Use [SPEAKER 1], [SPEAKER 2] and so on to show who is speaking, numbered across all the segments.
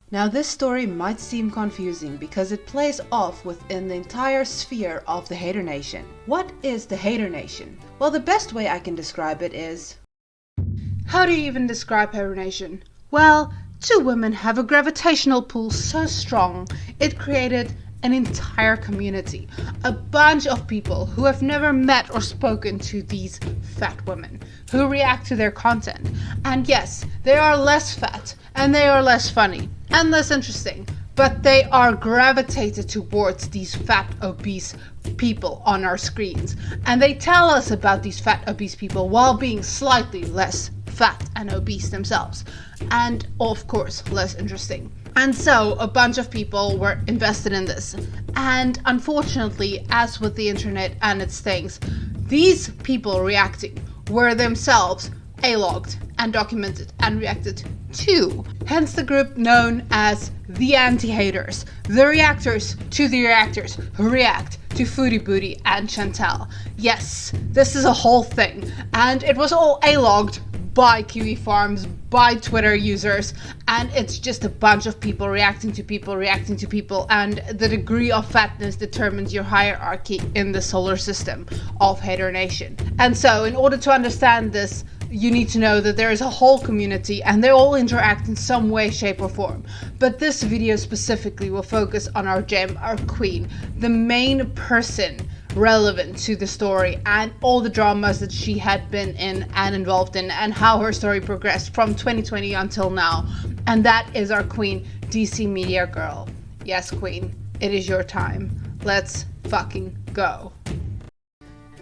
[SPEAKER 1] Now this story might seem confusing because it plays off within the entire sphere of the Hater Nation. What is the Hater Nation? Well, the best way I can describe it is... How do you even describe Hater Nation? Well, two women have a gravitational pull so strong it created an entire community. A bunch of people who have never met or spoken to these fat women who react to their content. And yes, they are less fat and they are less funny and less interesting, but they are gravitated towards these fat, obese people on our screens. And they tell us about these fat, obese people while being slightly less fat and obese themselves. And of course, less interesting. And so a bunch of people were invested in this. And unfortunately, as with the internet and its things, these people reacting were themselves A-logged and documented and reacted to. Hence the group known as the anti-haters, the reactors to the reactors who react to Foodie Booty and Chantel. Yes, this is a whole thing. And it was all A-logged by Kiwi Farms, by Twitter users, and it's just a bunch of people reacting to people, and the degree of fatness determines your hierarchy in the solar system of Hater Nation. And so in order to understand this, you need to know that there is a whole community and they all interact in some way, shape or form. But this video specifically will focus on our gem, our queen, the main person relevant to the story and all the dramas that she had been in and involved in and how her story progressed from 2020 until now. And that is our queen, DCMediaGirl. Yes, queen, it is your time. Let's fucking go.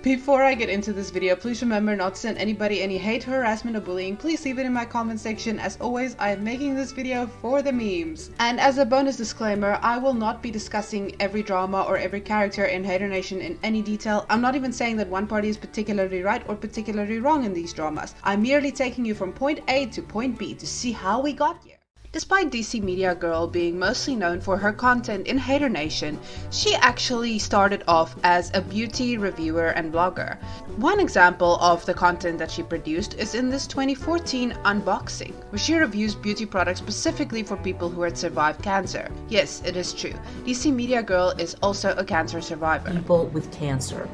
[SPEAKER 1] Before I get into this video, please remember not to send anybody any hate, harassment or bullying. Please leave it in my comment section. As always, I am making this video for the memes. And as a bonus disclaimer, I will not be discussing every drama or every character in Hater Nation in any detail. I'm not even saying that one party is particularly right or particularly wrong in these dramas. I'm merely taking you from point A to point B to see how we got here. Despite DCMediaGirl being mostly known for her content in Hater Nation, she actually started off as a beauty reviewer and blogger. One example of the content that she produced is in this 2014 unboxing, where she reviews beauty products specifically for people who had survived cancer. Yes, it is true. DCMediaGirl is also a cancer survivor.
[SPEAKER 2] People with cancer.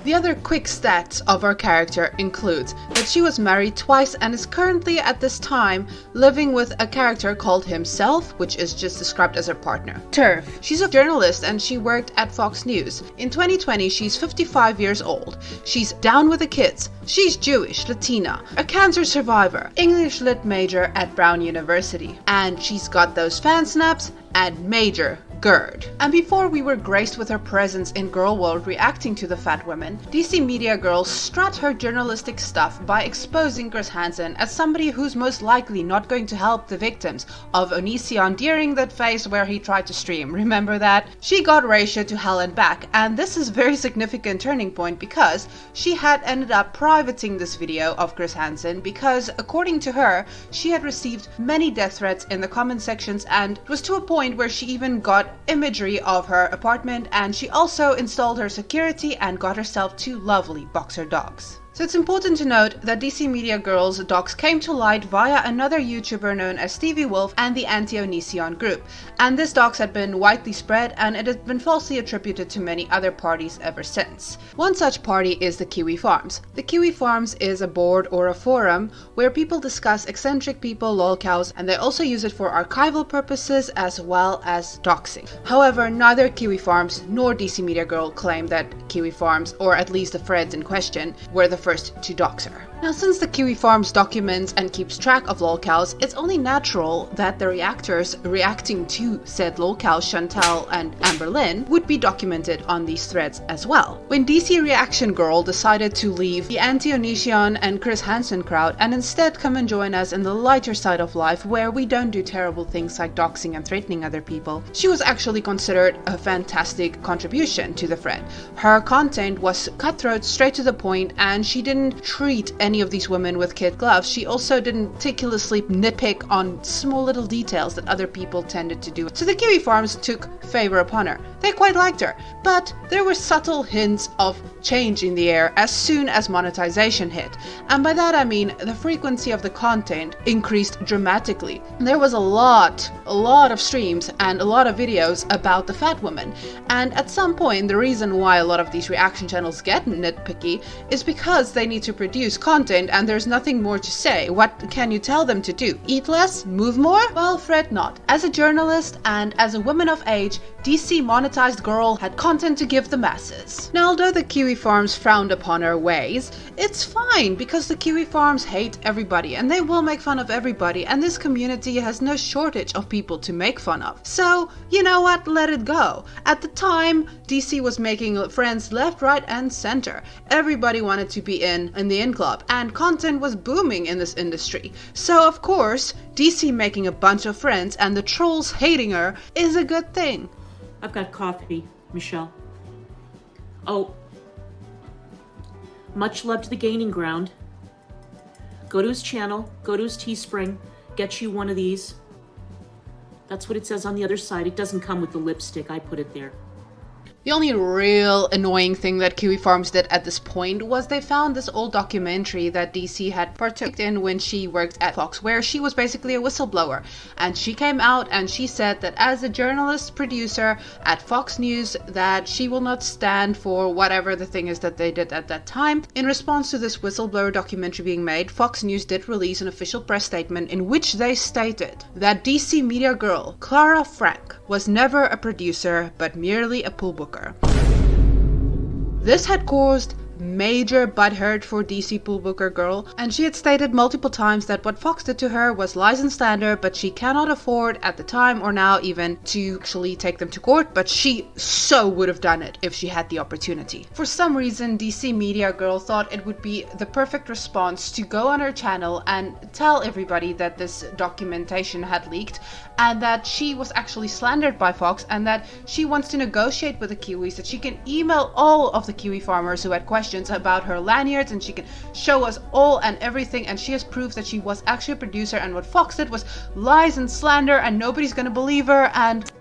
[SPEAKER 1] The other quick stats of our character includes that she was married twice and is currently at this time living with a character called Himself, which is just described as her partner, Turf. She's a journalist and she worked at Fox News. In 2020, she's 55 years old. She's down with the kids. She's Jewish, Latina, a cancer survivor, English Lit major at Brown University. And she's got those fan snaps and major GERD. And before we were graced with her presence in Girl World reacting to the fat women, DCMediaGirl strut her journalistic stuff by exposing Chris Hansen as somebody who's most likely not going to help the victims of Onision during that phase where he tried to stream. Remember that? She got Raisha to hell and back, and this is a very significant turning point because she had ended up privating this video of Chris Hansen because, according to her, she had received many death threats in the comment sections, and it was to a point where she even got imagery of her apartment, and she also installed her security and got herself two lovely boxer dogs. So it's important to note that DCMediaGirl's docs came to light via another YouTuber known as Stevie Wolf and the Anti-Onision group, and this docs had been widely spread and it has been falsely attributed to many other parties ever since. One such party is the Kiwi Farms. The Kiwi Farms is a board or a forum where people discuss eccentric people, lolcows, and they also use it for archival purposes as well as doxing. However, neither Kiwi Farms nor DCMediaGirl claim that Kiwi Farms, or at least the threads in question, were the first to dox her. Now, since the Kiwi Farms documents and keeps track of lolcows, it's only natural that the reactors reacting to said lolcows, Chantel and Amberlynn, would be documented on these threads as well. When DC Reaction Girl decided to leave the Anti-Onision and Chris Hansen crowd and instead come and join us in the lighter side of life where we don't do terrible things like doxing and threatening other people, she was actually considered a fantastic contribution to the thread. Her content was cutthroat, straight to the point, and she didn't treat any of these women with kid gloves, she also didn't meticulously nitpick on small little details that other people tended to do. So the Kiwi Farms took favor upon her. They quite liked her, but there were subtle hints of change in the air as soon as monetization hit. And by that I mean the frequency of the content increased dramatically. There was a lot of streams and a lot of videos about the fat woman. And at some point, the reason why a lot of these reaction channels get nitpicky is because they need to produce content and there's nothing more to say. What can you tell them to do? Eat less? Move more? Well, fret not. As a journalist and as a woman of age, DC monetized girl had content to give the masses. Now, although the Kiwi Farms frowned upon her ways, it's fine because the Kiwi Farms hate everybody and they will make fun of everybody, and this community has no shortage of people to make fun of. So, you know what? Let it go. At the time, DC was making friends left, right, and center. Everybody wanted to be in the in club, and content was booming in this industry. So, of course, DC making a bunch of friends and the trolls hating her is a good thing.
[SPEAKER 2] I've got coffee, Michelle. Oh, much love to the Gaining Ground. Go to his channel, go to his Teespring, get you one of these. That's what it says on the other side. It doesn't come with the lipstick. I put it there.
[SPEAKER 1] The only real annoying thing that Kiwi Farms did at this point was they found this old documentary that DC had partook in when she worked at Fox, where she was basically a whistleblower. And she came out and she said that as a journalist producer at Fox News, that she will not stand for whatever the thing is that they did at that time. In response to this whistleblower documentary being made, Fox News did release an official press statement in which they stated that DC Media Girl Clara Frank was never a producer but merely a pool booker. This had caused major butthurt for DC pool booker girl, and she had stated multiple times that what Fox did to her was lies and slander, but she cannot afford at the time or now even to actually take them to court, but she so would have done it if she had the opportunity. For some reason, DC Media Girl thought it would be the perfect response to go on her channel and tell everybody that this documentation had leaked and that she was actually slandered by Fox and that she wants to negotiate with the Kiwis, that she can email all of the Kiwi farmers who had questions about her lanyards and she can show us all and everything, and she has proof that she was actually a producer and what Fox did was lies and slander and nobody's gonna believe her. And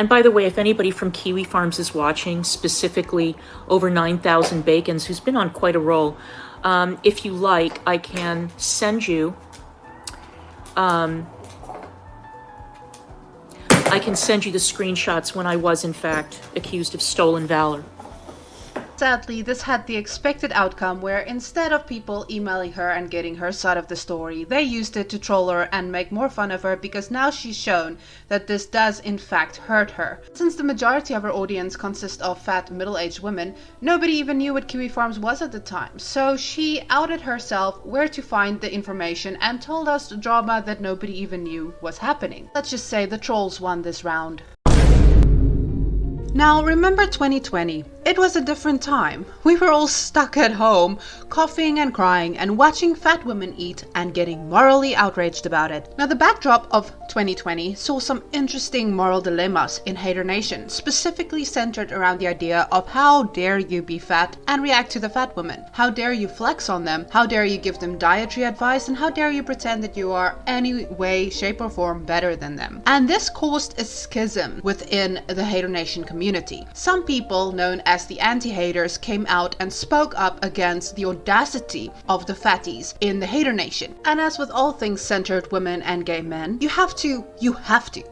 [SPEAKER 2] by the way, if anybody from Kiwi Farms is watching, specifically over 9,000 Bacons, who's been on quite a roll, if you like, I can send you the screenshots when I was in fact accused of stolen valor.
[SPEAKER 1] Sadly, this had the expected outcome where instead of people emailing her and getting her side of the story, they used it to troll her and make more fun of her because now she's shown that this does in fact hurt her. Since the majority of her audience consists of fat middle-aged women, nobody even knew what Kiwi Farms was at the time. So she outed herself where to find the information and told us the drama that nobody even knew was happening. Let's just say the trolls won this round. Now, remember 2020? It was a different time. We were all stuck at home, coughing and crying and watching fat women eat and getting morally outraged about it. Now, the backdrop of 2020 saw some interesting moral dilemmas in Hater Nation, specifically centered around the idea of how dare you be fat and react to the fat women? How dare you flex on them? How dare you give them dietary advice? And how dare you pretend that you are any way, shape or form better than them? And this caused a schism within the Hater Nation community. Some people, known as the anti-haters, came out and spoke up against the audacity of the fatties in the Hater Nation. And as with all things centered women and gay men, you have to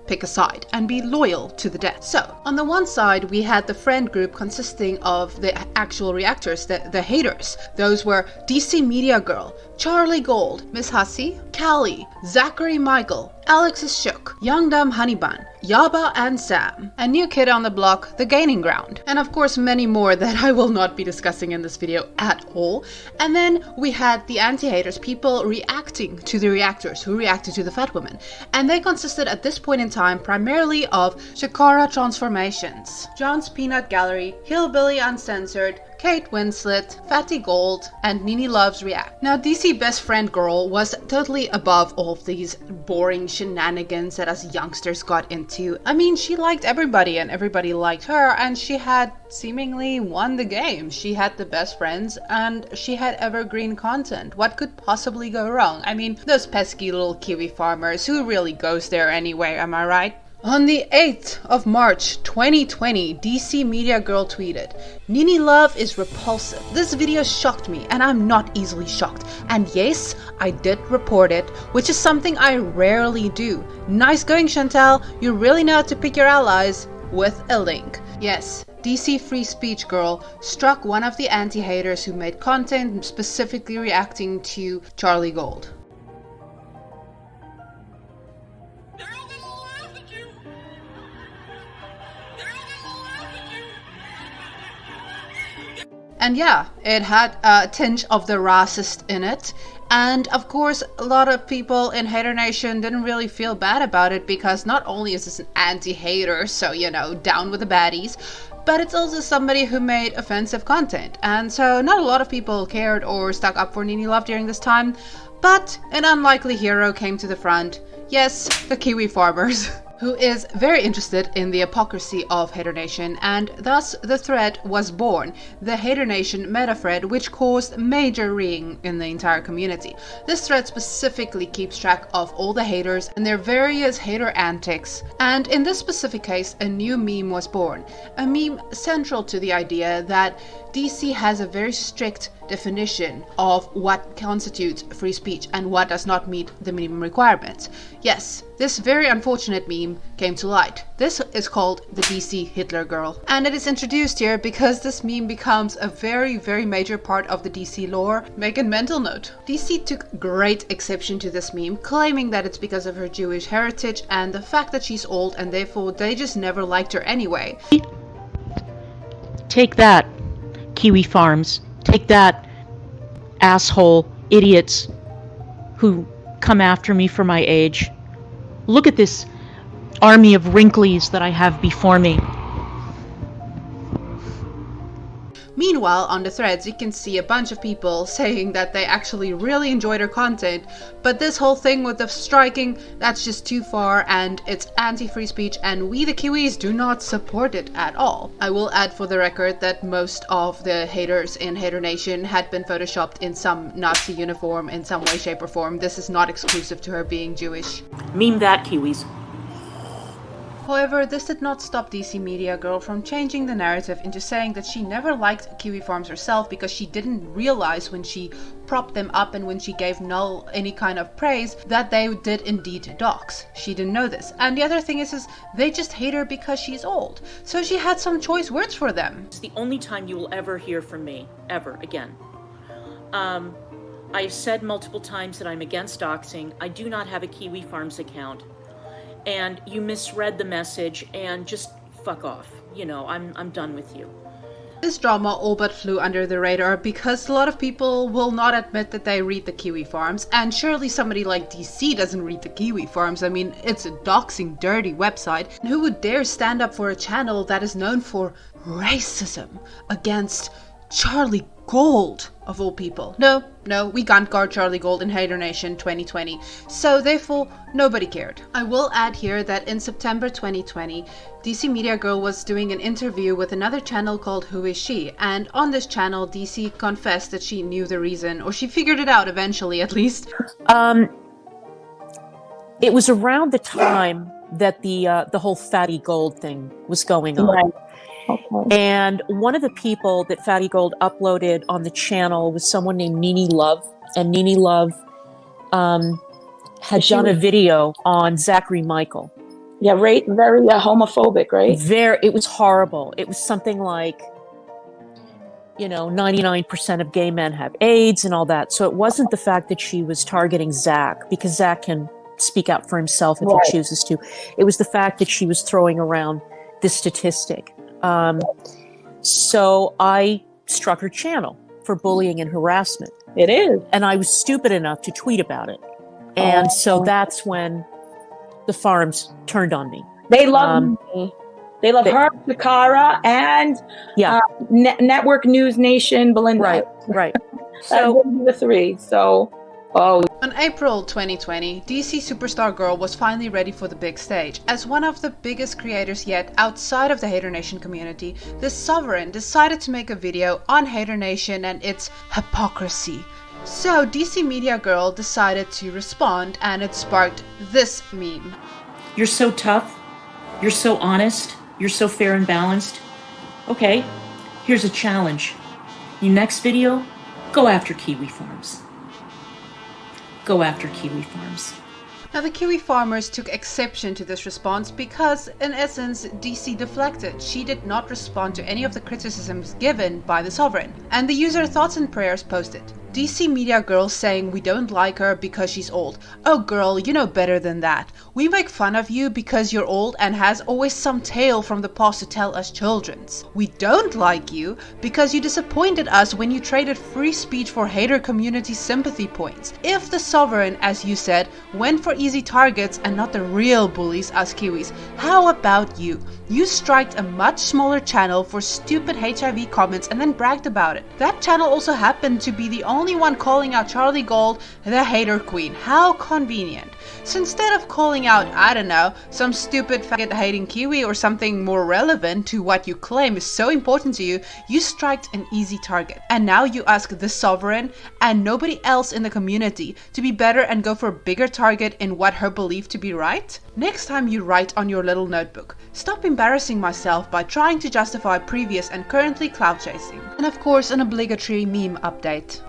[SPEAKER 1] pick a side and be loyal to the death. So on the one side we had the friend group consisting of the actual reactors, the haters. Those were DC Media Girl, Charlie Gold, Miss Hussey, Callie, Zachary Michael, Alexis Shook, Young Dumb Honeybun, Yaba and Sam, a new kid on the block, The Gaining Ground, and of course many more that I will not be discussing in this video at all. And then we had the anti-haters, people reacting to the reactors who reacted to the fat women, and they consisted at this point in time primarily of Shakara Transformations, John's Peanut Gallery, Hillbilly Uncensored, Kate Winslet, Fatty Gold, and Nene Loves React. Now, DC Best Friend Girl was totally above all of these boring shenanigans that us youngsters got into. I mean, she liked everybody and everybody liked her, and she had seemingly won the game. She had the best friends and she had evergreen content. What could possibly go wrong? I mean, those pesky little Kiwi farmers, who really goes there anyway, am I right? On the 8th of March 2020, DCMediaGirl tweeted, "Nene Love is repulsive. This video shocked me and I'm not easily shocked. And yes, I did report it, which is something I rarely do. Nice going, Chantal. You really know how to pick your allies," with a link. Yes, DC Free Speech Girl struck one of the anti-haters who made content specifically reacting to Charlie Gold. And yeah, it had a tinge of the racist in it. And of course, a lot of people in Hater Nation didn't really feel bad about it because not only is this an anti-hater, so you know, down with the baddies, but it's also somebody who made offensive content. And so not a lot of people cared or stuck up for Nene Love during this time, but an unlikely hero came to the front. Yes, the Kiwi farmers. Who is very interested in the hypocrisy of Hater Nation, and thus the thread was born, the Hater Nation meta thread, which caused major ring in the entire community. This thread specifically keeps track of all the haters and their various hater antics, and in this specific case a new meme was born, a meme central to the idea that DC has a very strict definition of what constitutes free speech and what does not meet the minimum requirements. Yes, this very unfortunate meme came to light. This is called the DC Hitler Girl, and it is introduced here because this meme becomes a very major part of the DC lore. Make a mental note. DC took great exception to this meme, claiming that it's because of her Jewish heritage and the fact that she's old and therefore they just never liked her anyway.
[SPEAKER 2] Take that, Kiwi Farms. Take that, asshole idiots who come after me for my age. Look at this army of wrinklies that I have before me.
[SPEAKER 1] Meanwhile, on the threads, you can see a bunch of people saying that they actually really enjoyed her content, but this whole thing with the striking, that's just too far and it's anti-free speech and we the Kiwis do not support it at all. I will add for the record that most of the haters in Hater Nation had been photoshopped in some Nazi uniform in some way, shape or form. This is not exclusive to her being Jewish.
[SPEAKER 2] Meme that, Kiwis.
[SPEAKER 1] However, this did not stop DCMediaGirl from changing the narrative into saying that she never liked Kiwi Farms herself because she didn't realize when she propped them up and when she gave Null any kind of praise that they did indeed dox. She didn't know this. And the other thing is they just hate her because she's old. So she had some choice words for them.
[SPEAKER 2] It's the only time you will ever hear from me, ever again. I've said multiple times that I'm against doxing. I do not have a Kiwi Farms account. And you misread the message and just fuck off. You know, I'm done with you.
[SPEAKER 1] This drama all but flew under the radar because a lot of people will not admit that they read the Kiwi Farms, and surely somebody like DC doesn't read the Kiwi Farms. I mean, it's a doxing dirty website. And who would dare stand up for a channel that is known for racism against Charlie Gold, of all people? No, we can't guard Charlie Gold in Hater Nation 2020, so therefore nobody cared. I will add here that in September 2020, DCMediaGirl was doing an interview with another channel called Who Is She, and on this channel DC confessed that she knew the reason, or she figured it out eventually at least.
[SPEAKER 2] It was around the time that the whole Fatty Gold thing was going on.
[SPEAKER 3] Right. Okay.
[SPEAKER 2] And one of the people that Fatty Gold uploaded on the channel was someone named Nene Love. And Nene Love had done a video on Zachary Michael.
[SPEAKER 3] Yeah, right. Very homophobic, right?
[SPEAKER 2] It was horrible. It was something like, 99% of gay men have AIDS and all that. So it wasn't the fact that she was targeting Zach, because Zach can speak out for himself if he chooses to. It was the fact that she was throwing around this statistic. So I struck her channel for bullying and harassment.
[SPEAKER 3] It is.
[SPEAKER 2] And I was stupid enough to tweet about it. And so that's when the farms turned on me.
[SPEAKER 3] They love me. They love her, Takara, and
[SPEAKER 2] Yeah.
[SPEAKER 3] Network News Nation, Belinda.
[SPEAKER 2] Right.
[SPEAKER 3] So the three. So,
[SPEAKER 1] On April 2020, DC Superstar Girl was finally ready for the big stage. As one of the biggest creators yet outside of the Hater Nation community, the Sovereign decided to make a video on Hater Nation and its hypocrisy. So DCMediaGirl decided to respond, and it sparked this meme.
[SPEAKER 2] You're so tough. You're so honest. You're so fair and balanced. Okay, here's a challenge. Your next video, go after Kiwi Farms. Go after Kiwi Farms.
[SPEAKER 1] Now the Kiwi farmers took exception to this response because, in essence, DC deflected. She did not respond to any of the criticisms given by the Sovereign. And the user Thoughts and Prayers posted, DCMediaGirl saying we don't like her because she's old. Oh girl, you know better than that. We make fun of you because you're old and has always some tale from the past to tell us children's. We don't like you because you disappointed us when you traded free speech for hater community sympathy points. If the Sovereign, as you said, went for easy targets and not the real bullies, us Kiwis, how about you? You striked a much smaller channel for stupid HIV comments and then bragged about it. That channel also happened to be the only one calling out Charlie Gold the hater queen. How convenient. So instead of calling out, I don't know, some stupid faggot hating Kiwi or something more relevant to what you claim is so important to you, you striked an easy target. And now you ask the Sovereign and nobody else in the community to be better and go for a bigger target in what her believed to be right? Next time you write on your little notebook, stop embarrassing myself by trying to justify previous and currently clout chasing. And of course, an obligatory meme update.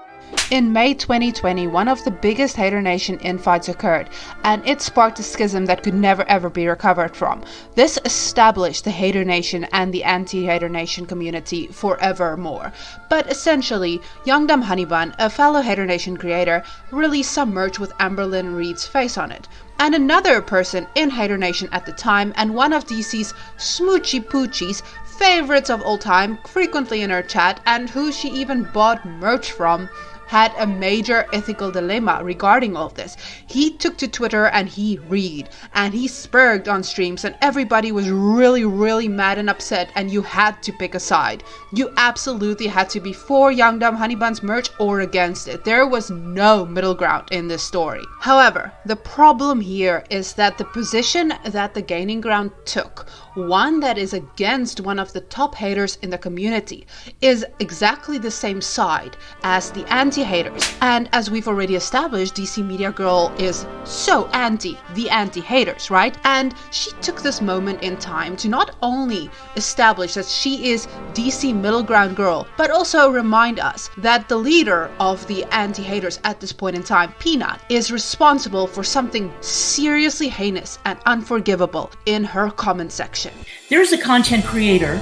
[SPEAKER 1] In May 2020, one of the biggest Hater Nation infights occurred, and it sparked a schism that could never ever be recovered from. This established the Hater Nation and the anti-Hater Nation community forevermore. But essentially, Young Dumb Honeybun, a fellow Hater Nation creator, released some merch with Amberlynn Reed's face on it. And another person in Hater Nation at the time, and one of DC's smoochy poochies, favorites of all time, frequently in her chat, and who she even bought merch from, had a major ethical dilemma regarding all of this. He took to Twitter and he read and he spurged on streams, and everybody was really mad and upset, and you had to pick a side. You absolutely had to be for Young Dumb Honeybun's merch or against it. There was no middle ground in this story. However, the problem here is that the position that the Gaining Ground took, one that is against one of the top haters in the community, is exactly the same side as the anti-haters. And as we've already established, DCMediaGirl is so anti the anti-haters, right? And she took this moment in time to not only establish that she is DC middle ground girl, but also remind us that the leader of the anti-haters at this point in time, Peanut, is responsible for something seriously heinous and unforgivable in her comment section.
[SPEAKER 2] There's a content creator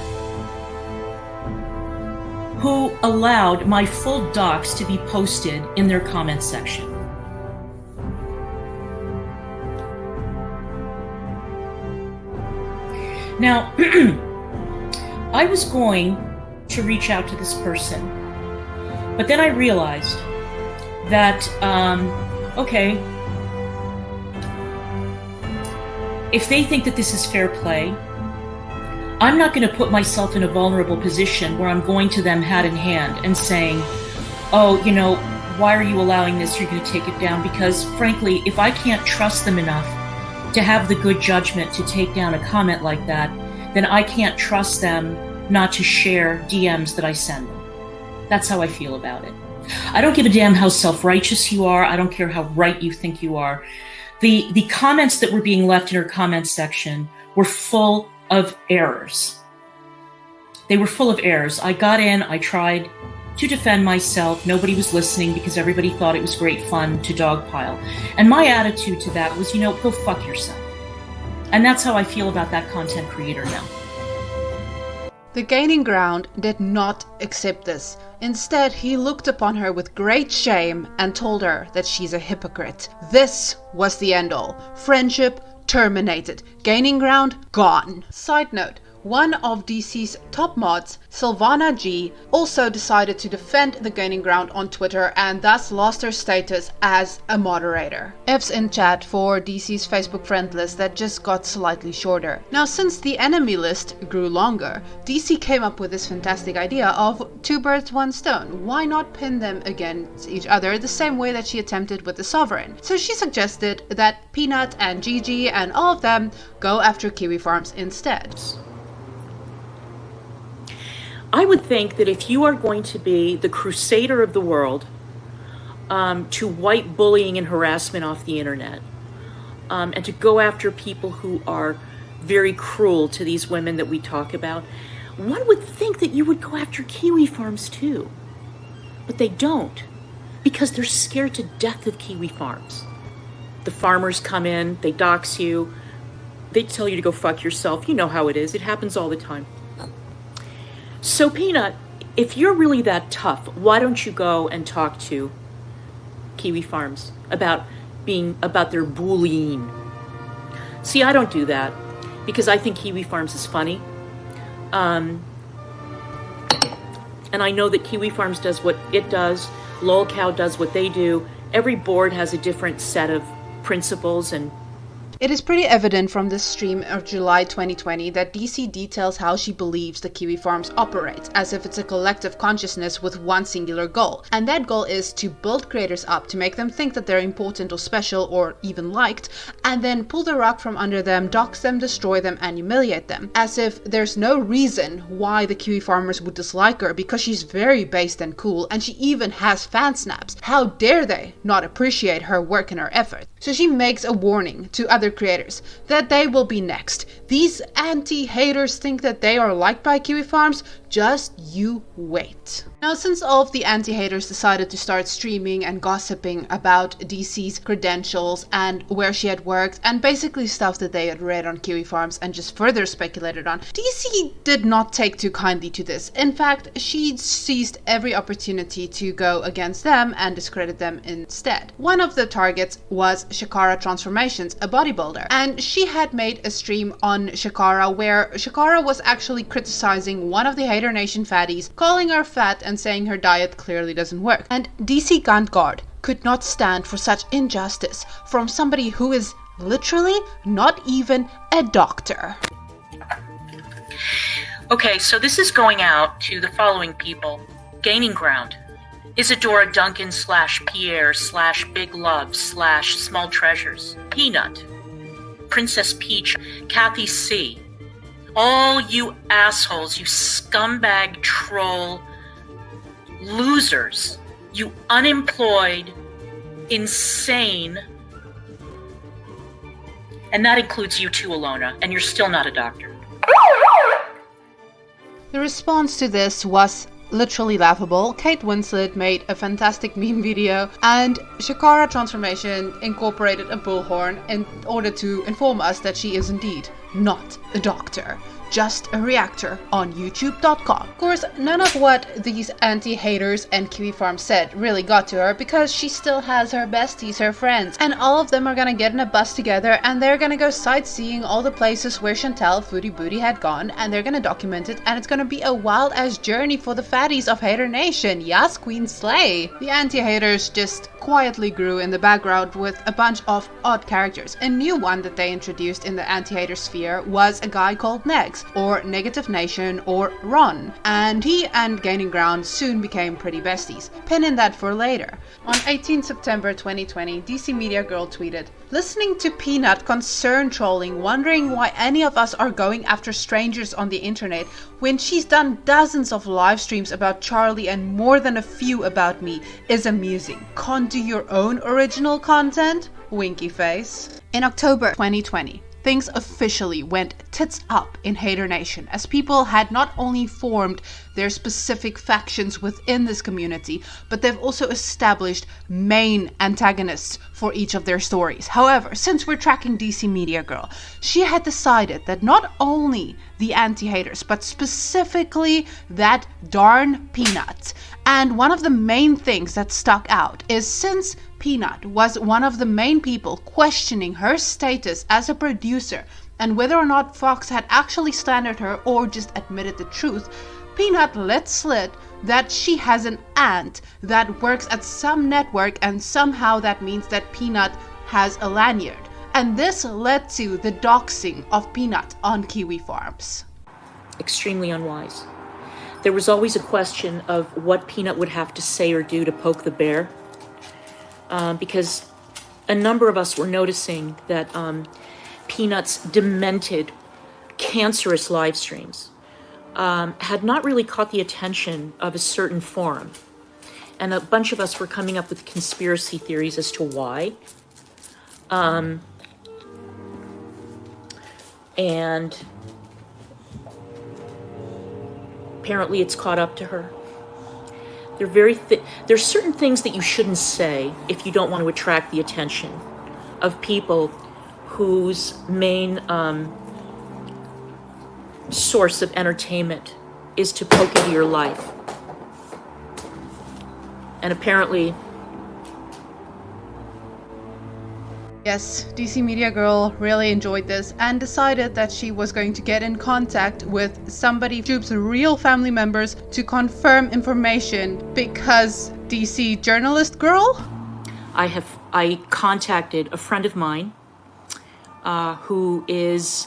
[SPEAKER 2] who allowed my full docs to be posted in their comment section. Now, I was going to reach out to this person, but then I realized that, okay, if they think that this is fair play, I'm not going to put myself in a vulnerable position where I'm going to them hat in hand and saying, oh, you know, why are you allowing this? You're going to take it down. Because frankly, if I can't trust them enough to have the good judgment to take down a comment like that, then I can't trust them not to share DMs that I send them. That's how I feel about it. I don't give a damn how self-righteous you are. I don't care how right you think you are. The comments that were being left in her comment section were full of errors. They were full of errors. I got in, I tried to defend myself. Nobody was listening because everybody thought it was great fun to dogpile. And my attitude to that was, you know, go fuck yourself. And that's how I feel about that content creator now.
[SPEAKER 1] The Gaining Ground did not accept this. Instead, he looked upon her with great shame and told her that she's a hypocrite. This was the end all. Friendship terminated. Gaining Ground gone. Side note, one of DC's top mods, Sylvana G, also decided to defend the Gaining Ground on Twitter and thus lost her status as a moderator. F's in chat for DC's Facebook friend list that just got slightly shorter. Now, since the enemy list grew longer, DC came up with this fantastic idea of two birds, one stone. Why not pin them against each other the same way that she attempted with the Sovereign? So she suggested that Peanut and Gigi and all of them go after Kiwi Farms instead.
[SPEAKER 2] I would think that if you are going to be the crusader of the world to wipe bullying and harassment off the internet, and to go after people who are very cruel to these women that we talk about, one would think that you would go after Kiwi Farms too. But they don't, because they're scared to death of Kiwi Farms. The farmers come in, they dox you, they tell you to go fuck yourself. You know how it is. It happens all the time. So Peanut, if you're really that tough, why don't you go and talk to Kiwi Farms about their bullying? See, I don't do that because I think Kiwi Farms is funny. And I know that Kiwi Farms does what it does, LolCow does what they do. Every board has a different set of principles, and
[SPEAKER 1] it is pretty evident from this stream of July 2020 that DC details how she believes the Kiwi Farms operates, as if it's a collective consciousness with one singular goal. And that goal is to build creators up, to make them think that they're important or special or even liked, and then pull the rug from under them, dox them, destroy them, and humiliate them. As if there's no reason why the Kiwi Farmers would dislike her, because she's very based and cool, and she even has fan snaps. How dare they not appreciate her work and her effort? So she makes a warning to other creators that they will be next. These anti-haters think that they are liked by Kiwi Farms. Just you wait. Now, since all of the anti-haters decided to start streaming and gossiping about DC's credentials and where she had worked and basically stuff that they had read on Kiwi Farms and just further speculated on, DC did not take too kindly to this. In fact, she seized every opportunity to go against them and discredit them instead. One of the targets was Shakara Transformations, a bodybuilder, and she had made a stream on Shakara where Shakara was actually criticizing one of the Hater Nation fatties, calling her fat and saying her diet clearly doesn't work. And DC Gun Guard could not stand for such injustice from somebody who is literally not even a doctor.
[SPEAKER 2] Okay, so this is going out to the following people. Gaining Ground, Isadora Duncan / Pierre / Big Love / Small Treasures, Peanut, Princess Peach, Kathy C. All you assholes, you scumbag troll losers, you unemployed, insane, and that includes you too, Alona, and you're still not a doctor.
[SPEAKER 1] The response to this was literally laughable. Kate Winslet made a fantastic meme video, and Shakara Transformation incorporated a bullhorn in order to inform us that she is indeed not a doctor, just a reactor on youtube.com. Of course, none of what these anti-haters and Kiwi Farm said really got to her, because she still has her besties, her friends, and all of them are gonna get in a bus together and they're gonna go sightseeing all the places where Chantal Foodie Booty had gone, and they're gonna document it, and it's gonna be a wild-ass journey for the fatties of Hater Nation. Yes, Queen Slay! The anti-haters just quietly grew in the background with a bunch of odd characters. A new one that they introduced in the anti-hater sphere was a guy called Negs, or Negative Nation, or Ron, and he and Gaining Ground soon became pretty besties. Pin in that for later. On 18 September 2020, DCMediaGirl tweeted, "Listening to Peanut concern trolling, wondering why any of us are going after strangers on the internet when she's done dozens of live streams about Charlie and more than a few about me is amusing. Can't do your own original content? Winky face." In October 2020, things officially went tits up in Hater Nation, as people had not only formed their specific factions within this community, but they've also established main antagonists for each of their stories. However, since we're tracking DCMediaGirl, she had decided that not only the anti-haters, but specifically that darn Peanut. And one of the main things that stuck out is, since Peanut was one of the main people questioning her status as a producer And whether or not Fox had actually slandered her or just admitted the truth, Peanut let slip that she has an aunt that works at some network, and somehow that means that Peanut has a lanyard. And this led to the doxing of Peanut on Kiwi Farms.
[SPEAKER 2] Extremely unwise. There was always a question of what Peanut would have to say or do to poke the bear, because a number of us were noticing that Peanut's demented, cancerous live streams had not really caught the attention of a certain forum. And a bunch of us were coming up with conspiracy theories as to why. And apparently it's caught up to her. There's certain things that you shouldn't say if you don't want to attract the attention of people whose main source of entertainment is to poke into your life. And apparently,
[SPEAKER 1] yes, DC Media Girl really enjoyed this and decided that she was going to get in contact with somebody, Jupe's real family members, to confirm information, because DC journalist girl?
[SPEAKER 2] I contacted a friend of mine who is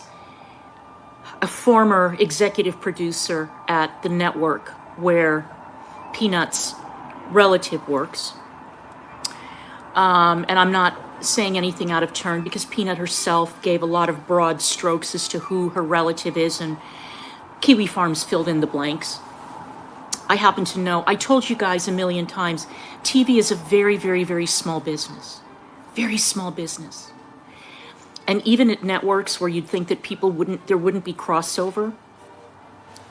[SPEAKER 2] a former executive producer at the network where Peanut's relative works. And I'm not saying anything out of turn because Peanut herself gave a lot of broad strokes as to who her relative is, and Kiwi Farms filled in the blanks. I happen to know, I told you guys a million times, TV is a very, very, very small business. Very small business. And even at networks where you'd think that there wouldn't be crossover,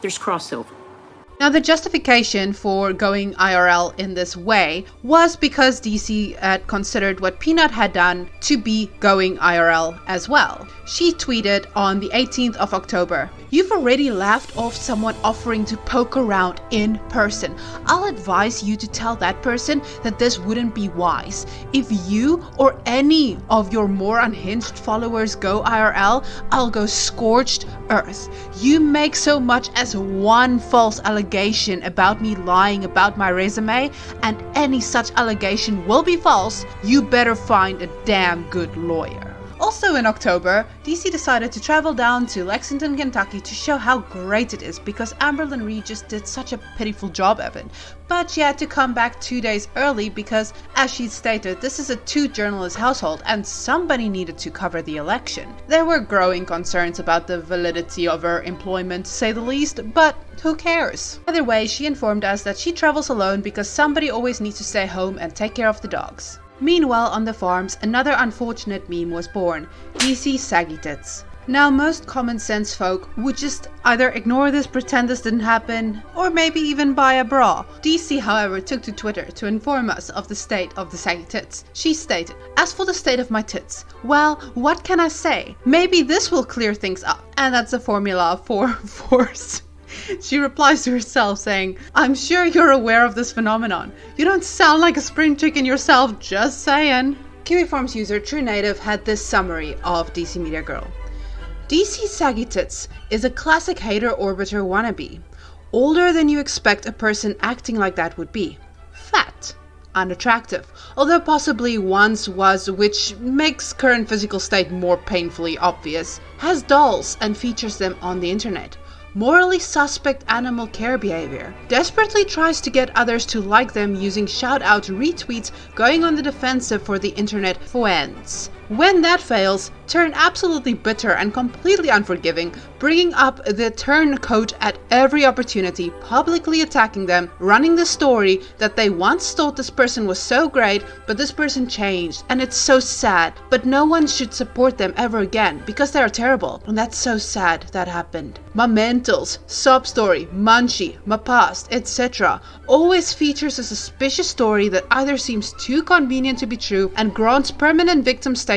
[SPEAKER 2] there's crossover.
[SPEAKER 1] Now, the justification for going IRL in this way was because DC had considered what Peanut had done to be going IRL as well. She tweeted on the 18th of October, "You've already laughed off someone offering to poke around in person. I'll advise you to tell that person that this wouldn't be wise. If you or any of your more unhinged followers go IRL, I'll go scorched earth. You make so much as one false allegation about me lying about my resume, and any such allegation will be false. You better find a damn good lawyer." Also in October, DC decided to travel down to Lexington, Kentucky to show how great it is because Amberlyn Reed just did such a pitiful job of it. But she had to come back 2 days early because, as she stated, this is a 2-journalist household and somebody needed to cover the election. There were growing concerns about the validity of her employment, to say the least, but who cares? Either way, she informed us that she travels alone because somebody always needs to stay home and take care of the dogs. Meanwhile, on the farms, another unfortunate meme was born, DC Saggy Tits. Now, most common sense folk would just either ignore this, pretend this didn't happen, or maybe even buy a bra. DC, however, took to Twitter to inform us of the state of the saggy tits. She stated, "As for the state of my tits, well, what can I say? Maybe this will clear things up." And that's a formula for force. She replies to herself saying, "I'm sure you're aware of this phenomenon. You don't sound like a spring chicken yourself, just saying." Kiwi Farms user True Native had this summary of DC Media Girl. DC Saggy Tits is a classic hater orbiter wannabe. Older than you expect a person acting like that would be. Fat. Unattractive, although possibly once was, which makes current physical state more painfully obvious. Has dolls and features them on the internet. Morally suspect animal care behavior. Desperately tries to get others to like them using shout-out retweets, going on the defensive for the internet friends. When that fails, turn absolutely bitter and completely unforgiving, bringing up the turncoat at every opportunity, publicly attacking them, running the story that they once thought this person was so great, but this person changed, and it's so sad, but no one should support them ever again, because they are terrible, and that's so sad that happened. My mentals, sob story, munchie, my past, etc. always features a suspicious story that either seems too convenient to be true and grants permanent victim status,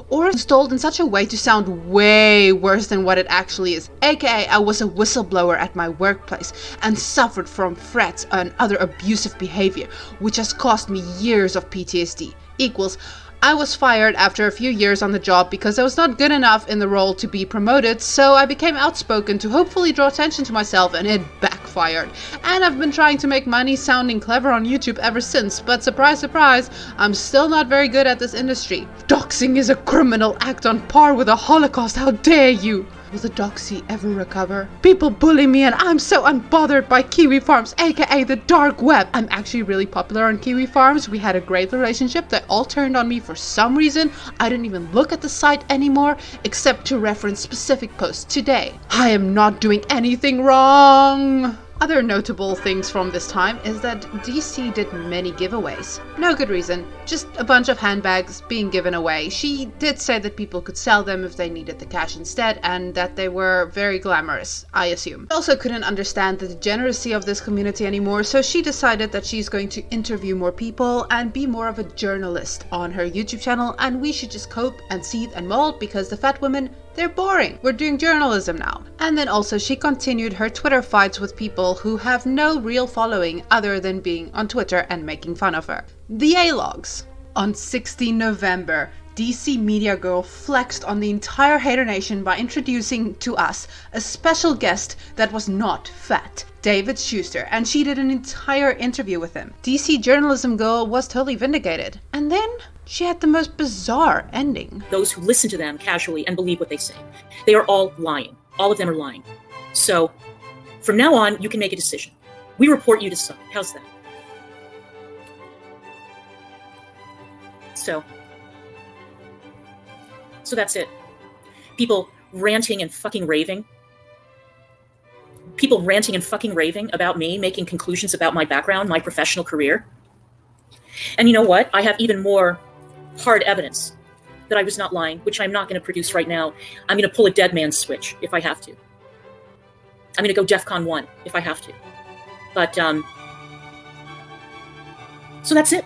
[SPEAKER 1] or is told in such a way to sound way worse than what it actually is, aka I was a whistleblower at my workplace and suffered from threats and other abusive behavior, which has cost me years of PTSD, equals I was fired after a few years on the job because I was not good enough in the role to be promoted, so I became outspoken to hopefully draw attention to myself, and it backfired. And I've been trying to make money sounding clever on YouTube ever since, but surprise, surprise, I'm still not very good at this industry. Doxing is a criminal act on par with a Holocaust, how dare you! Will the doxy ever recover? People bully me and I'm so unbothered by Kiwi Farms, aka the dark web. I'm actually really popular on Kiwi Farms. We had a great relationship. They all turned on me for some reason. I didn't even look at the site anymore, except to reference specific posts today. I am not doing anything wrong. Other notable things from this time is that DC did many giveaways. No good reason, just a bunch of handbags being given away. She did say that people could sell them if they needed the cash instead, and that they were very glamorous, I assume. I also couldn't understand the degeneracy of this community anymore, so she decided that she's going to interview more people and be more of a journalist on her YouTube channel, and we should just cope and seethe and mold because the fat women, they're boring. We're doing journalism now. And then also she continued her Twitter fights with people who have no real following other than being on Twitter and making fun of her. The A-logs. On 16 November, DCMediaGirl flexed on the entire Hater Nation by introducing to us a special guest that was not fat, David Schuster, and she did an entire interview with him. DC Journalism Girl was totally vindicated. And then she had the most bizarre ending.
[SPEAKER 2] Those who listen to them casually and believe what they say, they are all lying. All of them are lying. So from now on, you can make a decision. We report you to some. How's that? So that's it. People ranting and fucking raving. People ranting and fucking raving about me, making conclusions about my background, my professional career. And you know what? I have even more hard evidence that I was not lying, which I'm not going to produce right now. I'm going to pull a dead man's switch if I have to. I'm going to go DEFCON 1 if I have to. But, so that's it.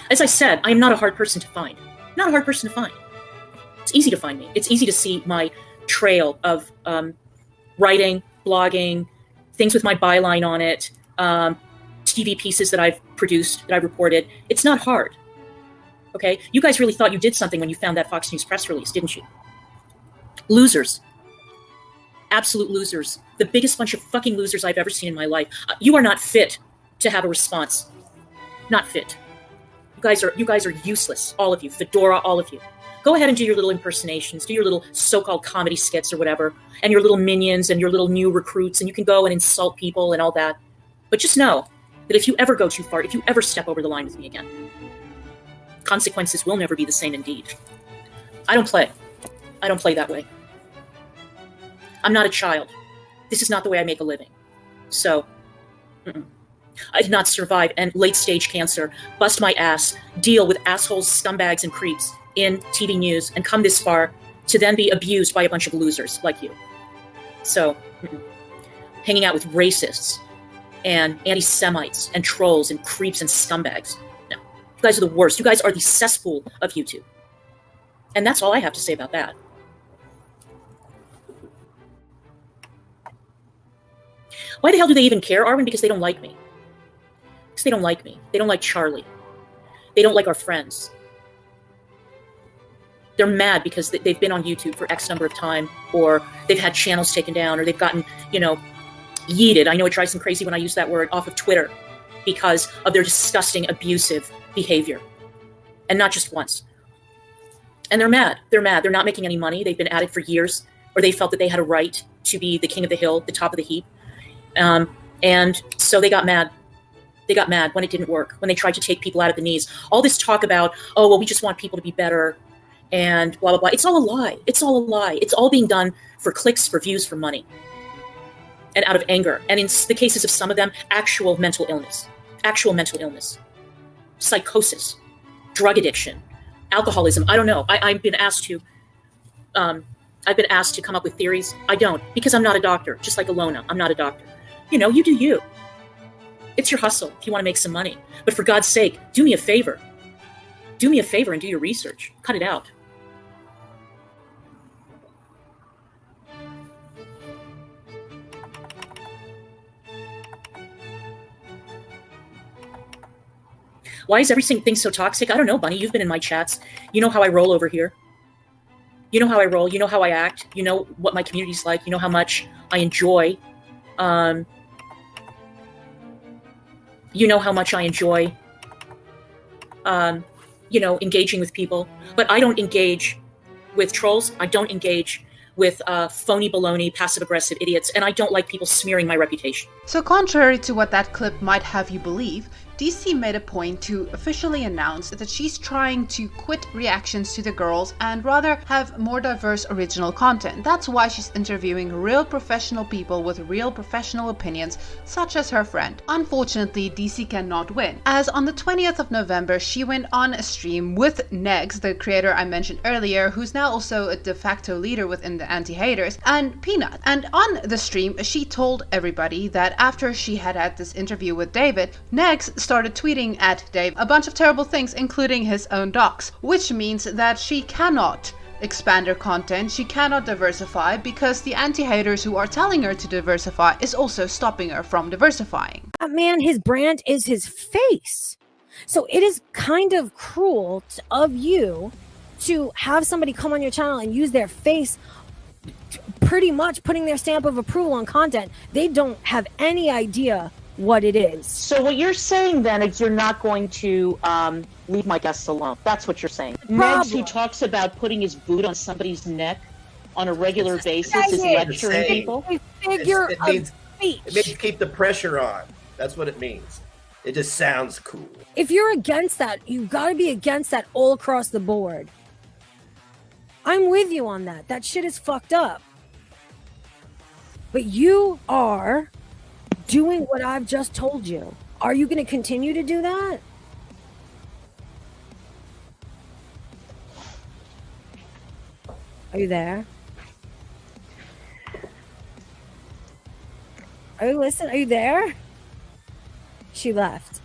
[SPEAKER 2] As I said, I am not a hard person to find. Not a hard person to find. It's easy to find me. It's easy to see my trail of writing, blogging, things with my byline on it, TV pieces that I've produced, that I've reported. It's not hard. Okay? You guys really thought you did something when you found that Fox News press release, didn't you? Losers. Absolute losers. The biggest bunch of fucking losers I've ever seen in my life. You are not fit to have a response. Not fit. You guys are useless. All of you. Fedora, all of you. Go ahead and do your little impersonations, do your little so-called comedy skits or whatever, and your little minions and your little new recruits, and you can go and insult people and all that. But just know that if you ever go too far, if you ever step over the line with me again, consequences will never be the same indeed. I don't play. I don't play that way. I'm not a child. This is not the way I make a living. So, I did not survive and late-stage cancer, bust my ass, deal with assholes, scumbags, and creeps in TV news, and come this far to then be abused by a bunch of losers like you. So, hanging out with racists and anti-Semites and trolls and creeps and scumbags. No, you guys are the worst. You guys are the cesspool of YouTube. And that's all I have to say about that. Why the hell do they even care, Arwen? Because they don't like me. Because they don't like me. They don't like Charlie. They don't like our friends. They're mad because they've been on YouTube for X number of time, or they've had channels taken down, or they've gotten, yeeted. I know it drives them crazy when I use that word, off of Twitter because of their disgusting, abusive behavior. And not just once. And they're mad. They're mad. They're not making any money. They've been at it for years, or they felt that they had a right to be the king of the hill, the top of the heap. And so they got mad. They got mad when it didn't work, when they tried to take people out of the knees. All this talk about, oh, well, we just want people to be better and blah, blah, blah. It's all a lie. It's all a lie. It's all being done for clicks, for views, for money, and out of anger. And in the cases of some of them, actual mental illness, psychosis, drug addiction, alcoholism. I don't know. I've been asked to come up with theories. I don't, because I'm not a doctor, just like Alona. I'm not a doctor. You do you. It's your hustle if you want to make some money. But for God's sake, do me a favor. Do me a favor and do your research. Cut it out. Why is everything so toxic? I don't know, Bunny. You've been in my chats. You know how I roll over here. You know how I roll. You know how I act. You know what my community's like. You know how much I enjoy. You know how much I enjoy, engaging with people. But I don't engage with trolls. I don't engage with phony baloney, passive-aggressive idiots, and I don't like people smearing my reputation.
[SPEAKER 1] So contrary to what that clip might have you believe, DC made a point to officially announce that she's trying to quit reactions to the girls and rather have more diverse original content. That's why she's interviewing real professional people with real professional opinions, such as her friend. Unfortunately, DC cannot win, as on the 20th of November she went on a stream with Negs, the creator I mentioned earlier, who's now also a de facto leader within the anti-haters, and Peanut. And on the stream she told everybody that after she had this interview with David, Negs started tweeting at Dave a bunch of terrible things, including his own docs, which means that she cannot expand her content, she cannot diversify, because the anti-haters who are telling her to diversify is also stopping her from diversifying.
[SPEAKER 4] That man, his brand is his face. So it is kind of cruel of you to have somebody come on your channel and use their face, pretty much putting their stamp of approval on content. They don't have any idea what it is.
[SPEAKER 2] So what you're saying then is you're not going to leave my guests alone. That's what you're saying. Negs, who talks about putting his boot on somebody's neck on a regular basis, is lecturing people.
[SPEAKER 4] A figure of speech.
[SPEAKER 5] It means keep the pressure on. That's what it means. It just sounds cool.
[SPEAKER 4] If you're against that, you've got to be against that all across the board. I'm with you on that. That shit is fucked up. But you are doing what I've just told you. Are you going to continue to do that? Are you there? Are you listening? Are you there? She left.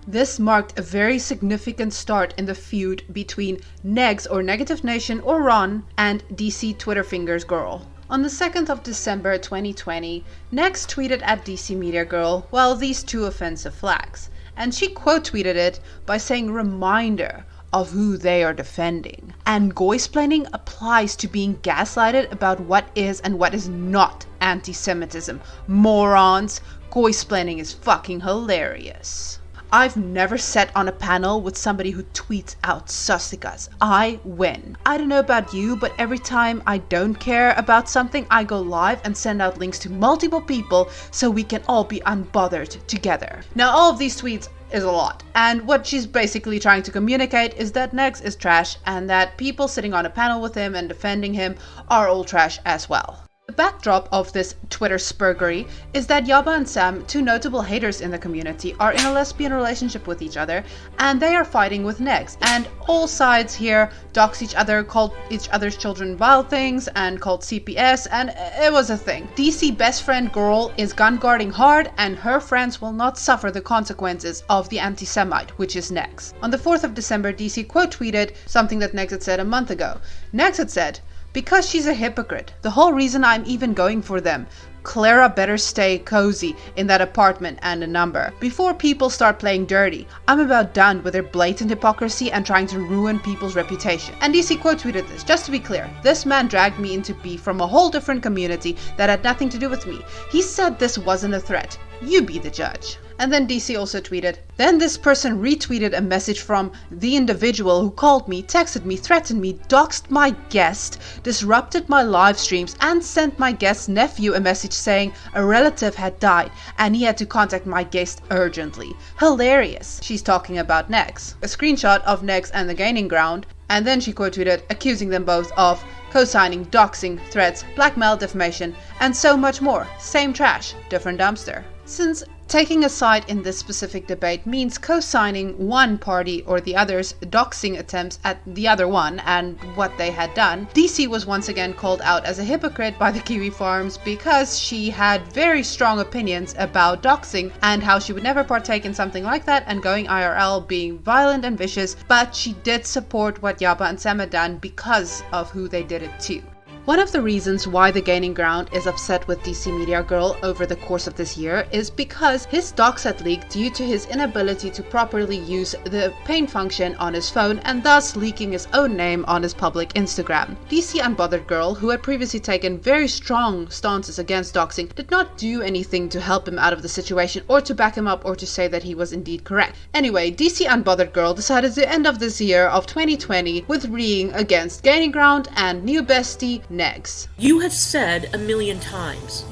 [SPEAKER 1] This marked a very significant start in the feud between Negs, or Negative Nation, or Ron, and DC Twitter Fingers Girl. On the 2nd of December 2020, Negs tweeted at DCMediaGirl, well, these two offensive flags, and she quote tweeted it by saying reminder of who they are defending. And goisplaining applies to being gaslighted about what is and what is not anti-Semitism. Morons, goisplaining is fucking hilarious. I've never sat on a panel with somebody who tweets out swastikas. I win. I don't know about you, but every time I don't care about something, I go live and send out links to multiple people so we can all be unbothered together. Now, all of these tweets is a lot, and what she's basically trying to communicate is that Negs is trash and that people sitting on a panel with him and defending him are all trash as well. The backdrop of this Twitter spurgery is that Yaba and Sam, two notable haters in the community, are in a lesbian relationship with each other, and they are fighting with Negs. And all sides here dox each other, called each other's children vile things, and called CPS, and it was a thing. DC best friend girl is gun guarding hard, and her friends will not suffer the consequences of the anti-Semite, which is Negs. On the 4th of December, DC quote tweeted something that Negs had said a month ago. Negs had said, "Because she's a hypocrite. The whole reason I'm even going for them. Clara better stay cozy in that apartment and a number. Before people start playing dirty, I'm about done with their blatant hypocrisy and trying to ruin people's reputation." And DC quote tweeted this, just to be clear, this man dragged me into beef from a whole different community that had nothing to do with me. He said this wasn't a threat. You be the judge. And then DC also tweeted, "Then this person retweeted a message from the individual who called me, texted me, threatened me, doxed my guest, disrupted my live streams, and sent my guest's nephew a message saying a relative had died and he had to contact my guest urgently. Hilarious." She's talking about Negs. A screenshot of Negs and the Gaining Ground, and then she quote tweeted accusing them both of co-signing, doxing, threats, blackmail, defamation, and so much more. Same trash, different dumpster. Since taking a side in this specific debate means co-signing one party or the other's doxing attempts at the other one and what they had done, DC was once again called out as a hypocrite by the Kiwi Farms because she had very strong opinions about doxing and how she would never partake in something like that and going IRL being violent and vicious, but she did support what Yaba and Sam had done because of who they did it to. One of the reasons why the Gaining Ground is upset with DC Media Girl over the course of this year is because his docs had leaked due to his inability to properly use the paint function on his phone and thus leaking his own name on his public Instagram. DC Unbothered Girl, who had previously taken very strong stances against doxing, did not do anything to help him out of the situation or to back him up or to say that he was indeed correct. Anyway, DC Unbothered Girl decided to end of this year of 2020 with reeing against Gaining Ground and new bestie Negs.
[SPEAKER 2] You have said 1,000,000 times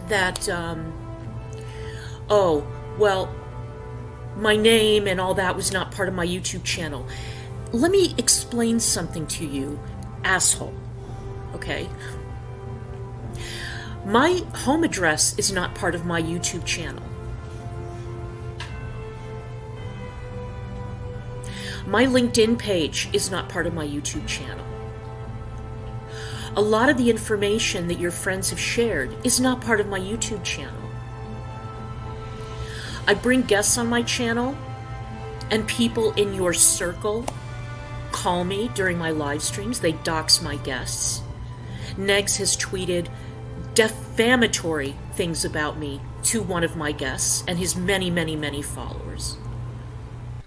[SPEAKER 2] that, oh, well, my name and all that was not part of my YouTube channel. Let me explain something to you, asshole. Okay? My home address is not part of my YouTube channel. My LinkedIn page is not part of my YouTube channel. A lot of the information that your friends have shared is not part of my YouTube channel. I bring guests on my channel, and people in your circle call me during my live streams. They dox my guests. Negs has tweeted defamatory things about me to one of my guests and his many, many, many followers.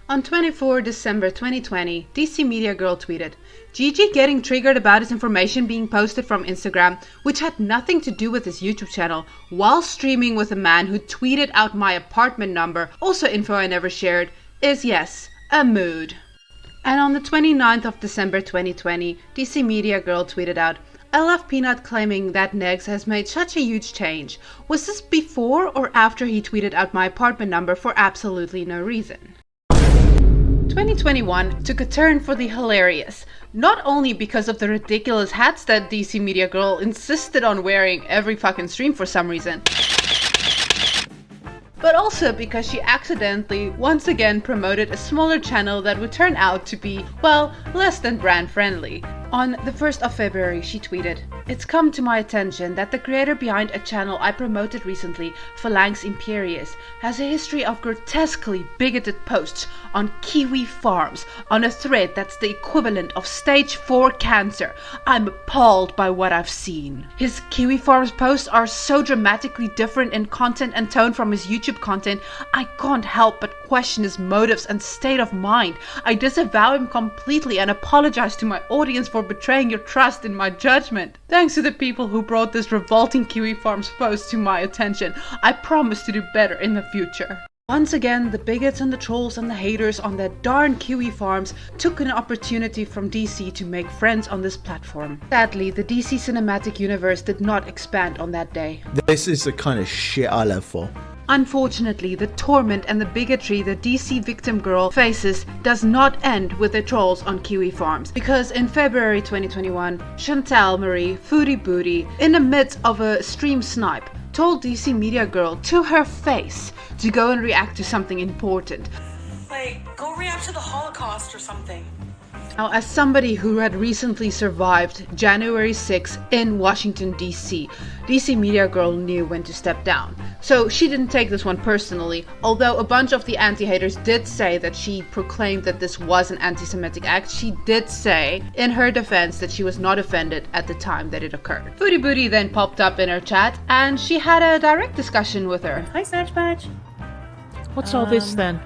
[SPEAKER 1] On 24 December 2020, DC Media Girl tweeted, Gigi getting triggered about his information being posted from Instagram, which had nothing to do with his YouTube channel, while streaming with a man who tweeted out my apartment number, also info I never shared, is yes, a mood. And on the 29th of December 2020, DC Media Girl tweeted out, I love Peanut claiming that Negs has made such a huge change. Was this before or after he tweeted out my apartment number for absolutely no reason? 2021 took a turn for the hilarious, not only because of the ridiculous hats that DC Media Girl insisted on wearing every fucking stream for some reason, but also because she accidentally once again promoted a smaller channel that would turn out to be, well, less than brand friendly. On the 1st of February, she tweeted, It's come to my attention that the creator behind a channel I promoted recently, Phalanx Imperius, has a history of grotesquely bigoted posts on Kiwi Farms, on a thread that's the equivalent of stage 4 cancer. I'm appalled by what I've seen. His Kiwi Farms posts are so dramatically different in content and tone from his YouTube content, I can't help but question his motives and state of mind. I disavow him completely and apologize to my audience for betraying your trust in my judgment. Thanks to the people who brought this revolting Kiwi Farms post to my attention, I promise to do better in the future. Once again, the bigots and the trolls and the haters on that darn Kiwi Farms took an opportunity from DC to make friends on this platform. Sadly, the DC cinematic universe did not expand on that day.
[SPEAKER 6] This is the kind of shit I live for.
[SPEAKER 1] Unfortunately, the torment and the bigotry the DC victim girl faces does not end with the trolls on Kiwi Farms, because in February 2021, Chantal Marie Foodie Booty, in the midst of a stream snipe, told DC Media Girl to her face to go and react to something important.
[SPEAKER 7] Like, go react to the Holocaust or something.
[SPEAKER 1] Now, as somebody who had recently survived January 6 in Washington, D.C., DC Media Girl knew when to step down. So she didn't take this one personally, although a bunch of the anti-haters did say that she proclaimed that this was an anti-Semitic act. She did say, in her defense, that she was not offended at the time that it occurred. Foodie Booty then popped up in her chat, and she had a direct discussion with her.
[SPEAKER 7] Hi, Snatch Patch.
[SPEAKER 2] What's all this then?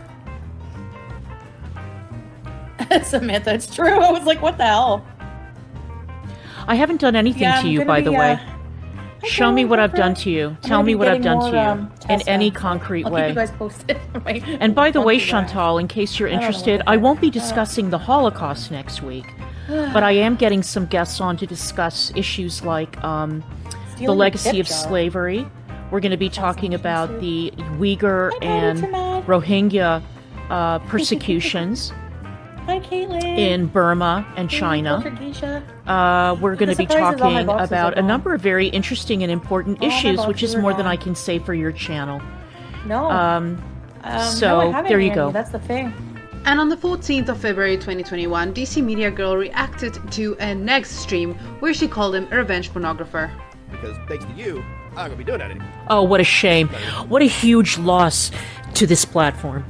[SPEAKER 7] Samantha, it's true. I was like, what the hell?
[SPEAKER 2] I haven't done anything to you, by the way. Show me what I've done to you. Tell me what I've done to you in any concrete way.
[SPEAKER 7] I'll keep you guys posted.
[SPEAKER 2] And by the way, Chantal, in case you're interested, I won't be discussing the Holocaust next week, but I am getting some guests on to discuss issues like the legacy of slavery. We're going to be talking about the Uyghur and Rohingya persecutions.
[SPEAKER 7] Hi, Caitlin.
[SPEAKER 2] In Burma and China. We're going to be talking about a number of very interesting and important issues, which is more than I can say for your channel.
[SPEAKER 7] No.
[SPEAKER 2] So there you go.
[SPEAKER 7] That's the thing.
[SPEAKER 1] And on the 14th of February 2021, DC Media Girl reacted to a Negs stream where she called him a revenge pornographer.
[SPEAKER 5] Because thanks to you, I'm not going to be doing that anymore.
[SPEAKER 2] Oh, what a shame. What a huge loss to this platform.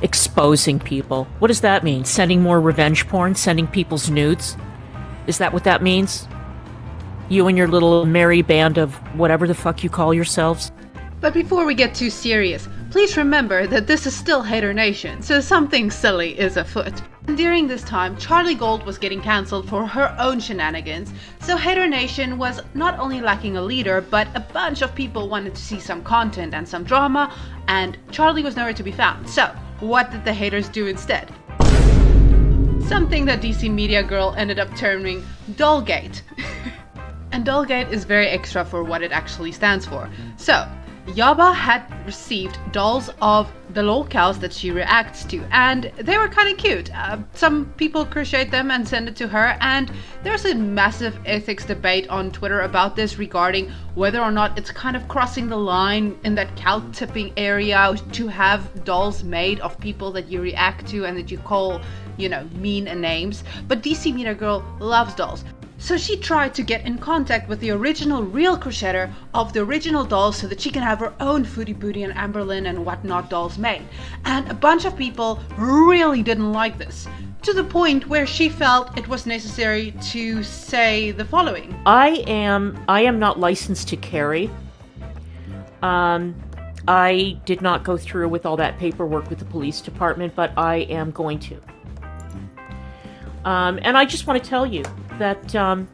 [SPEAKER 2] Exposing people. What does that mean? Sending more revenge porn? Sending people's nudes? Is that what that means? You and your little merry band of whatever the fuck you call yourselves.
[SPEAKER 1] But before we get too serious, please remember that this is still Hater Nation, so something silly is afoot. And during this time, Charlie Gold was getting cancelled for her own shenanigans, so Hater Nation was not only lacking a leader, but a bunch of people wanted to see some content and some drama, and Charlie was nowhere to be found. So, what did the haters do instead? Something that DCMediaGirl ended up terming Dollgate. And Dollgate is very extra for what it actually stands for. So, Yaba had received dolls of the lolcows that she reacts to, and they were kind of cute. Some people crochet them and send it to her, and there's a massive ethics debate on Twitter about this regarding whether or not it's kind of crossing the line in that cow tipping area to have dolls made of people that you react to and that you call, you know, mean names. But DCMediaGirl loves dolls. So she tried to get in contact with the original real crocheter of the original dolls so that she can have her own Foodie Booty and Amberlynn and whatnot dolls made. And a bunch of people really didn't like this, to the point where she felt it was necessary to say the following.
[SPEAKER 2] I am not licensed to carry. I did not go through with all that paperwork with the police department, but I am going to. And I just want to tell you that, and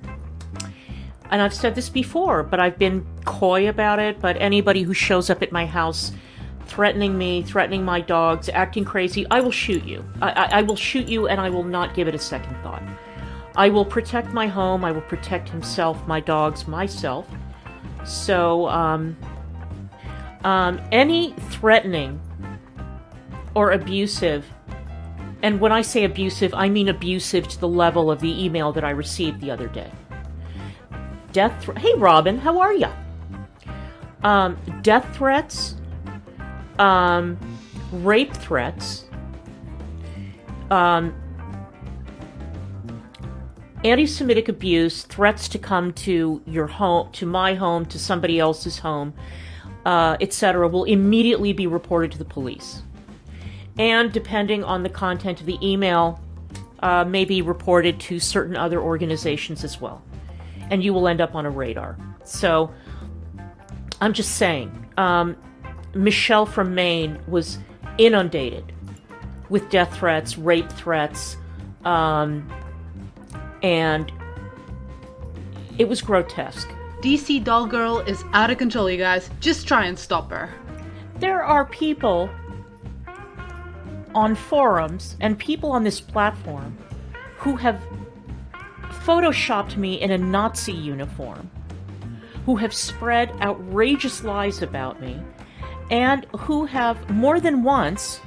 [SPEAKER 2] I've said this before, but I've been coy about it, but anybody who shows up at my house threatening me, threatening my dogs, acting crazy, I will shoot you. I will shoot you, and I will not give it a second thought. I will protect my home, I will protect himself, my dogs, myself. So, any threatening or abusive, and when I say abusive, I mean abusive to the level of the email that I received the other day. Hey Robin, how are ya? Death threats, rape threats, anti-Semitic abuse, threats to come to your home, to my home, to somebody else's home, etc., will immediately be reported to the police. And depending on the content of the email, may be reported to certain other organizations as well. And you will end up on a radar. So, I'm just saying, Michelle from Maine was inundated with death threats, rape threats, and it was grotesque.
[SPEAKER 1] DC Doll Girl is out of control, you guys. Just try and stop her.
[SPEAKER 2] There are people on forums and people on this platform who have photoshopped me in a Nazi uniform, who have spread outrageous lies about me, and who have more than once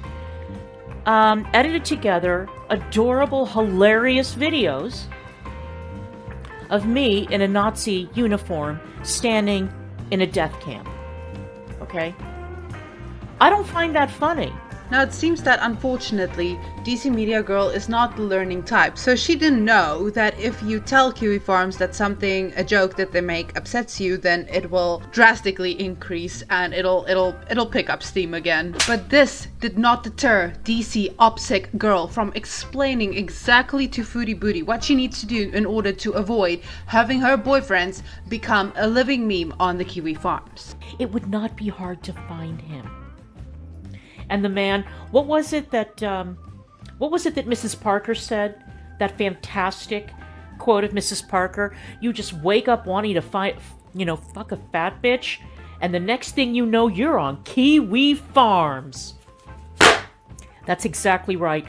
[SPEAKER 2] edited together adorable, hilarious videos of me in a Nazi uniform standing in a death camp. Okay? I don't find that funny.
[SPEAKER 1] Now it seems that unfortunately, DCMediaGirl is not the learning type, so she didn't know that if you tell Kiwi Farms that a joke that they make upsets you, then it will drastically increase and it'll pick up steam again. But this did not deter DC OPSEC Girl from explaining exactly to Foodie Booty what she needs to do in order to avoid having her boyfriends become a living meme on the Kiwi Farms.
[SPEAKER 2] It would not be hard to find him. And the man, what was it that Mrs. Parker said? That fantastic quote of Mrs. Parker: "You just wake up wanting to fuck a fat bitch, and the next thing you know, you're on Kiwi Farms." That's exactly right.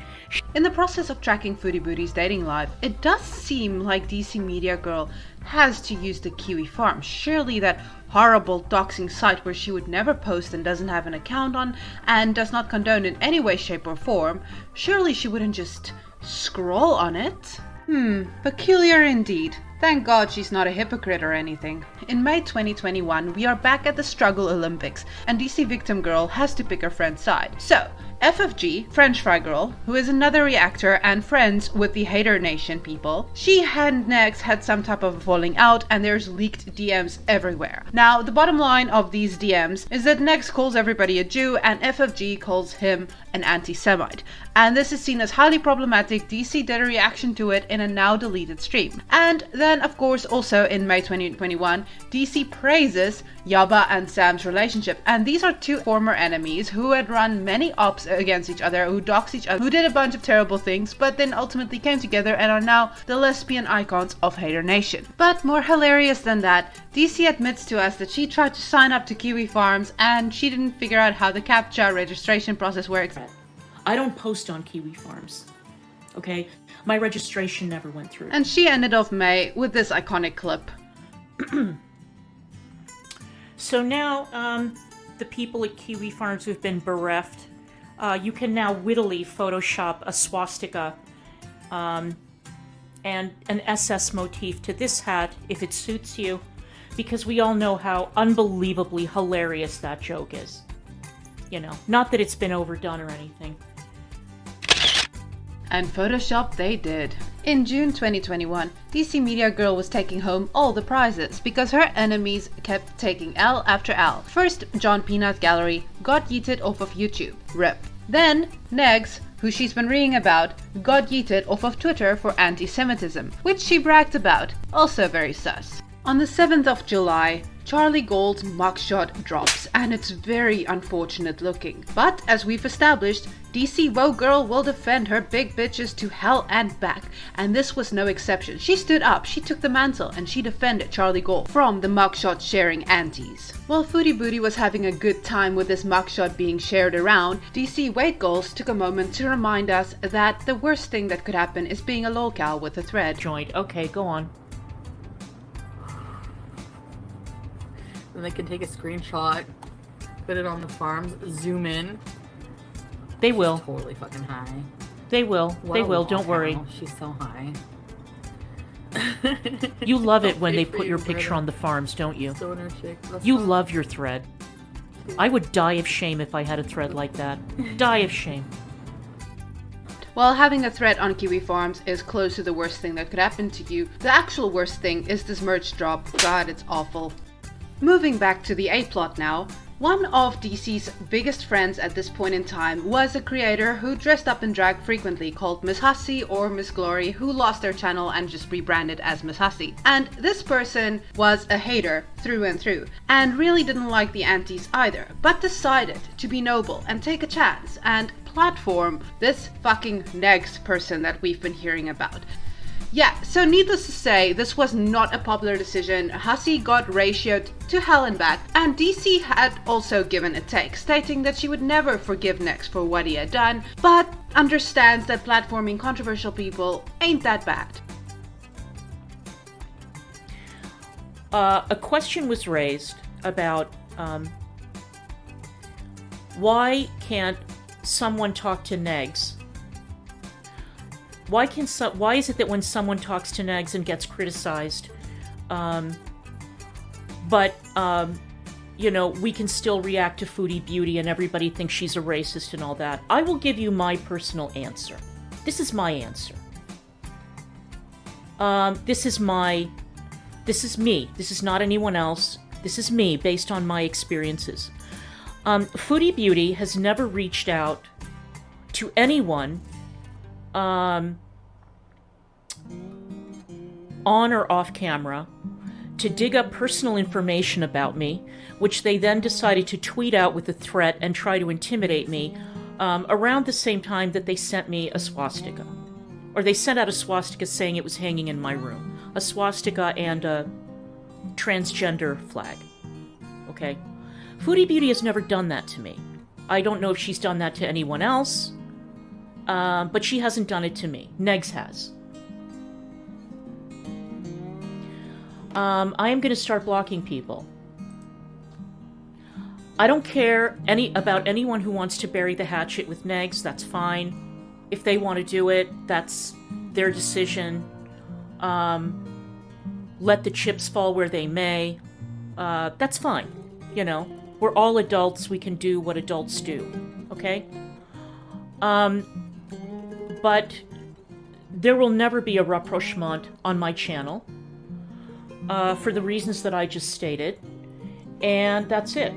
[SPEAKER 1] In the process of tracking Foodie Booty's dating life, it does seem like DCMediaGirl has to use the Kiwi Farm. Surely that horrible doxing site where she would never post and doesn't have an account on and does not condone in any way, shape or form, surely she wouldn't just scroll on it? Peculiar indeed. Thank God she's not a hypocrite or anything. In May 2021, we are back at the Struggle Olympics, and DC Victim Girl has to pick her friend's side. So, FFG, French Fry Girl, who is another reactor and friends with the Hater Nation people, she and Negs had some type of a falling out and there's leaked DMs everywhere. Now, the bottom line of these DMs is that Negs calls everybody a Jew and FFG calls him an anti-Semite. And this is seen as highly problematic. DC did a reaction to it in a now deleted stream. And then, of course, also in May 2021, DC praises Yaba and Sam's relationship. And these are two former enemies who had run many ops against each other, who doxed each other, who did a bunch of terrible things, but then ultimately came together and are now the lesbian icons of Hater Nation. But more hilarious than that, DC admits to us that she tried to sign up to Kiwi Farms and she didn't figure out how the CAPTCHA registration process works.
[SPEAKER 2] I don't post on Kiwi Farms, okay? My registration never went through.
[SPEAKER 1] And she ended off May with this iconic clip.
[SPEAKER 2] So now, the people at Kiwi Farms who've been bereft, you can now wittily Photoshop a swastika and an SS motif to this hat if it suits you, because we all know how unbelievably hilarious that joke is. You know, not that it's been overdone or anything.
[SPEAKER 1] And Photoshop they did. In June 2021, DCMediaGirl was taking home all the prizes because her enemies kept taking L after L. First, John Peanut Gallery got yeeted off of YouTube. RIP. Then, Negs, who she's been reading about, got yeeted off of Twitter for anti-Semitism, which she bragged about. Also very sus. On the 7th of July, Charlie Gold's mugshot drops, and it's very unfortunate looking. But as we've established, DC Woe Girl will defend her big bitches to hell and back, and this was no exception. She stood up, she took the mantle, and she defended Charlie Gold from the mugshot sharing antis. While Foodie Booty was having a good time with this mugshot being shared around, DC Weight Goals took a moment to remind us that the worst thing that could happen is being a lolcow with a thread.
[SPEAKER 2] Joint. Okay, go on.
[SPEAKER 7] Then they can take a screenshot, put it on the farms, zoom in.
[SPEAKER 2] They will.
[SPEAKER 7] Totally fucking high.
[SPEAKER 2] They will. They will. Don't worry.
[SPEAKER 7] She's so high.
[SPEAKER 2] You love it when they put your picture on the farms, don't you?
[SPEAKER 7] Stoner chick.
[SPEAKER 2] You love your thread. I would die of shame if I had a thread like that. Die of shame.
[SPEAKER 1] While having a thread on Kiwi Farms is close to the worst thing that could happen to you, the actual worst thing is this merch drop. God, it's awful. Moving back to the A-plot now, one of DC's biggest friends at this point in time was a creator who dressed up in drag frequently called Miss Hussy or Miss Glory, who lost their channel and just rebranded as Miss Hussy. And this person was a hater through and through, and really didn't like the antis either, but decided to be noble and take a chance and platform this fucking Negs person that we've been hearing about. Yeah, so needless to say, this was not a popular decision. Hussy got ratioed to hell and back, and DC had also given a take, stating that she would never forgive Nex for what he had done, but understands that platforming controversial people ain't that bad.
[SPEAKER 2] A question was raised about why can't someone talk to Negs? Why is it that when someone talks to Negs and gets criticized, you know, we can still react to Foodie Beauty and everybody thinks she's a racist and all that? I will give you my personal answer. This is my answer. This is me. This is not anyone else. This is me, based on my experiences. Foodie Beauty has never reached out to anyone on or off camera to dig up personal information about me, which they then decided to tweet out with a threat and try to intimidate me around the same time that they sent me a swastika. Or they sent out a swastika saying it was hanging in my room. A swastika and a transgender flag. Okay? Foodie Beauty has never done that to me. I don't know if she's done that to anyone else. But she hasn't done it to me. Negs has. I am going to start blocking people. I don't care about anyone who wants to bury the hatchet with Negs. That's fine. If they want to do it, that's their decision. Let the chips fall where they may. That's fine. You know, we're all adults. We can do what adults do. Okay? But there will never be a rapprochement on my channel for the reasons that I just stated. And that's it.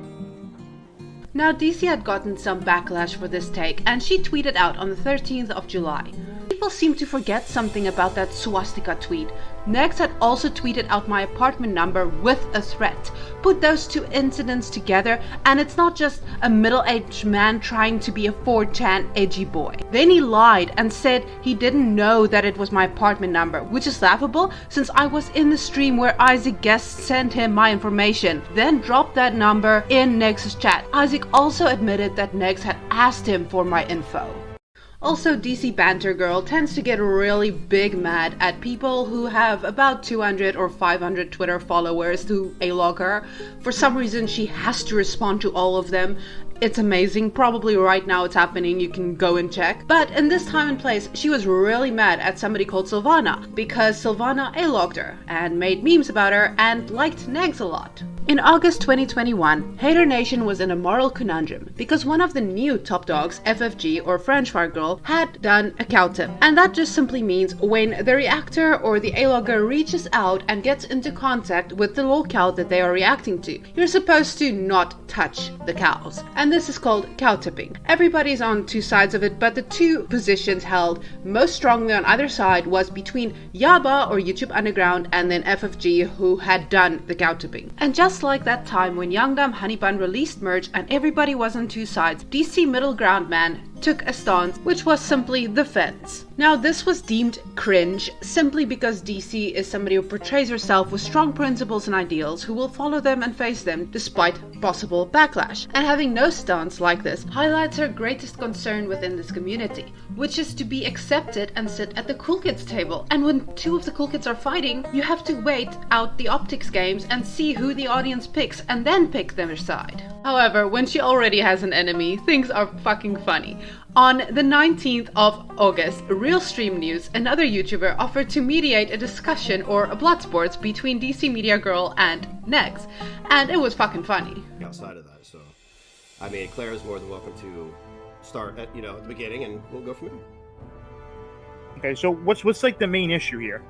[SPEAKER 1] Now, DC had gotten some backlash for this take, and she tweeted out on the 13th of July. People seem to forget something about that swastika tweet. Next had also tweeted out my apartment number with a threat. Put those two incidents together and it's not just a middle-aged man trying to be a 4chan edgy boy. Then he lied and said he didn't know that it was my apartment number, which is laughable since I was in the stream where Isaac Guest sent him my information, then dropped that number in Neg's chat. Isaac also admitted that Negs had asked him for my info. Also, DC Banter Girl tends to get really big mad at people who have about 200 or 500 Twitter followers who A-log her. For some reason, she has to respond to all of them. It's amazing. Probably right now it's happening. You can go and check. But in this time and place, she was really mad at somebody called Sylvana because Sylvana A-logged her and made memes about her and liked Negs a lot. In August 2021, Hater Nation was in a moral conundrum because one of the new top dogs, FFG or French Fire Girl, had done a cow tip. And that just simply means when the reactor or the A-logger reaches out and gets into contact with the lolcow that they are reacting to, you're supposed to not touch the cows. And this is called cow tipping. Everybody's on two sides of it, but the two positions held most strongly on either side was between Yaba or YouTube Underground and then FFG, who had done the cow tipping. And just like that time when Young Dumb Honey Bun released merch and everybody was on two sides, DC Middle Ground Man took a stance which was simply the fence. Now this was deemed cringe simply because DC is somebody who portrays herself with strong principles and ideals who will follow them and face them despite possible backlash. And having no stance like this highlights her greatest concern within this community, which is to be accepted and sit at the cool kids table. And when two of the cool kids are fighting, you have to wait out the optics games and see who the audience picks and then pick their side. However, when she already has an enemy, things are fucking funny. On the 19th of August, Real Stream News, another YouTuber, offered to mediate a discussion or a blood sports between DCMediaGirl and Negs, and it was fucking funny.
[SPEAKER 8] Outside of that, so I mean, Claire is more than welcome to start at the beginning, and we'll go from there.
[SPEAKER 9] Okay, so what's like the main issue here?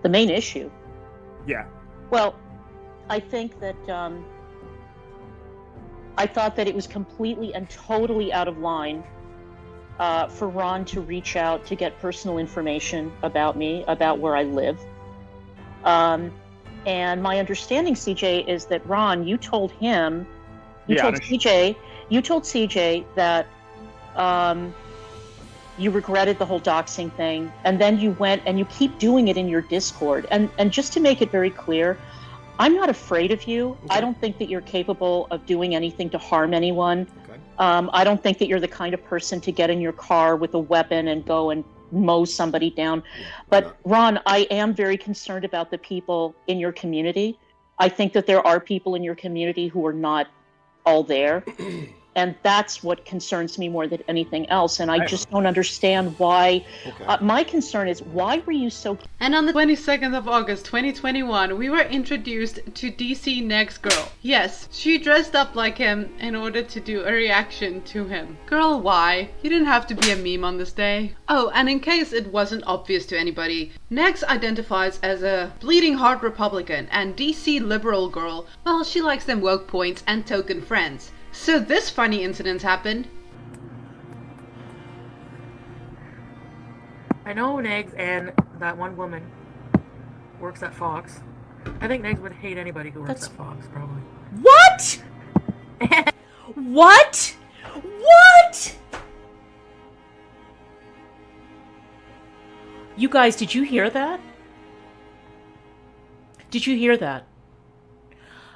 [SPEAKER 2] The main issue?
[SPEAKER 9] Yeah.
[SPEAKER 2] Well, I think that I thought that it was completely and totally out of line for Ron to reach out to get personal information about me, about where I live. And my understanding, CJ, is that Ron, you told him, you told CJ that you regretted the whole doxing thing, and then you went and you keep doing it in your Discord. And just to make it very clear, I'm not afraid of you. Okay. I don't think that you're capable of doing anything to harm anyone. Okay. I don't think that you're the kind of person to get in your car with a weapon and go and mow somebody down. But Ron, I am very concerned about the people in your community. I think that there are people in your community who are not all there. And that's what concerns me more than anything else. And I just don't understand why. Okay. My concern is, why were you so...
[SPEAKER 1] And on the 22nd of August 2021, we were introduced to DC Next Girl. Yes, she dressed up like him in order to do a reaction to him. Girl, why? You didn't have to be a meme on this day. Oh, and in case it wasn't obvious to anybody, Next identifies as a bleeding heart Republican, and DC Liberal Girl, well, she likes them woke points and token friends. So this funny incident happened.
[SPEAKER 7] I know Negs and that one woman works at Fox. I think Negs would hate anybody who works at Fox, probably.
[SPEAKER 2] What? What? What? You guys, did you hear that? Did you hear that?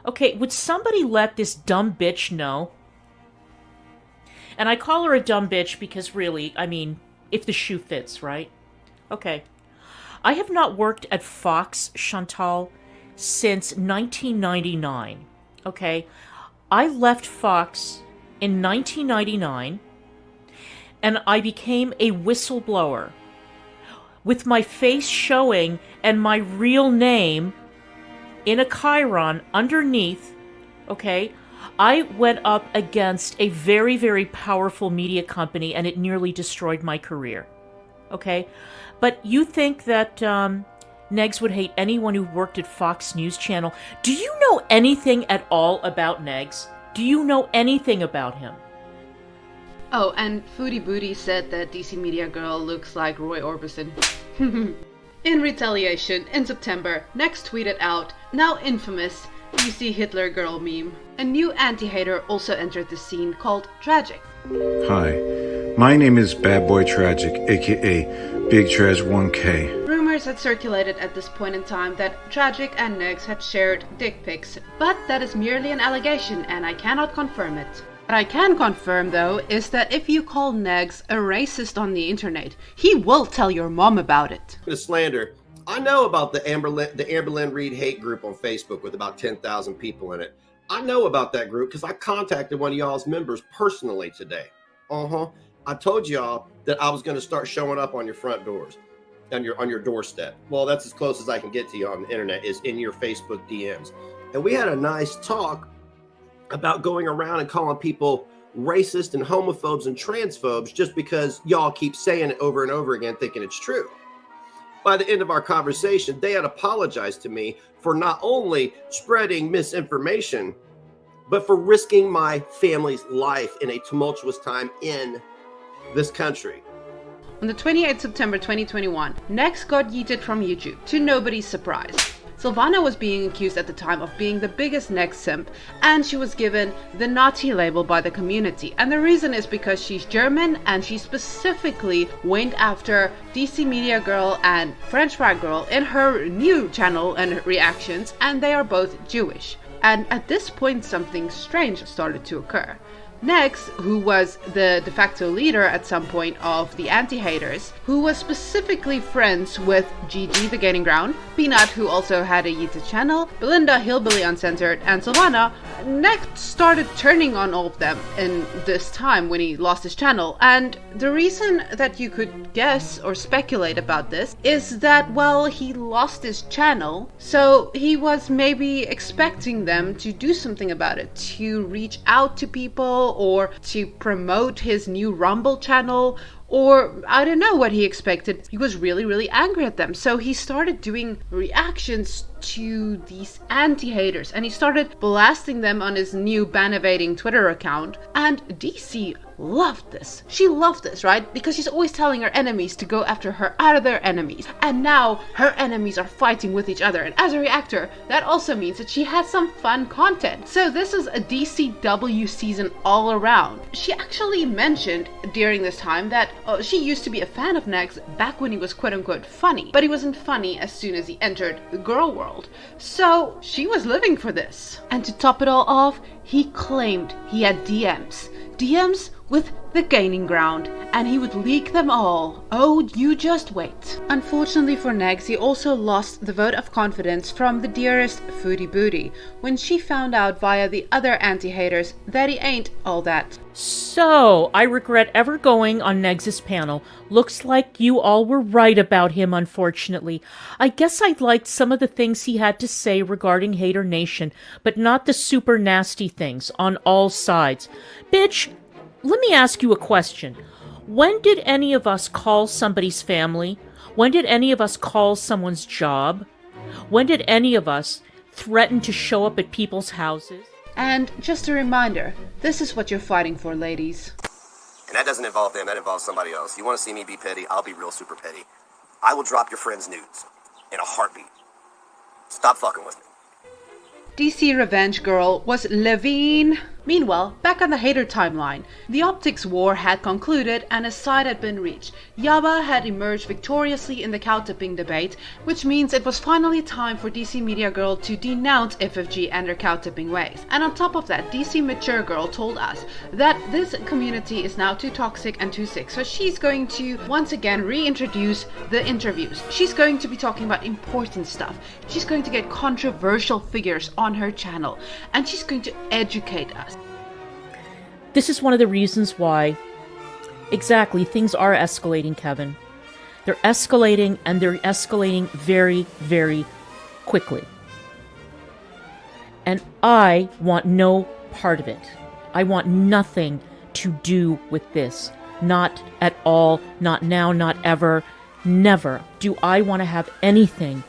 [SPEAKER 2] Okay, would somebody let this dumb bitch know? And I call her a dumb bitch because really, I mean, if the shoe fits, right? Okay. I have not worked at Fox, Chantal, since 1999. Okay? I left Fox in 1999, and I became a whistleblower with my face showing and my real name in a chyron underneath, okay? I went up against a very, very powerful media company, and it nearly destroyed my career. Okay? But you think that Negs would hate anyone who worked at Fox News Channel. Do you know anything at all about Negs? Do you know anything about him?
[SPEAKER 1] Oh, and Foodie Booty said that DC Media Girl looks like Roy Orbison. In retaliation, in September, Next tweeted out, now infamous, DC Hitler Girl meme. A new anti-hater also entered the scene called Tragic.
[SPEAKER 10] Hi, my name is Bad Boy Tragic, aka Big Trash 1K.
[SPEAKER 1] Rumors had circulated at this point in time that Tragic and Negs had shared dick pics, but that is merely an allegation and I cannot confirm it. What I can confirm though is that if you call Negs a racist on the internet, he will tell your mom about it.
[SPEAKER 5] The slander. I know about the Amberlynn Reed hate group on Facebook with about 10,000 people in it. I know about that group because I contacted one of y'all's members personally today. I told y'all that I was going to start showing up on your front doors, on your doorstep. Well, that's as close as I can get to you on the internet, is in your Facebook DMs. And we had a nice talk about going around and calling people racist and homophobes and transphobes just because y'all keep saying it over and over again thinking it's true. By the end of our conversation, they had apologized to me for not only spreading misinformation, but for risking my family's life in a tumultuous time in this country.
[SPEAKER 1] On the 28th September 2021, Next got yeeted from YouTube, to nobody's surprise. Silvana was being accused at the time of being the biggest Next simp, and she was given the Nazi label by the community. And the reason is because she's German, and she specifically went after DC Media Girl and French Fry Girl in her new channel and reactions, and they are both Jewish. And at this point, something strange started to occur. Next, who was the de facto leader at some point of the anti-haters, who was specifically friends with Gigi the Gaining Ground, Peanut, who also had a YouTube channel, Belinda Hillbilly Uncensored, and Silvana, Next started turning on all of them in this time when he lost his channel. And the reason that you could guess or speculate about this is that, well, he lost his channel, so he was maybe expecting them to do something about it, to reach out to people, or to promote his new Rumble channel, or I don't know what he expected. He was really, really angry at them. So he started doing reactions to these anti-haters, and he started blasting them on his new ban-evading Twitter account. And DC loved this. She loved this, right? Because she's always telling her enemies to go after her other enemies. And now her enemies are fighting with each other. And as a reactor, that also means that she has some fun content. So this is a DCW season all around. She actually mentioned during this time that she used to be a fan of Negs back when he was quote-unquote funny. But he wasn't funny as soon as he entered the girl world. So she was living for this. And to top it all off, he claimed he had DMs with the Gaining Ground, and he would leak them all. Oh, you just wait. Unfortunately for Negs, he also lost the vote of confidence from the dearest Foodie Booty when she found out via the other anti-haters that he ain't all that.
[SPEAKER 2] So, I regret ever going on Negs' panel. Looks like you all were right about him, unfortunately. I guess I liked some of the things he had to say regarding Hater Nation, but not the super nasty things on all sides. Bitch, let me ask you a question. When did any of us call somebody's family? When did any of us call someone's job? When did any of us threaten to show up at people's houses?
[SPEAKER 1] And just a reminder, this is what you're fighting for, ladies.
[SPEAKER 8] And that doesn't involve them, that involves somebody else. You want to see me be petty? I'll be real super petty. I will drop your friend's nudes in a heartbeat. Stop fucking with me.
[SPEAKER 1] DC Revenge Girl was Levine. Meanwhile, back on the hater timeline, the optics war had concluded and a side had been reached. Yaba had emerged victoriously in the cow tipping debate, which means it was finally time for DC Media Girl to denounce FFG and their cow tipping ways. And on top of that, DC Mature Girl told us that this community is now too toxic and too sick, so she's going to once again reintroduce the interviews. She's going to be talking about important stuff. She's going to get controversial figures on her channel, and she's going to educate us.
[SPEAKER 2] This is one of the reasons why, exactly, things are escalating, Kevin. They're escalating, and they're escalating very, very quickly. And I want no part of it. I want nothing to do with this. Not at all, not now, not ever. Never do I want to have anything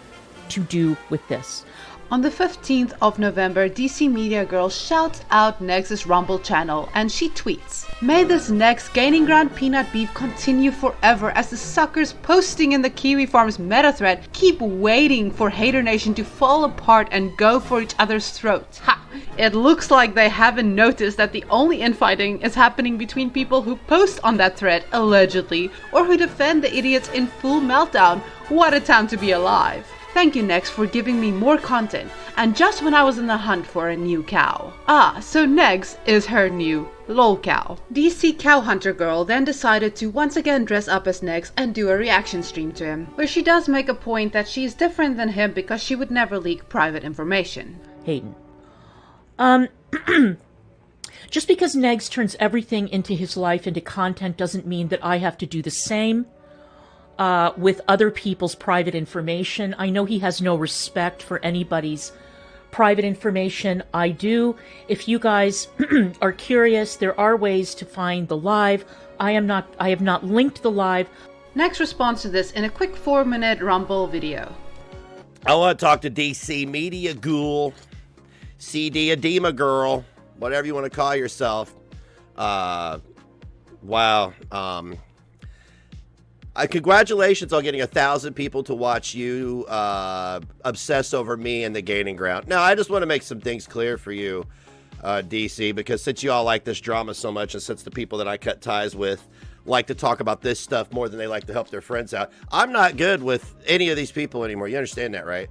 [SPEAKER 2] to do with this.
[SPEAKER 1] On the 15th of November, DCMediaGirl shouts out Nex's Rumble channel and she tweets, "May this next gaining ground peanut beef continue forever as the suckers posting in the Kiwi Farms meta thread keep waiting for Hater Nation to fall apart and go for each other's throats." Ha! It looks like they haven't noticed that the only infighting is happening between people who post on that thread, allegedly, or who defend the idiots in full meltdown. What a time to be alive. Thank you, Nex, for giving me more content, and just when I was in the hunt for a new cow. Ah, so Nex is her new lol cow. DC Cow Hunter Girl then decided to once again dress up as Nex and do a reaction stream to him, where she does make a point that she is different than him because she would never leak private information.
[SPEAKER 2] Hayden. Just because Negs turns everything into his life into content doesn't mean that I have to do the same. With other people's private information. I know he has no respect for anybody's private information. I do. If you guys are curious, there are ways to find the live. I have not linked the live.
[SPEAKER 1] Next responds to this in a quick 4-minute Rumble video.
[SPEAKER 5] I want to talk to DC Media Ghoul, CD Edema Girl, whatever you want to call yourself. Wow. Congratulations on getting 1,000 people to watch you obsess over me and the gaining ground. Now, I just want to make some things clear for you, DC, because since you all like this drama so much, and since the people that I cut ties with like to talk about this stuff more than they like to help their friends out, I'm not good with any of these people anymore. You understand that, right?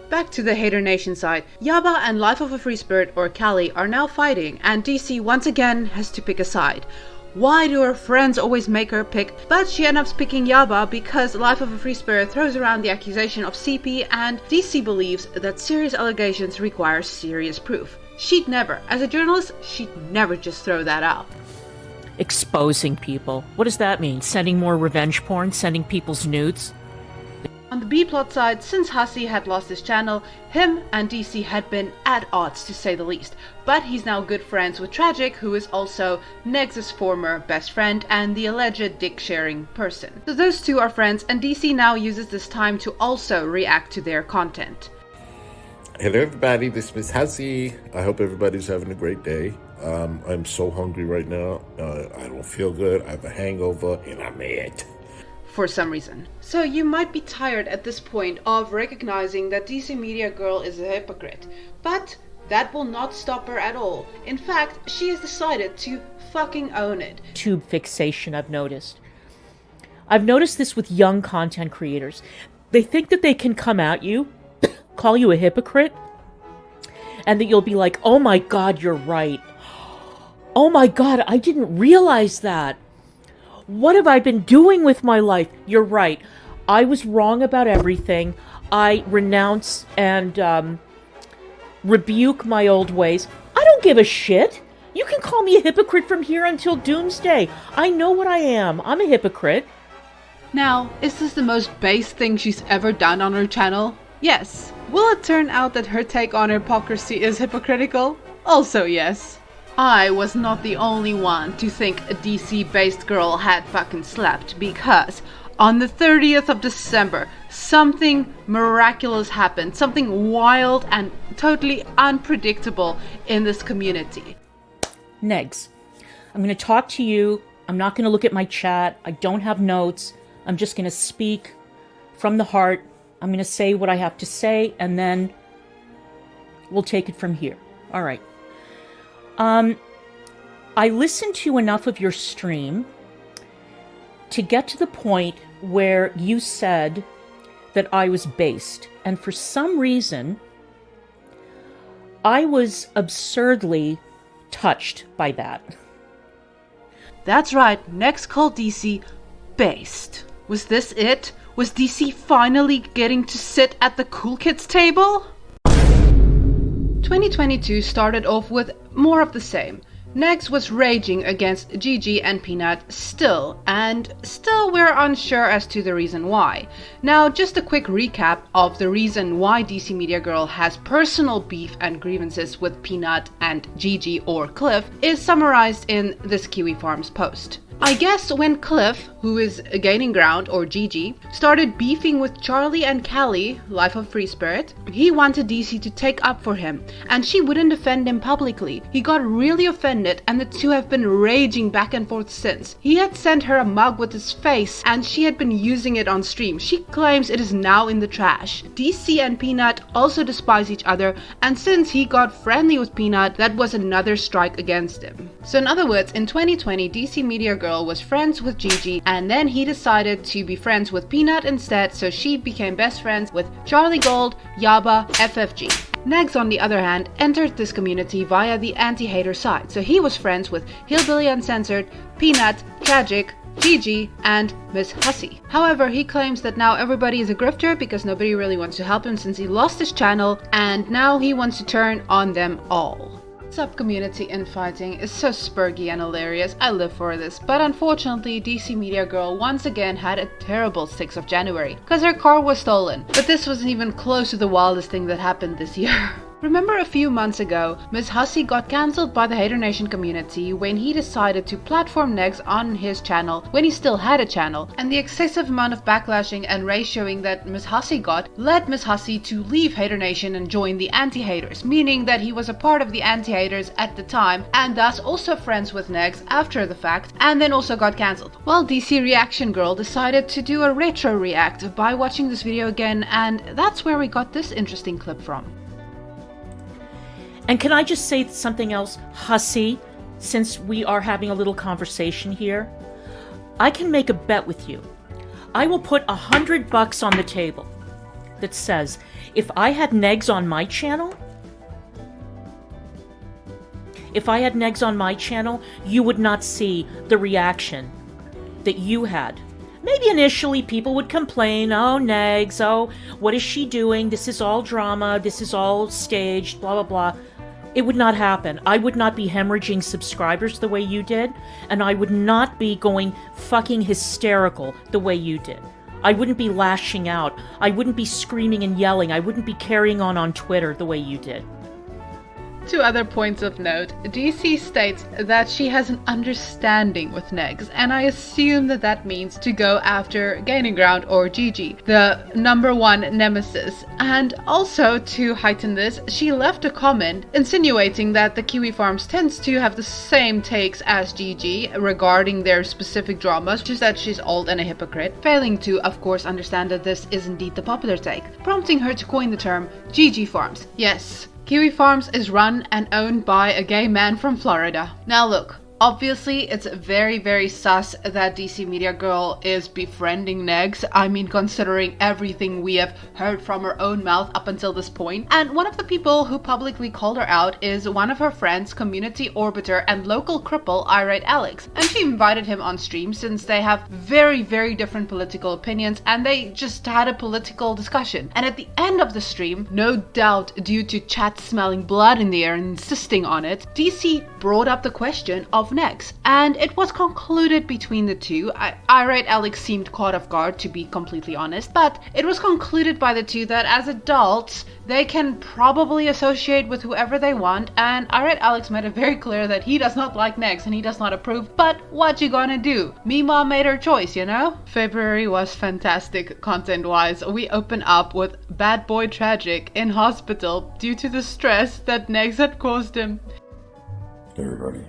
[SPEAKER 1] Back to the Hater Nation side, Yaba and Life of a Free Spirit, or Callie, are now fighting, and DC once again has to pick a side. Why do her friends always make her pick? But she ends up picking Yaba because Life of a Free Spirit throws around the accusation of CP, and DC believes that serious allegations require serious proof. She'd never, as a journalist, she'd never just throw that out.
[SPEAKER 2] Exposing people. What does that mean? Sending more revenge porn? Sending people's nudes?
[SPEAKER 1] On the B-plot side, since Hassi had lost his channel, him and DC had been at odds to say the least. But he's now good friends with Tragic, who is also Nex's former best friend and the alleged dick-sharing person. So those two are friends, and DC now uses this time to also react to their content.
[SPEAKER 11] Hello everybody, this is Miss Hassi. I hope everybody's having a great day. I'm so hungry right now. I don't feel good. I have a hangover and I'm mad.
[SPEAKER 1] For some reason. So you might be tired at this point of recognizing that DCMediaGirl is a hypocrite, but that will not stop her at all. In fact, she has decided to fucking own it.
[SPEAKER 2] Tube fixation, I've noticed. I've noticed this with young content creators. They think that they can come at you, call you a hypocrite, and that you'll be like, oh my god, you're right. Oh my god, I didn't realize that. What have I been doing with my life? You're right. I was wrong about everything. I renounce and rebuke my old ways. I don't give a shit. You can call me a hypocrite from here until doomsday. I know what I am. I'm a hypocrite.
[SPEAKER 1] Now, is this the most base thing she's ever done on her channel? Yes. Will it turn out that her take on hypocrisy is hypocritical? Also yes. I was not the only one to think a DC-based girl had fucking slept, because on the 30th of December, something miraculous happened, something wild and totally unpredictable in this community.
[SPEAKER 2] Negs, I'm going to talk to you. I'm not going to look at my chat. I don't have notes. I'm just going to speak from the heart. I'm going to say what I have to say, and then we'll take it from here. All right. I listened to enough of your stream to get to the point where you said that I was based. And for some reason, I was absurdly touched by that.
[SPEAKER 1] That's right, Next called DC based. Was this it? Was DC finally getting to sit at the cool kids table? 2022 started off with more of the same. Negs was raging against Gigi and Peanut still, and still we're unsure as to the reason why. Now, just a quick recap of the reason why DC Media Girl has personal beef and grievances with Peanut and Gigi or Cliff is summarized in this Kiwi Farms post. I guess when Cliff, who is gaining ground, or Gigi, started beefing with Charlie and Callie, Life of Free Spirit, he wanted DC to take up for him, and she wouldn't defend him publicly. He got really offended, and the two have been raging back and forth since. He had sent her a mug with his face, and she had been using it on stream. She claims it is now in the trash. DC and Peanut also despise each other, and since he got friendly with Peanut, that was another strike against him. So in other words, in 2020, DC Media Girl was friends with Gigi, and then he decided to be friends with Peanut instead, so she became best friends with Charlie Gold, Yaba, FFG. Negs, on the other hand, entered this community via the anti-hater side, so he was friends with Hillbilly Uncensored, Peanut, Tragic, Gigi, and Miss Hussy. However, he claims that now everybody is a grifter because nobody really wants to help him since he lost his channel, and now he wants to turn on them all. Sub-community infighting is so spurgy and hilarious. I live for this, but unfortunately DC Media Girl once again had a terrible 6th of January because her car was stolen. But this wasn't even close to the wildest thing that happened this year. Remember a few months ago, Miss Hussy got cancelled by the Hater Nation community when he decided to platform Negs on his channel when he still had a channel, and the excessive amount of backlashing and ratioing that Miss Hussy got led Miss Hussy to leave Hater Nation and join the anti-haters, meaning that he was a part of the anti-haters at the time and thus also friends with Negs after the fact, and then also got cancelled. Well, DC Reaction Girl decided to do a retro react by watching this video again, and that's where we got this interesting clip from.
[SPEAKER 2] And can I just say something else, Hussy, since we are having a little conversation here? I can make a bet with you. I will put $100 on the table that says, if I had Negs on my channel, you would not see the reaction that you had. Maybe initially people would complain, oh, Negs, oh, what is she doing? This is all drama, this is all staged, blah, blah, blah. It would not happen. I would not be hemorrhaging subscribers the way you did, and I would not be going fucking hysterical the way you did. I wouldn't be lashing out. I wouldn't be screaming and yelling. I wouldn't be carrying on Twitter the way you did.
[SPEAKER 1] Two other points of note. DC states that she has an understanding with Negs, and I assume that that means to go after Gaining Ground or Gigi, the #1 nemesis. And also, to heighten this, she left a comment insinuating that the Kiwi Farms tends to have the same takes as Gigi regarding their specific dramas, just that she's old and a hypocrite, failing to, of course, understand that this is indeed the popular take, prompting her to coin the term Gigi Farms. Yes, Kiwi Farms is run and owned by a gay man from Florida. Now look, obviously it's very, very sus that DC Media Girl is befriending Negs. I mean, considering everything we have heard from her own mouth up until this point. And one of the people who publicly called her out is one of her friends, community orbiter and local cripple Irate Alex. And she invited him on stream since they have very, very different political opinions and they just had a political discussion. And at the end of the stream, no doubt due to chat smelling blood in the air and insisting on it, DC brought up the question of Negs, and it was concluded between the two. Irate Alex seemed caught off guard, to be completely honest, but it was concluded by the two that as adults they can probably associate with whoever they want, and Irate Alex made it very clear that he does not like Negs and he does not approve, but what you gonna do? Mima made her choice, you know? February was fantastic content-wise. We open up with Bad Boy Tragic in hospital due to the stress that Negs had caused him.
[SPEAKER 12] Hey everybody,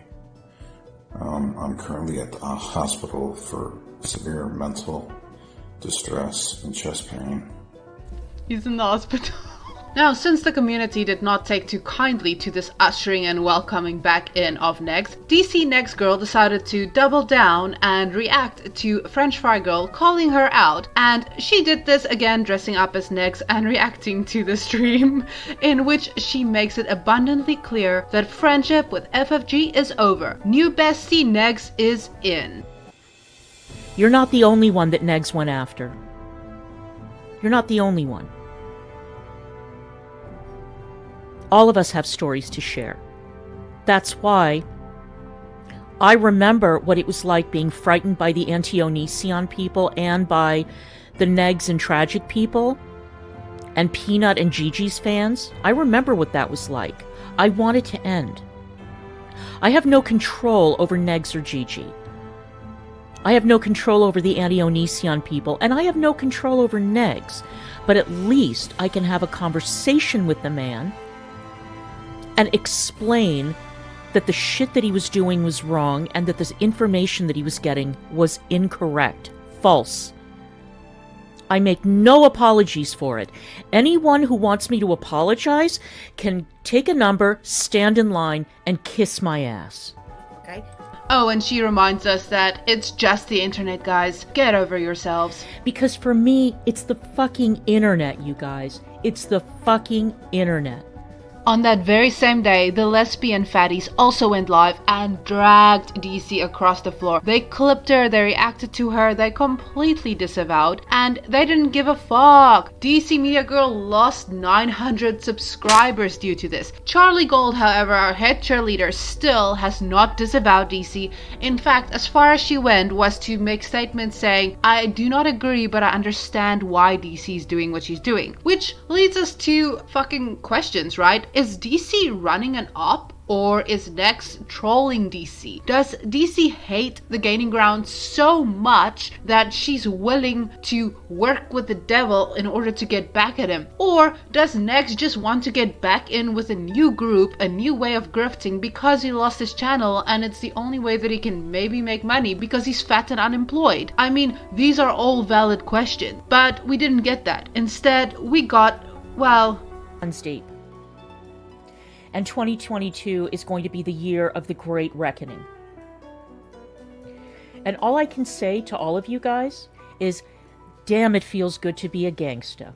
[SPEAKER 12] I'm currently at the hospital for severe mental distress and chest pain.
[SPEAKER 1] He's in the hospital. Now, since the community did not take too kindly to this ushering and welcoming back in of Negs, DC Negs Girl decided to double down and react to French Fry Girl calling her out, and she did this again dressing up as Negs and reacting to the stream, in which she makes it abundantly clear that friendship with FFG is over. New bestie Negs is in.
[SPEAKER 2] You're not the only one that Negs went after. You're not the only one. All of us have stories to share. That's why I remember what it was like being frightened by the anti-Onision people and by the Negs and Tragic people and Peanut and Gigi's fans. I remember what that was like. I want it to end. I have no control over Negs or Gigi. I have no control over the anti-Onision people, and I have no control over Negs. But at least I can have a conversation with the man and explain that the shit that he was doing was wrong and that this information that he was getting was incorrect, false. I make no apologies for it. Anyone who wants me to apologize can take a number, stand in line, and kiss my ass.
[SPEAKER 1] Okay. Oh, and she reminds us that it's just the internet, guys. Get over yourselves.
[SPEAKER 2] Because for me, it's the fucking internet, you guys. It's the fucking internet.
[SPEAKER 1] On that very same day, the lesbian fatties also went live and dragged DC across the floor. They clipped her, they reacted to her, they completely disavowed, and they didn't give a fuck. DCMediaGirl lost 900 subscribers due to this. Charlie Gold, however, our head cheerleader, still has not disavowed DC. In fact, as far as she went was to make statements saying, I do not agree, but I understand why DC is doing what she's doing. Which leads us to fucking questions, right? Is DC running an op? Or is Nex trolling DC? Does DC hate the Gaining Ground so much that she's willing to work with the devil in order to get back at him? Or does Nex just want to get back in with a new group, a new way of grifting because he lost his channel and it's the only way that he can maybe make money because he's fat and unemployed? I mean, these are all valid questions, but we didn't get that. Instead, we got, well...
[SPEAKER 2] Deep. And 2022 is going to be the year of the Great Reckoning. And all I can say to all of you guys is, damn, it feels good to be a gangsta.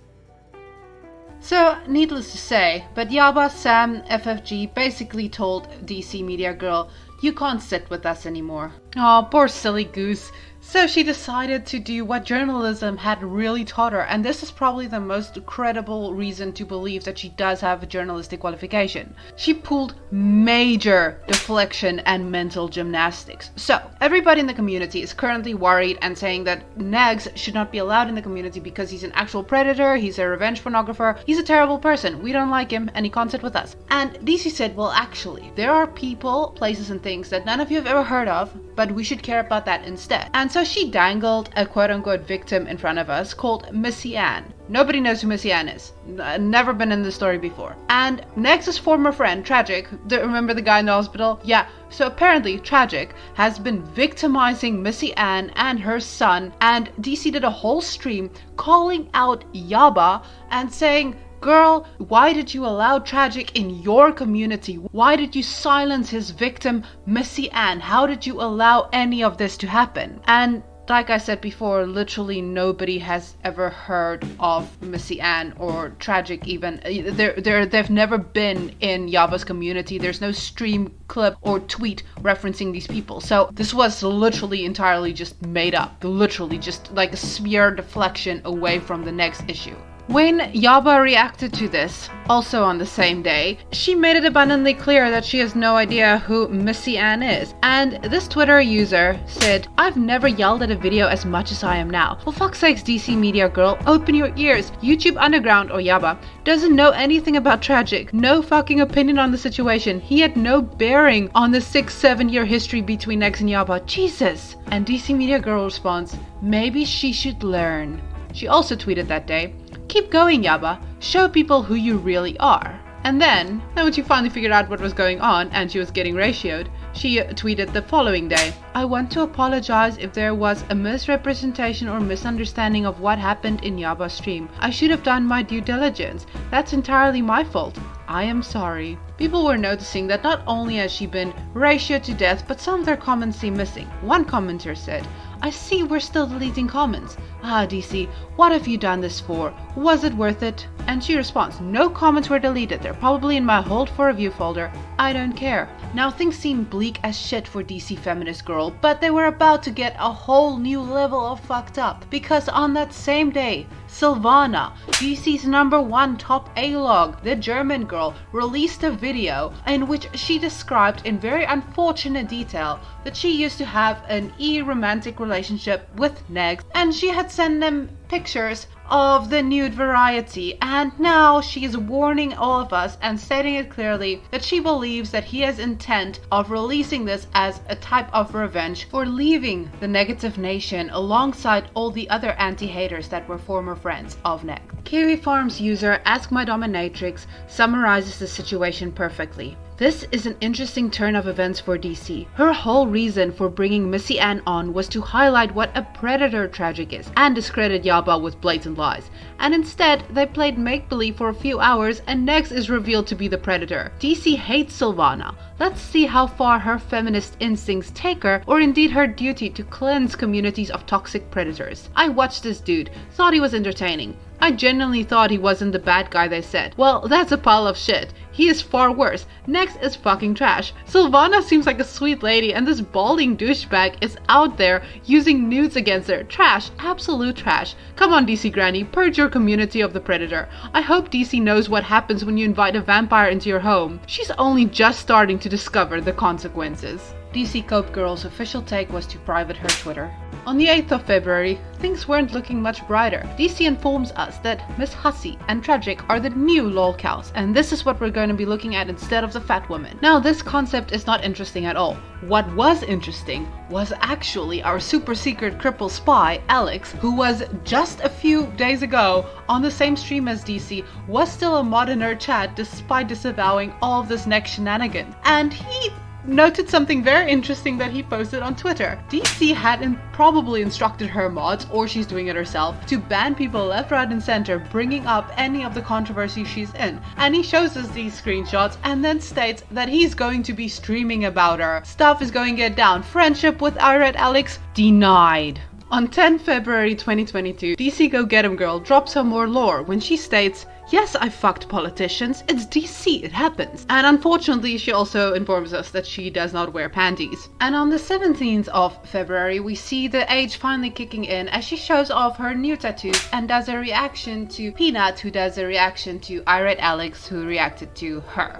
[SPEAKER 1] So, needless to say, but Yaba, Sam, FFG basically told DCMediaGirl, you can't sit with us anymore. Aw, poor silly goose. So she decided to do what journalism had really taught her, and this is probably the most credible reason to believe that she does have a journalistic qualification. She pulled major deflection and mental gymnastics. So, everybody in the community is currently worried and saying that Negs should not be allowed in the community because he's an actual predator, he's a revenge pornographer, he's a terrible person, we don't like him, and he can't sit with us. And DC said, well, actually, there are people, places, and things that none of you have ever heard of, but we should care about that instead. And so she dangled a quote-unquote victim in front of us called Missy Ann. Nobody knows who Missy Ann is. Never been in the story before. And Nex's former friend, Tragic, remember the guy in the hospital? Yeah, so apparently Tragic has been victimizing Missy Ann and her son, and DC did a whole stream calling out Yaba and saying, girl, why did you allow Tragic in your community? Why did you silence his victim, Missy Ann? How did you allow any of this to happen? And like I said before, literally nobody has ever heard of Missy Ann or Tragic even. They've never been in Yaba's community. There's no stream clip or tweet referencing these people. So this was literally entirely just made up. Literally just like a smear deflection away from the next issue. When Yaba reacted to this, also on the same day, she made it abundantly clear that she has no idea who Missy Ann is. And this Twitter user said, I've never yelled at a video as much as I am now. For fuck's sakes, DCMediaGirl, open your ears. YouTube Underground, or Yaba, doesn't know anything about Tragic. No fucking opinion on the situation. He had no bearing on the 6-7 year history between Nex and Yaba. Jesus. And DCMediaGirl responds, maybe she should learn. She also tweeted that day, keep going, Yaba. Show people who you really are. And then when she finally figured out what was going on and she was getting ratioed, she tweeted the following day, I want to apologize if there was a misrepresentation or misunderstanding of what happened in Yaba's stream. I should have done my due diligence. That's entirely my fault. I am sorry. People were noticing that not only has she been ratioed to death, but some of their comments seem missing. One commenter said, I see we're still deleting comments. Ah, DC, what have you done this for? Was it worth it? And she responds, no comments were deleted. They're probably in my hold for review folder. I don't care. Now things seem bleak as shit for DC Feminist Girl, but they were about to get a whole new level of fucked up. Because on that same day, Silvana, DC's #1 top A-log, the German girl, released a video in which she described in very unfortunate detail that she used to have an romantic relationship with Negs, and she had sent them pictures of the nude variety, and now she is warning all of us and stating it clearly that she believes that he has intent of releasing this as a type of revenge for leaving the negative nation alongside all the other anti-haters that were former friends of Neg. Kiwi Farms user Ask My Dominatrix summarizes the situation perfectly. This is an interesting turn of events for DC. Her whole reason for bringing Missy Ann on was to highlight what a predator Tragic is and discredit Yaba with blatant lies. And instead, they played make-believe for a few hours and Negs is revealed to be the predator. DC hates Silvana. Let's see how far her feminist instincts take her, or indeed her duty to cleanse communities of toxic predators. I watched this dude, thought he was entertaining. I genuinely thought he wasn't the bad guy they said. Well, that's a pile of shit. He is far worse. Next is fucking trash. Silvana seems like a sweet lady and this balding douchebag is out there using nudes against her. Trash. Absolute trash. Come on DC Granny, purge your community of the predator. I hope DC knows what happens when you invite a vampire into your home. She's only just starting to discover the consequences. DC Cope Girl's official take was to private her Twitter. On the 8th of February, things weren't looking much brighter. DC informs us that Miss Hussy and Tragic are the new lolcows, and this is what we're going to be looking at instead of the fat woman. Now, this concept is not interesting at all. What was interesting was actually our super secret cripple spy, Alex, who was just a few days ago on the same stream as DC, was still a mod in her chat despite disavowing all of this next shenanigans. And he noted something very interesting that he posted on Twitter. DC had probably instructed her mods, or she's doing it herself, to ban people left, right and center bringing up any of the controversy she's in. And he shows us these screenshots and then states that he's going to be streaming about her. Stuff is going to get down. Friendship with Irate Alex denied. On 10 February 2022, DC Go Get 'Em Girl drops some more lore when she states, "Yes, I fucked politicians. It's DC, it happens." And unfortunately, she also informs us that she does not wear panties. And on the 17th of February, we see the age finally kicking in as she shows off her new tattoos and does a reaction to Peanut, who does a reaction to Irate Alex, who reacted to her.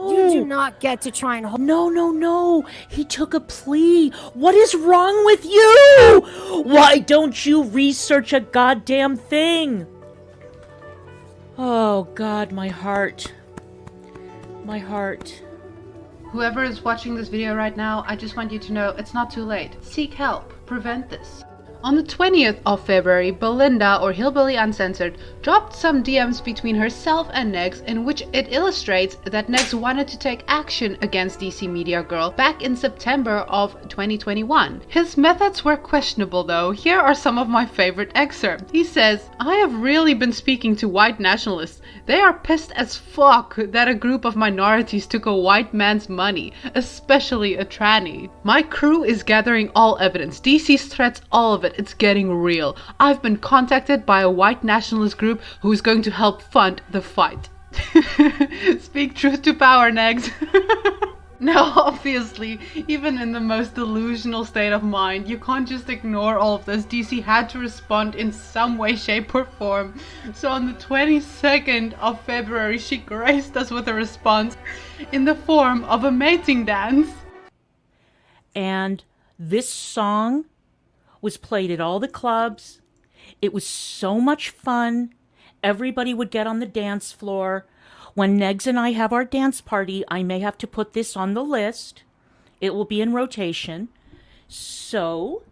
[SPEAKER 4] You do not get to try and hold.
[SPEAKER 2] No. He took a plea. What is wrong with you? Why don't you research a goddamn thing? Oh, God, my heart. My heart.
[SPEAKER 1] Whoever is watching this video right now, I just want you to know it's not too late. Seek help. Prevent this. On the 20th of February, Belinda, or Hillbilly Uncensored, dropped some DMs between herself and Negs in which it illustrates that Negs wanted to take action against DCMediaGirl back in September of 2021. His methods were questionable though. Here are some of my favorite excerpts. He says, "I have really been speaking to white nationalists. They are pissed as fuck that a group of minorities took a white man's money, especially a tranny. My crew is gathering all evidence. DC's threats, all of it. It's getting real. I've been contacted by a white nationalist group who is going to help fund the fight." Speak truth to power, Negs. Now, obviously, even in the most delusional state of mind, you can't just ignore all of this. DC had to respond in some way, shape, or form. So on the 22nd of February, she graced us with a response in the form of a mating dance.
[SPEAKER 2] And this song was played at all the clubs. It was so much fun. Everybody would get on the dance floor. When Negs and I have our dance party, I may have to put this on the list. It will be in rotation. So...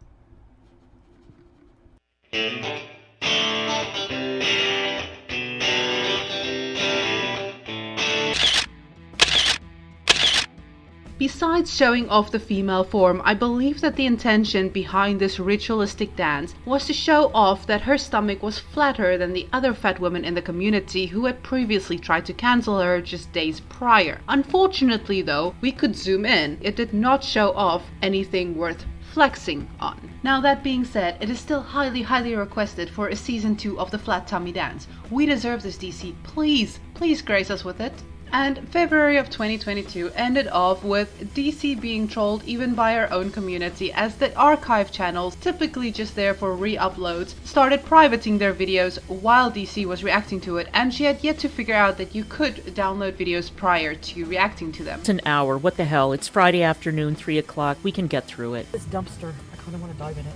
[SPEAKER 1] Besides showing off the female form, I believe that the intention behind this ritualistic dance was to show off that her stomach was flatter than the other fat women in the community who had previously tried to cancel her just days prior. Unfortunately though, we could zoom in, it did not show off anything worth flexing on. Now that being said, it is still highly requested for a season 2 of the Flat Tummy Dance. We deserve this, DC. Please grace us with it. And February of 2022 ended off with DC being trolled even by our own community, as the archive channels, typically just there for re-uploads, started privating their videos while DC was reacting to it, and she had yet to figure out that you could download videos prior to reacting to them.
[SPEAKER 2] It's an hour. What the hell? It's Friday afternoon, 3 o'clock. We can get through it.
[SPEAKER 7] This dumpster, I kind of want to dive in it.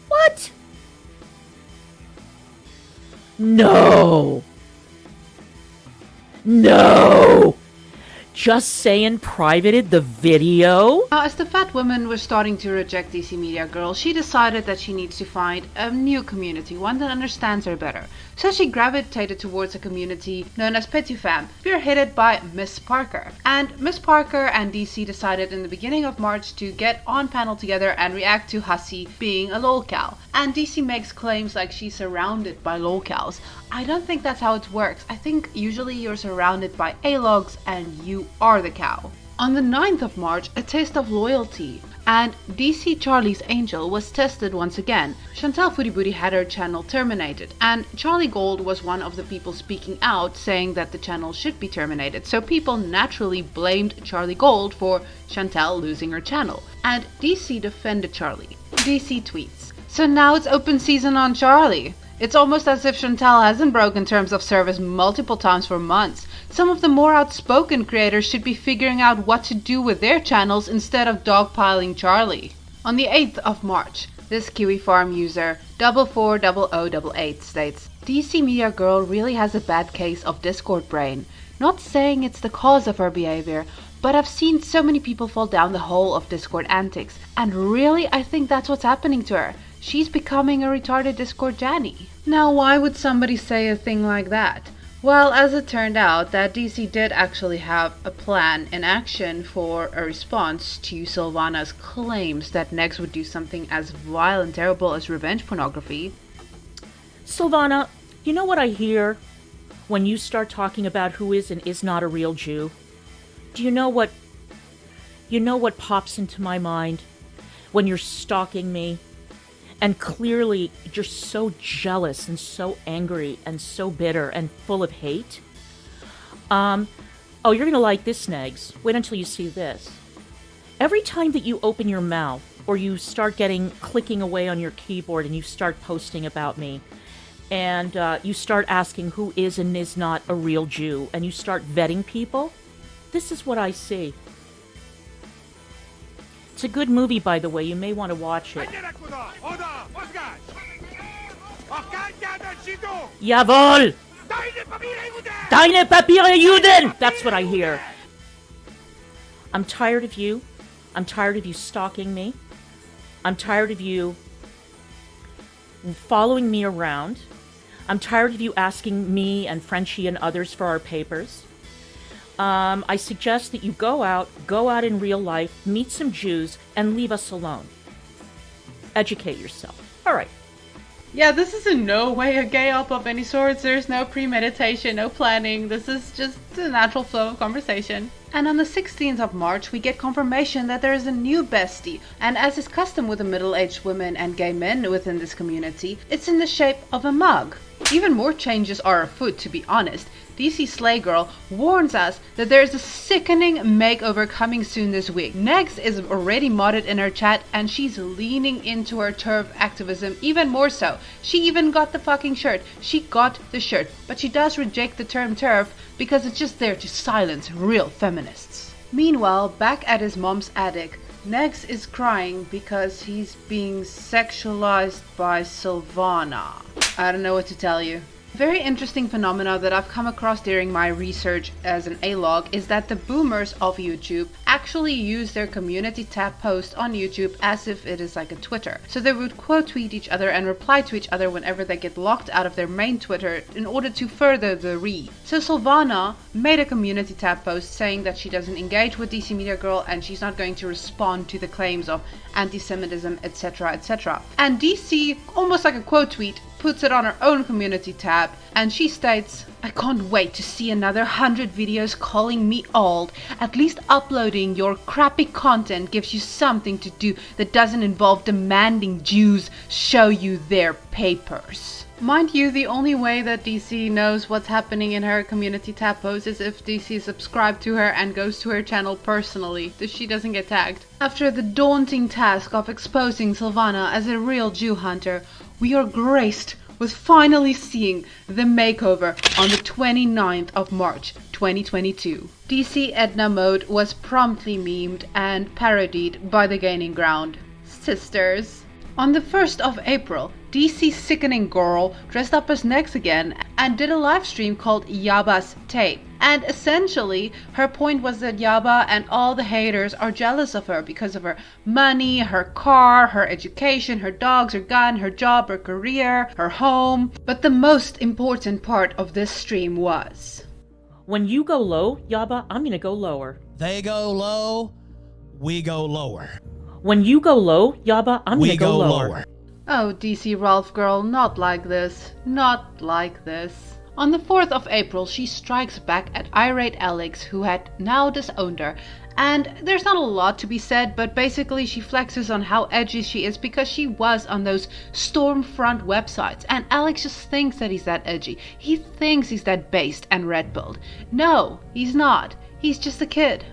[SPEAKER 2] What? No! No! Just saying privated the video?
[SPEAKER 1] Now, as the fat woman was starting to reject DC Media Girl, she decided that she needs to find a new community, one that understands her better. So she gravitated towards a community known as Petty Fam, spearheaded by Miss Parker. And Miss Parker and DC decided in the beginning of March to get on panel together and react to Hussy being a lolcow. And DC makes claims like she's surrounded by lolcows. I don't think that's how it works. I think usually you're surrounded by A-logs and you are the cow. On the 9th of March, a test of loyalty, and DC Charlie's Angel was tested once again. Chantal Furiburi had her channel terminated, and Charlie Gold was one of the people speaking out saying that the channel should be terminated, so people naturally blamed Charlie Gold for Chantal losing her channel, and DC defended Charlie. DC tweets, "So now it's open season on Charlie. It's almost as if Chantal hasn't broken terms of service multiple times for months. Some of the more outspoken creators should be figuring out what to do with their channels instead of dogpiling Charlie." On the 8th of March, this Kiwi Farm user 440088 states, "DC Media Girl really has a bad case of Discord brain. Not saying it's the cause of her behavior, but I've seen so many people fall down the hole of Discord antics, and really I think that's what's happening to her. She's becoming a retarded Discord Janny." Now, why would somebody say a thing like that? Well, as it turned out, that DC did actually have a plan in action for a response to Sylvana's claims that Negs would do something as vile and terrible as revenge pornography.
[SPEAKER 2] Sylvana, you know what I hear when you start talking about who is and is not a real Jew? Do you know what pops into my mind when you're stalking me? And clearly, you're so jealous and so angry and so bitter and full of hate. Oh, you're gonna like this, Negs. Wait until you see this. Every time that you open your mouth or you start clicking away on your keyboard and you start posting about me, and you start asking who is and is not a real Jew, and you start vetting people, this is what I see. It's a good movie, by the way. You may want to watch it. Jawohl! Deine Papiere Juden! That's what I hear. I'm tired of you. I'm tired of you stalking me. I'm tired of you following me around. I'm tired of you asking me and Frenchie and others for our papers. I suggest that you go out in real life, meet some Jews, and leave us alone. Educate yourself. All right.
[SPEAKER 1] Yeah, this is in no way a gay up of any sorts. There's no premeditation, no planning. This is just the natural flow of conversation. And on the 16th of March, we get confirmation that there is a new bestie. And as is custom with the middle-aged women and gay men within this community, it's in the shape of a mug. Even more changes are afoot, to be honest. DC Slay Girl warns us that there is a sickening makeover coming soon this week. Negs is already modded in her chat and she's leaning into her TERF activism even more so. She even got the fucking shirt. She got the shirt. But she does reject the term TERF because it's just there to silence real feminists. Meanwhile, back at his mom's attic, Negs is crying because he's being sexualized by Sylvana. I don't know what to tell you. Very interesting phenomena that I've come across during my research as an A-log is that the boomers of YouTube actually use their community tab post on YouTube as if it is like a Twitter. So they would quote tweet each other and reply to each other whenever they get locked out of their main Twitter in order to further the read. So Sylvana made a community tab post saying that she doesn't engage with DC Media Girl and she's not going to respond to the claims of anti-Semitism, etc., etc. And DC, almost like a quote tweet, puts it on her own community tab, and she states, "I can't wait to see another 100 videos calling me old. At least uploading your crappy content gives you something to do that doesn't involve demanding Jews show you their papers." Mind you, the only way that DC knows what's happening in her community tab post is if DC is subscribed to her and goes to her channel personally, so she doesn't get tagged. After the daunting task of exposing Silvana as a real Jew hunter, we are graced with finally seeing the makeover on the 29th of March 2022. DC Edna mode was promptly memed and parodied by the Gaining Ground sisters. On the 1st of April, DC's sickening girl dressed up as Nex again and did a live stream called Yaba's Tape. And essentially, her point was that Yaba and all the haters are jealous of her because of her money, her car, her education, her dogs, her gun, her job, her career, her home. But the most important part of this stream was,
[SPEAKER 2] when you go low, Yaba, I'm gonna go lower.
[SPEAKER 13] They go low, we go lower.
[SPEAKER 2] When you go low, Yaba, I'm gonna go lower.
[SPEAKER 1] "Oh, DC Rolf girl, not like this. Not like this." On the 4th of April, she strikes back at irate Alex, who had now disowned her. And there's not a lot to be said, but basically she flexes on how edgy she is because she was on those Stormfront websites. And Alex just thinks that he's that edgy. He thinks he's that based and red-pilled. No, he's not. He's just a kid.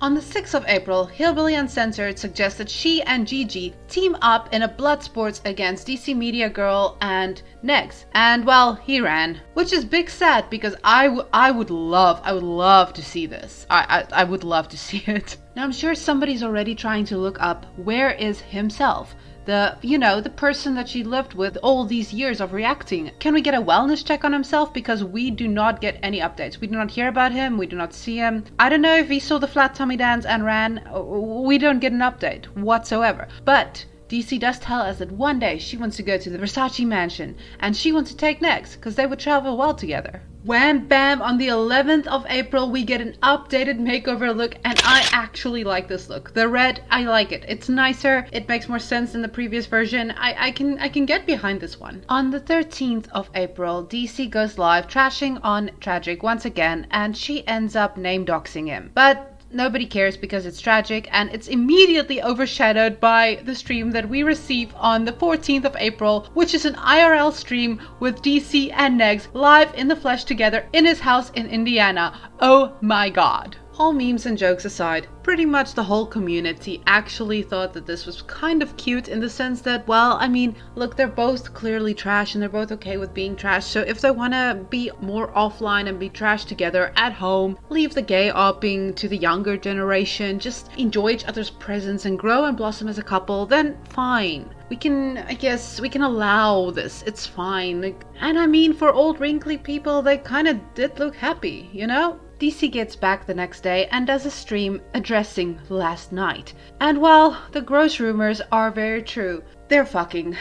[SPEAKER 1] On the 6th of April, Hillbilly Uncensored suggests that she and Gigi team up in a blood sports against DCMediaGirl and Nex. And well, he ran. Which is big sad because I would love to see this. I would love to see it. Now I'm sure somebody's already trying to look up where is himself. The person that she lived with all these years of reacting. Can we get a wellness check on himself? Because we do not get any updates. We do not hear about him. We do not see him. I don't know if he saw the flat tummy dance and ran. We don't get an update whatsoever. But DC does tell us that one day she wants to go to the Versace mansion and she wants to take Nex because they would travel well together. Wham bam, on the 11th of April we get an updated makeover look, and I actually like this look. The red, I like it. It's nicer, it makes more sense than the previous version. I can get behind this one. On the 13th of April, DC goes live trashing on Tragic once again, and she ends up name doxing him. But nobody cares because it's tragic, and it's immediately overshadowed by the stream that we receive on the 14th of April, which is an IRL stream with DC and Nex live in the flesh together in his house in Indiana. Oh my god. All memes and jokes aside, pretty much the whole community actually thought that this was kind of cute in the sense that, well, I mean, look, they're both clearly trash and they're both okay with being trash. So if they want to be more offline and be trash together at home, leave the gay opping to the younger generation, just enjoy each other's presence and grow and blossom as a couple, then fine. I guess we can allow this. It's fine. And I mean, for old wrinkly people, they kind of did look happy, you know? DC gets back the next day and does a stream addressing last night. And well, the gross rumors are very true. They're fucking.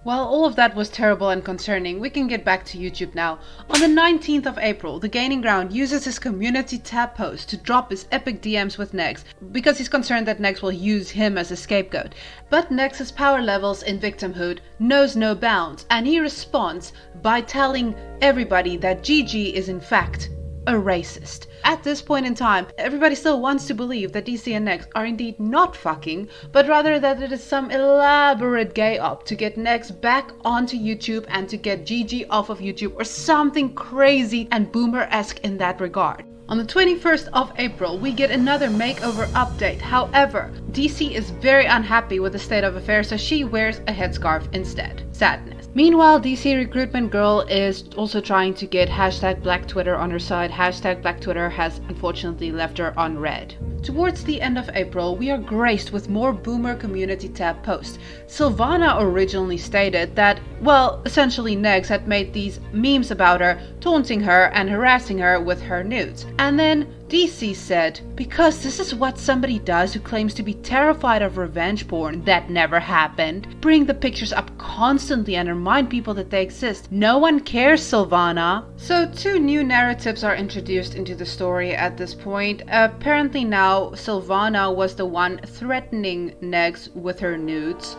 [SPEAKER 1] Well, all of that was terrible and concerning. We can get back to YouTube now. On the 19th of April, the Gaining Ground uses his community tab post to drop his epic DMs with Nex because he's concerned that Nex will use him as a scapegoat. But Nex's power levels in victimhood knows no bounds, and he responds by telling everybody that Gigi is in fact a racist. At this point in time, everybody still wants to believe that DC and Nex are indeed not fucking, but rather that it is some elaborate gay op to get Nex back onto YouTube and to get Gigi off of YouTube, or something crazy and boomer-esque in that regard. On the 21st of April, we get another makeover update. However, DC is very unhappy with the state of affairs, so she wears a headscarf instead. Sadness. Meanwhile, DC Recruitment Girl is also trying to get hashtag Black Twitter on her side. Hashtag Black Twitter has unfortunately left her on red. Towards the end of April, we are graced with more boomer community tab posts. Silvana originally stated that, well, essentially Nex had made these memes about her, taunting her and harassing her with her nudes. And then DC said, because this is what somebody does who claims to be terrified of revenge porn that never happened. Bring the pictures up constantly and remind people that they exist. No one cares, Silvana. So 2 new narratives are introduced into the story at this point. Apparently now Silvana was the one threatening Nex with her nudes.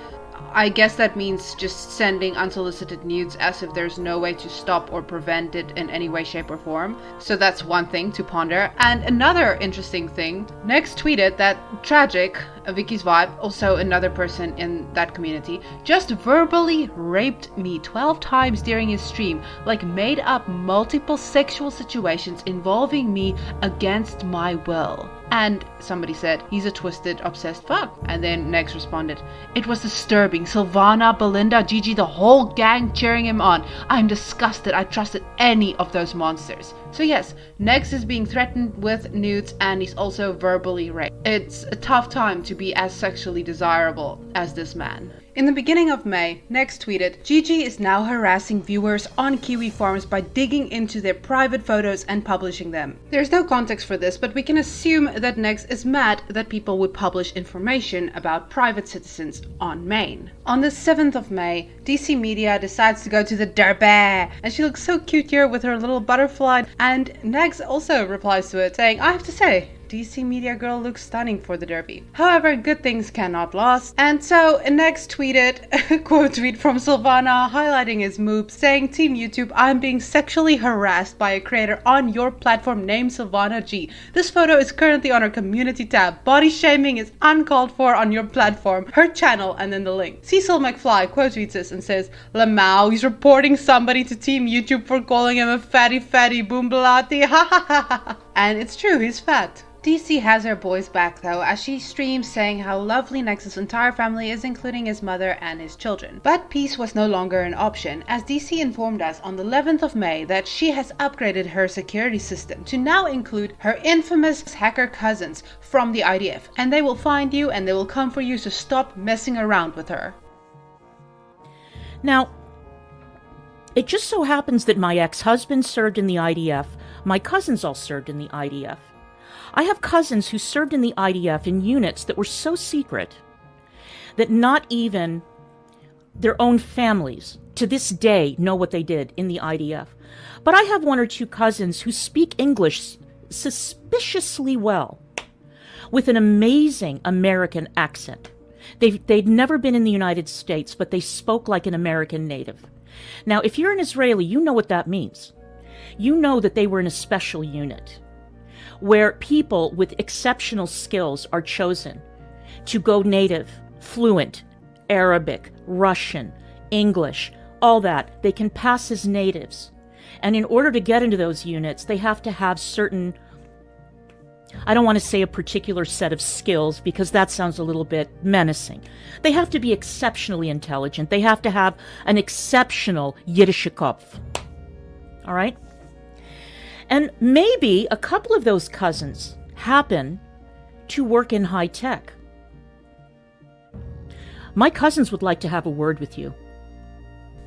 [SPEAKER 1] I guess that means just sending unsolicited nudes as if there's no way to stop or prevent it in any way, shape, or form. So that's one thing to ponder. And another interesting thing, Nex tweeted that Tragic, Vicky's vibe, also another person in that community, just verbally raped me 12 times during his stream, like made up multiple sexual situations involving me against my will. And somebody said, he's a twisted, obsessed fuck. And then Nex responded, it was disturbing. Sylvana, Belinda, Gigi, the whole gang cheering him on. I'm disgusted I trusted any of those monsters. So yes, Nex is being threatened with nudes and he's also verbally raped. It's a tough time to be as sexually desirable as this man. In the beginning of May, Nex tweeted, Gigi is now harassing viewers on Kiwi Farms by digging into their private photos and publishing them. There's no context for this, but we can assume that Nex is mad that people would publish information about private citizens on Maine. On the 7th of May, DC Media decides to go to the Derby, and she looks so cute here with her little butterfly, and Nex also replies to it saying, I have to say, DCMediaGirl looks stunning for the Derby. However, good things cannot last. And so Nex tweeted a quote tweet from Sylvana highlighting his move saying, Team YouTube, I'm being sexually harassed by a creator on your platform named Sylvana G. This photo is currently on our community tab. Body shaming is uncalled for on your platform. Her channel, and then the link. Cecil McFly quote tweets this and says, Lamau, he's reporting somebody to Team YouTube for calling him a fatty boombalati. Ha ha ha ha. And it's true, he's fat. DC has her boys back though, as she streams saying how lovely Nex's entire family is, including his mother and his children. But peace was no longer an option, as DC informed us on the 11th of May that she has upgraded her security system to now include her infamous hacker cousins from the IDF, and they will find you and they will come for you, so stop messing around with her.
[SPEAKER 2] Now, it just so happens that my ex-husband served in the IDF. My cousins all served in the IDF. I have cousins who served in the IDF in units that were so secret that not even their own families to this day know what they did in the IDF. But I have one or two cousins who speak English suspiciously well, with an amazing American accent. They'd never been in the United States, but they spoke like an American native. Now, if you're an Israeli, you know what that means. You know that they were in a special unit, where people with exceptional skills are chosen to go native, fluent, Arabic, Russian, English, all that. They can pass as natives. And in order to get into those units, they have to have certain, I don't want to say a particular set of skills because that sounds a little bit menacing. They have to be exceptionally intelligent. They have to have an exceptional Yiddische Kopf. All right? And maybe a couple of those cousins happen to work in high tech. My cousins would like to have a word with you.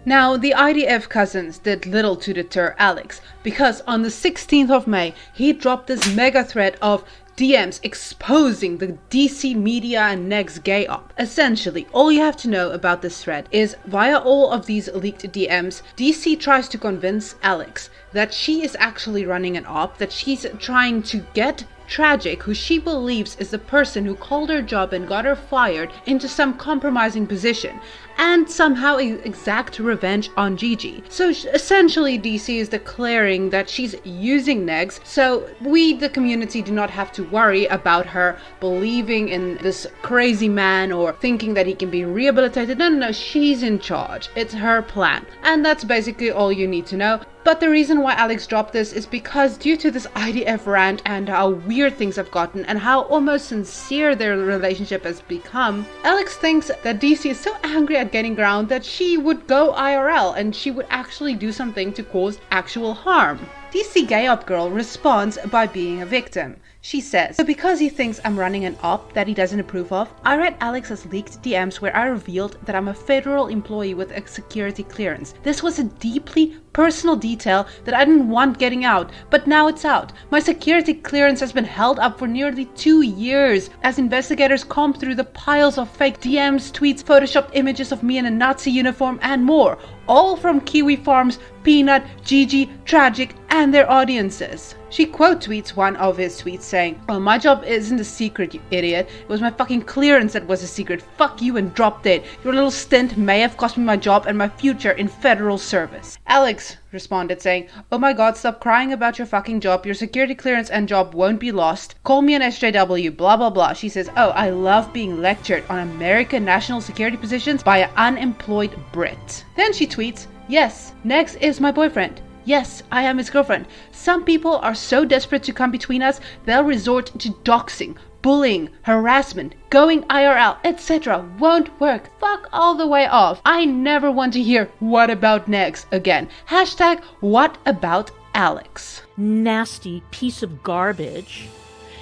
[SPEAKER 1] Now, the IDF cousins did little to deter Alex, because on the 16th of May, he dropped this mega thread of DMs exposing the DC Media and Nex gay op. Essentially, all you have to know about this thread is via all of these leaked DMs, DC tries to convince Alex that she is actually running an op, that she's trying to get Tragic, who she believes is the person who called her job and got her fired, into some compromising position, and somehow exact revenge on Gigi. So essentially DC is declaring that she's using Nex, so we, the community, do not have to worry about her believing in this crazy man or thinking that he can be rehabilitated. No, she's in charge. It's her plan. And that's basically all you need to know. But the reason why Alex dropped this is because due to this IDF rant and how weird things have gotten and how almost sincere their relationship has become, Alex thinks that DC is so angry at getting ground that she would go IRL and she would actually do something to cause actual harm. DC Gay Op Girl responds by being a victim. She says, so because he thinks I'm running an op that he doesn't approve of, I read Alex's leaked DMs where I revealed that I'm a federal employee with a security clearance. This was a deeply personal detail that I didn't want getting out, but now it's out. My security clearance has been held up for nearly 2 years as investigators comb through the piles of fake DMs, tweets, photoshopped images of me in a Nazi uniform and more. all from Kiwi Farms, Peanut, Gigi, Tragic, and their audiences. She quote tweets one of his tweets saying, "Oh, my job isn't a secret, you idiot. It was my fucking clearance that was a secret. Fuck you and drop dead. Your little stint may have cost me my job and my future in federal service." Alex responded saying, "Oh my god, stop crying about your fucking job. Your security clearance and job won't be lost. Call me an SJW, blah blah blah." She says, "Oh, I love being lectured on American national security positions by an unemployed Brit." Then she tweets, "Yes, Nex is my boyfriend. Yes, I am his girlfriend. Some people are so desperate to come between us, they'll resort to doxing, bullying, harassment, going IRL, etc. Won't work. Fuck all the way off. I never want to hear 'what about Nex' again. Hashtag what about Alex?"
[SPEAKER 2] Nasty piece of garbage.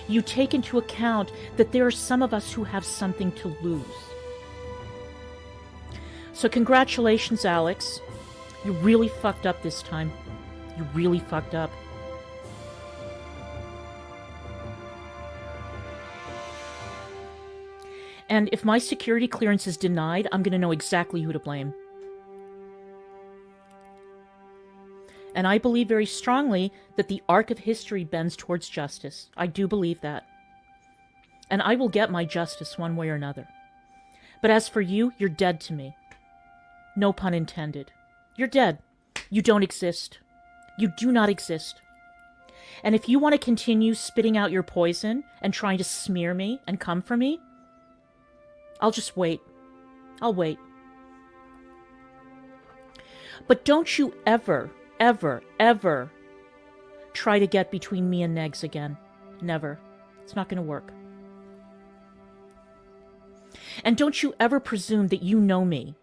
[SPEAKER 2] You take into account that there are some of us who have something to lose. So congratulations, Alex. You really fucked up this time. You really fucked up. And if my security clearance is denied, I'm going to know exactly who to blame. And I believe very strongly that the arc of history bends towards justice. I do believe that. And I will get my justice one way or another. But as for you, you're dead to me. No pun intended. You're dead. You don't exist. You do not exist. And if you want to continue spitting out your poison and trying to smear me and come for me, I'll just wait. I'll wait. But don't you ever, ever, ever try to get between me and Negs again. Never. It's not going to work. And don't you ever presume that you know me,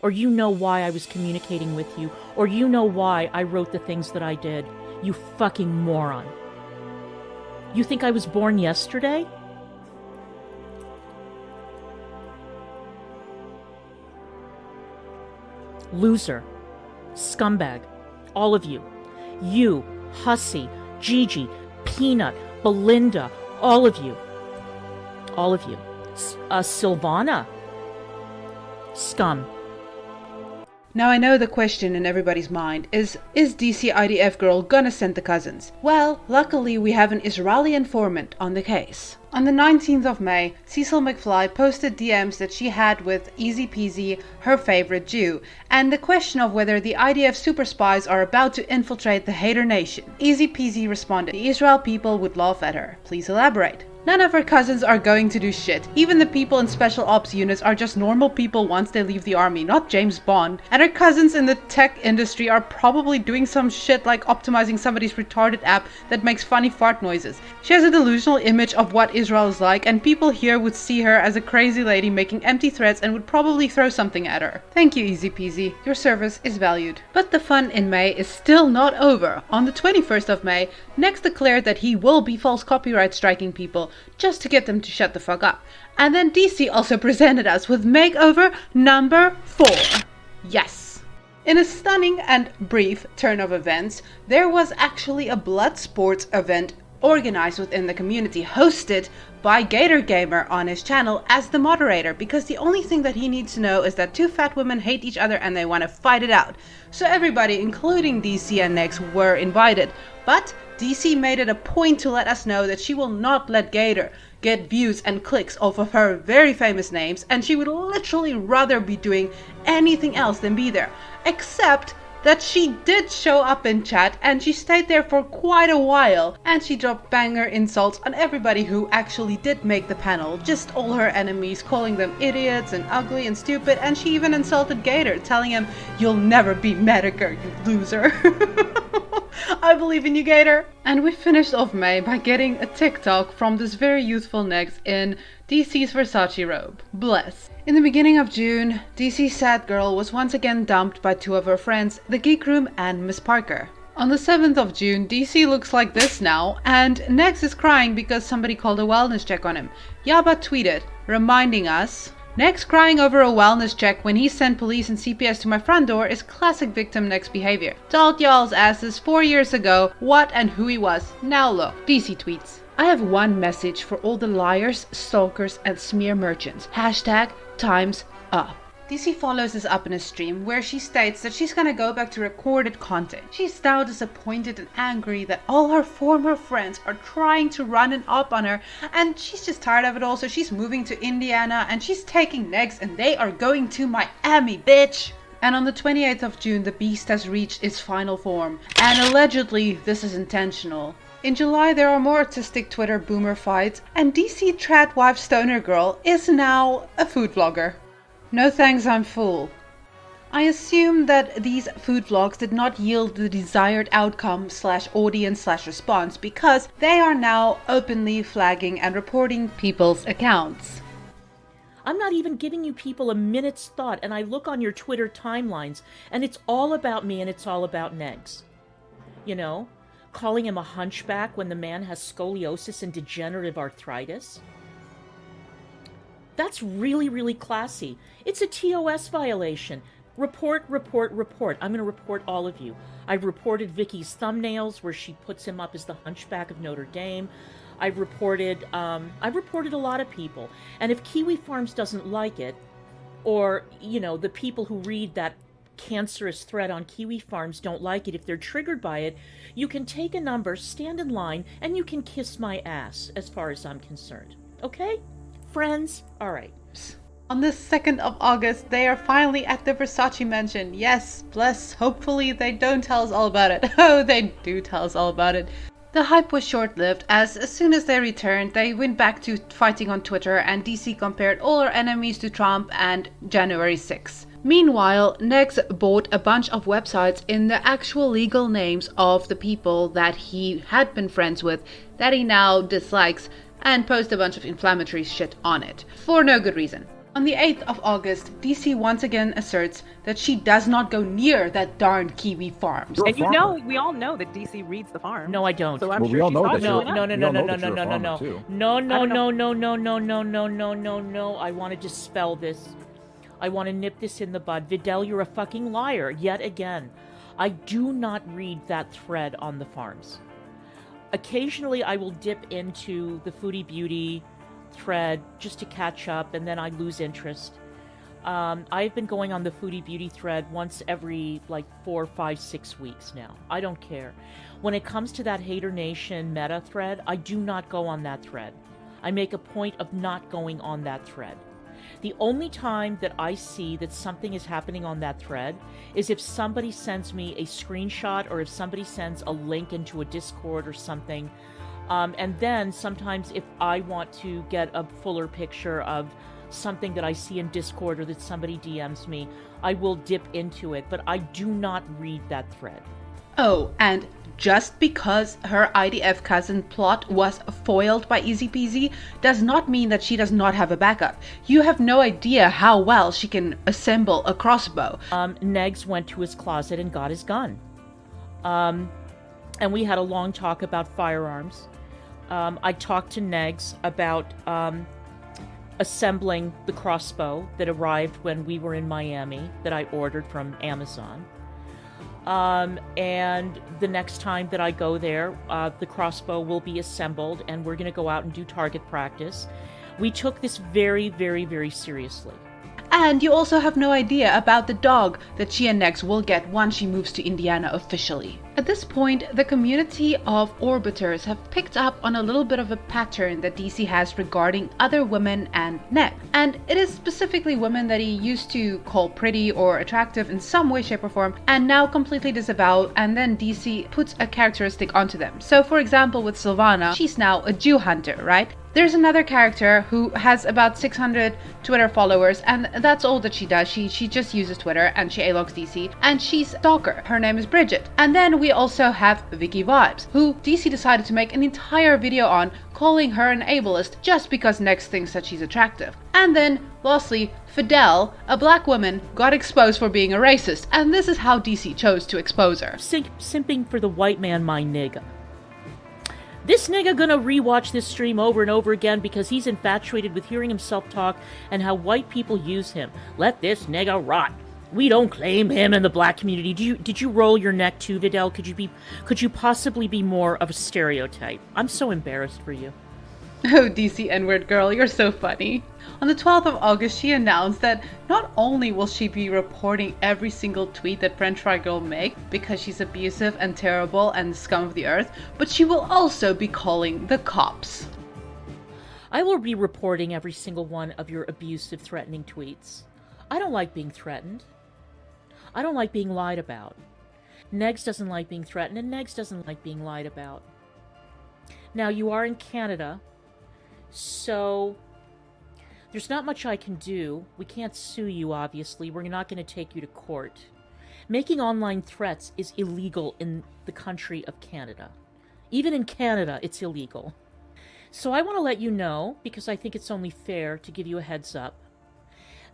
[SPEAKER 2] or you know why I was communicating with you, or you know why I wrote the things that I did. You fucking moron. You think I was born yesterday? Loser. Scumbag. All of you. You, Hussy, Gigi, Peanut, Belinda, all of you. All of you. Sylvana. Scum.
[SPEAKER 1] Now I know the question in everybody's mind is DC IDF girl gonna send the cousins? Well, luckily we have an Israeli informant on the case. On the 19th of May, Cecil McFly posted DMs that she had with Easy Peasy, her favorite Jew, and the question of whether the IDF super spies are about to infiltrate the Hater Nation. Easy Peasy responded, "The Israel people would laugh at her. Please elaborate." None of her cousins are going to do shit. Even the people in special ops units are just normal people once they leave the army, not James Bond. And her cousins in the tech industry are probably doing some shit like optimizing somebody's retarded app that makes funny fart noises. She has a delusional image of what Israel is like, and people here would see her as a crazy lady making empty threats and would probably throw something at her. Thank you, Easy Peasy. Your service is valued. But the fun in May is still not over. On the 21st of May, Nex declared that he will be false copyright striking people just to get them to shut the fuck up. And then DC also presented us with makeover number 4. Yes. In a stunning and brief turn of events, there was actually a blood sports event organized within the community, hosted by Gator Gamer on his channel as the moderator, because the only thing that he needs to know is that two fat women hate each other and they want to fight it out. So everybody, including DC and Nex, were invited. But DC made it a point to let us know that she will not let Gator get views and clicks off of her very famous names, and she would literally rather be doing anything else than be there. Except that she did show up in chat, and she stayed there for quite a while, and she dropped banger insults on everybody who actually did make the panel, just all her enemies, calling them idiots and ugly and stupid, and she even insulted Gator, telling him, "You'll never be Medicare, you loser." I believe in you, Gator. And we finished off May by getting a TikTok from this very youthful Nex in DC's Versace robe. Bless. In the beginning of June, DC's sad girl was once again dumped by two of her friends, the Geek Room and Miss Parker. On the 7th of June, DC looks like this now, and Nex is crying because somebody called a wellness check on him. Yaba tweeted, reminding us, "Nex crying over a wellness check when he sent police and CPS to my front door is classic victim Nex behavior. Told y'all's asses 4 years ago what and who he was. Now look." DC tweets, "I have one message for all the liars, stalkers and smear merchants. Hashtag time's up." DC follows this up in a stream where she states that she's gonna go back to recorded content. She's now disappointed and angry that all her former friends are trying to run an op on her, and she's just tired of it all, so she's moving to Indiana and she's taking Negs and they are going to Miami, bitch! And on the 28th of June, the beast has reached its final form, and allegedly this is intentional. In July, there are more artistic Twitter boomer fights, and DC trad wife Stoner Girl is now a food vlogger. No thanks, I'm full. I assume that these food vlogs did not yield the desired outcome / audience / response because they are now openly flagging and reporting people's accounts.
[SPEAKER 2] I'm not even giving you people a minute's thought, and I look on your Twitter timelines, and it's all about me and it's all about Negs. You know? Calling him a hunchback when the man has scoliosis and degenerative arthritis. That's really, really classy. It's a TOS violation. Report, report, report. I'm going to report all of you. I've reported Vicky's thumbnails where she puts him up as the hunchback of Notre Dame. I've reported a lot of people. And if Kiwi Farms doesn't like it, or, you know, the people who read that cancerous thread on Kiwi Farms don't like it, if they're triggered by it, you can take a number, stand in line, and you can kiss my ass, as far as I'm concerned. Okay? Friends? Alright.
[SPEAKER 1] On the 2nd of August, they are finally at the Versace mansion. Yes, bless. Hopefully they don't tell us all about it. Oh, they do tell us all about it. The hype was short-lived, as soon as they returned, they went back to fighting on Twitter, and DC compared all her enemies to Trump and January 6th. Meanwhile, Negs bought a bunch of websites in the actual legal names of the people that he had been friends with, that he now dislikes, and post a bunch of inflammatory shit on it, for no good reason. On the 8th of August, DC once again asserts that she does not go near that darn Kiwi Farms.
[SPEAKER 14] And you know, we all know that DC reads the farm.
[SPEAKER 2] No, I don't.
[SPEAKER 14] So I'm sure
[SPEAKER 2] no. I want to dispel this. I want to nip this in the bud. Vidal, you're a fucking liar, yet again. I do not read that thread on the farms. Occasionally, I will dip into the Foodie Beauty thread just to catch up, and then I lose interest. I've been going on the Foodie Beauty thread once every, 4, 5, 6 weeks now. I don't care. When it comes to that Hater Nation meta thread, I do not go on that thread. I make a point of not going on that thread. The only time that I see that something is happening on that thread is if somebody sends me a screenshot or if somebody sends a link into a Discord or something. And then sometimes if I want to get a fuller picture of something that I see in Discord or that somebody DMs me, I will dip into it, but I do not read that thread.
[SPEAKER 1] Oh, and just because her IDF cousin plot was foiled by Easy Peasy does not mean that she does not have a backup. You have no idea how well she can assemble a crossbow.
[SPEAKER 2] Negs went to his closet and got his gun. And we had a long talk about firearms. I talked to Negs about assembling the crossbow that arrived when we were in Miami that I ordered from Amazon. And the next time that I go there, the crossbow will be assembled and we're going to go out and do target practice. We took this very, very, very seriously.
[SPEAKER 1] And you also have no idea about the dog that she and Negs will get once she moves to Indiana officially. At this point, the community of orbiters have picked up on a little bit of a pattern that DC has regarding other women and Neg. And it is specifically women that he used to call pretty or attractive in some way, shape or form, and now completely disavow, and then DC puts a characteristic onto them. So for example with Sylvana, she's now a Jew hunter, right? There's another character who has about 600 Twitter followers, and that's all that she does. She just uses Twitter and she A-logs DC, and she's a stalker. Her name is Bridget. And then we also have Vicky Vibes, who DC decided to make an entire video on, calling her an ableist just because Nex thinks that she's attractive. And then, lastly, Fidel, a black woman, got exposed for being a racist, and this is how DC chose to expose her.
[SPEAKER 2] Simping for the white man, my nigga. This nigga gonna rewatch this stream over and over again because he's infatuated with hearing himself talk and how white people use him. Let this nigga rot. We don't claim him in the black community. Did you roll your neck too, Vidal? Could you possibly be more of a stereotype? I'm so embarrassed for you.
[SPEAKER 1] Oh, DC N-word girl, you're so funny. On the 12th of August, she announced that not only will she be reporting every single tweet that French Fry Girl makes because she's abusive and terrible and the scum of the earth, but she will also be calling the cops.
[SPEAKER 2] I will be reporting every single one of your abusive, threatening tweets. I don't like being threatened. I don't like being lied about. Negs doesn't like being threatened, and Negs doesn't like being lied about. Now, you are in Canada, so there's not much I can do. We can't sue you, obviously. We're not going to take you to court. Making online threats is illegal in the country of Canada. Even in Canada, it's illegal. So I want to let you know, because I think it's only fair to give you a heads up,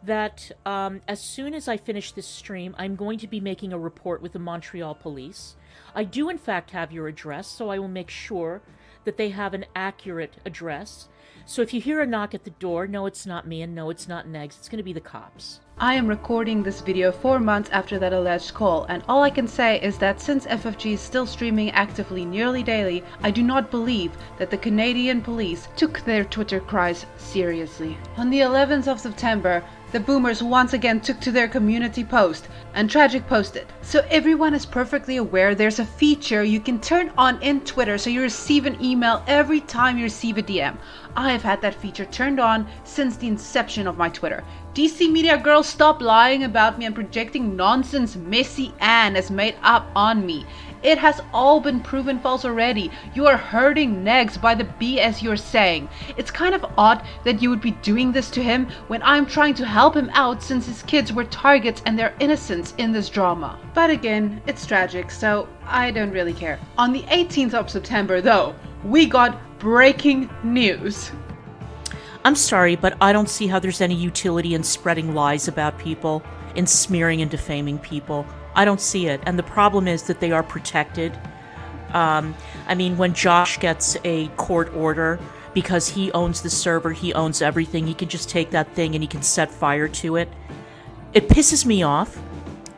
[SPEAKER 2] that as soon as I finish this stream, I'm going to be making a report with the Montreal police. I do, in fact, have your address, so I will make sure that they have an accurate address. So if you hear a knock at the door, no, it's not me, and no, it's not Negs. It's going to be the cops.
[SPEAKER 1] I am recording this video 4 months after that alleged call, and all I can say is that since FFG is still streaming actively nearly daily, I do not believe that the Canadian police took their Twitter cries seriously. On the 11th of September, the boomers once again took to their community post, and Tragic posted. So everyone is perfectly aware there's a feature you can turn on in Twitter so you receive an email every time you receive a DM. I have had that feature turned on since the inception of my Twitter. DCMediaGirl, stop lying about me and projecting nonsense Messy Ann has made up on me. It has all been proven false already. You are hurting Negs by the BS you're saying. It's kind of odd that you would be doing this to him when I'm trying to help him out since his kids were targets and their innocence in this drama. But again, it's tragic, so I don't really care. On the 18th of September though, we got breaking news.
[SPEAKER 2] I'm sorry, but I don't see how there's any utility in spreading lies about people, in smearing and defaming people. I don't see it. And the problem is that they are protected. I mean, when Josh gets a court order because he owns the server, he owns everything, he can just take that thing and he can set fire to it. It pisses me off.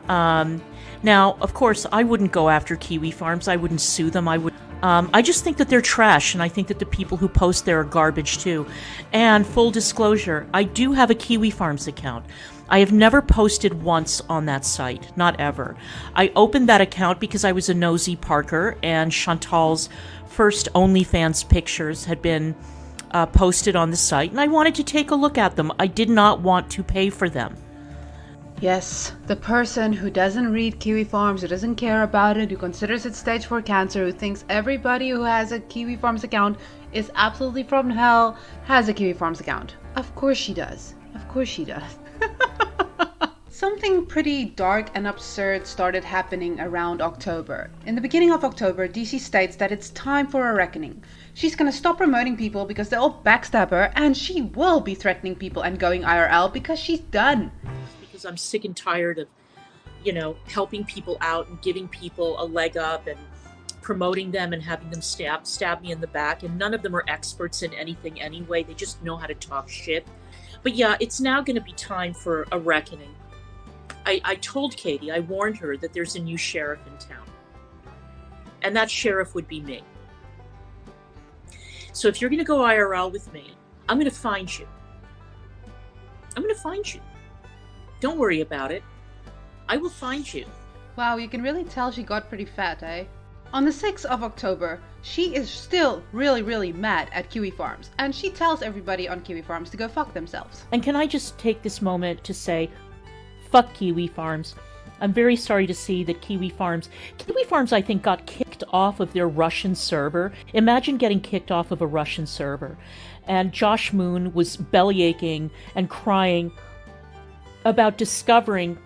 [SPEAKER 2] Now, of course, I wouldn't go after Kiwi Farms. I wouldn't sue them. I just think that they're trash, and I think that the people who post there are garbage too. And full disclosure, I do have a Kiwi Farms account. I have never posted once on that site, not ever. I opened that account because I was a nosy Parker, and Chantal's first OnlyFans pictures had been posted on the site, and I wanted to take a look at them. I did not want to pay for them.
[SPEAKER 1] Yes, the person who doesn't read Kiwi Farms, who doesn't care about it, who considers it stage 4 cancer, who thinks everybody who has a Kiwi Farms account is absolutely from hell, has a Kiwi Farms account. Of course she does. Of course she does. Something pretty dark and absurd started happening around October. In the beginning of October, DC states that it's time for a reckoning. She's gonna stop promoting people because they'll all backstab her, and she will be threatening people and going IRL because she's done.
[SPEAKER 2] Because I'm sick and tired of, helping people out and giving people a leg up and promoting them and having them stab me in the back. And none of them are experts in anything anyway. They just know how to talk shit. But yeah, it's now going to be time for a reckoning. I told Katie, I warned her that there's a new sheriff in town. And that sheriff would be me. So if you're going to go IRL with me, I'm going to find you. I'm going to find you. Don't worry about it. I will find you.
[SPEAKER 1] Wow, you can really tell she got pretty fat, eh? On the 6th of October, she is still really, really mad at Kiwi Farms, and she tells everybody on Kiwi Farms to go fuck themselves.
[SPEAKER 2] And can I just take this moment to say, fuck Kiwi Farms. I'm very sorry to see that Kiwi Farms, I think, got kicked off of their Russian server. Imagine getting kicked off of a Russian server. And Josh Moon was bellyaching and crying about discovering,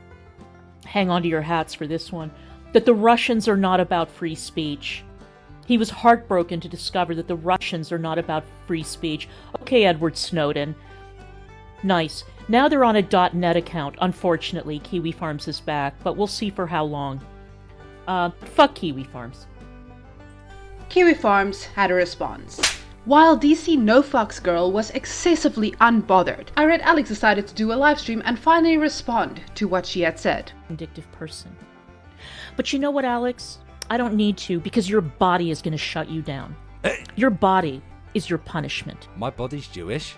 [SPEAKER 2] hang on to your hats for this one, that the Russians are not about free speech. He was heartbroken to discover that the Russians are not about free speech. Okay, Edward Snowden. Nice. Now they're on a .net account. Unfortunately, Kiwi Farms is back, but we'll see for how long. Fuck Kiwi Farms.
[SPEAKER 1] Kiwi Farms had a response. While DC No Fucks Girl was excessively unbothered, I read Alex decided to do a live stream and finally respond to what she had said.
[SPEAKER 2] Vindictive person. But you know what, Alex? I don't need to, because your body is going to shut you down. Your body. is your punishment.
[SPEAKER 15] My body's Jewish.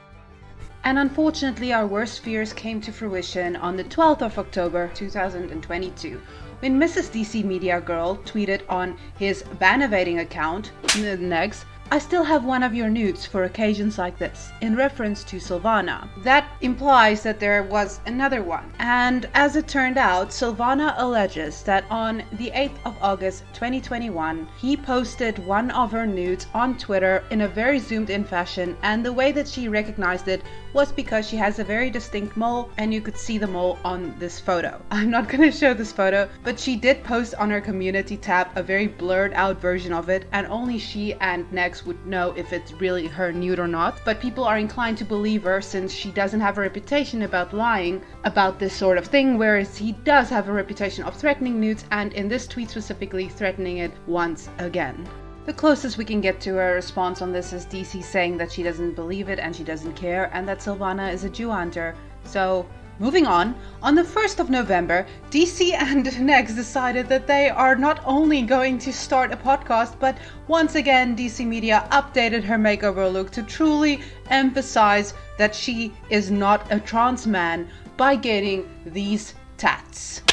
[SPEAKER 1] And unfortunately, our worst fears came to fruition on the 12th of October 2022, when Mrs. DCMediaGirl tweeted on his ban-evading account, next, "I still have one of your nudes for occasions like this," in reference to Silvana. That implies that there was another one. And as it turned out, Silvana alleges that on the 8th of August 2021, he posted one of her nudes on Twitter in a very zoomed in fashion, and the way that she recognized it was because she has a very distinct mole, and you could see the mole on this photo. I'm not going to show this photo, but she did post on her community tab a very blurred out version of it, and only she and Next would know if it's really her nude or not. But people are inclined to believe her since she doesn't have a reputation about lying about this sort of thing, whereas he does have a reputation of threatening nudes, and in this tweet specifically threatening it once again. The closest we can get to her response on this is DC saying that she doesn't believe it and she doesn't care, and that Silvana is a Jew hunter. So moving on the 1st of November, DC and Nex decided that they are not only going to start a podcast, but once again DC Media updated her makeover look to truly emphasize that she is not a trans man by getting these tats.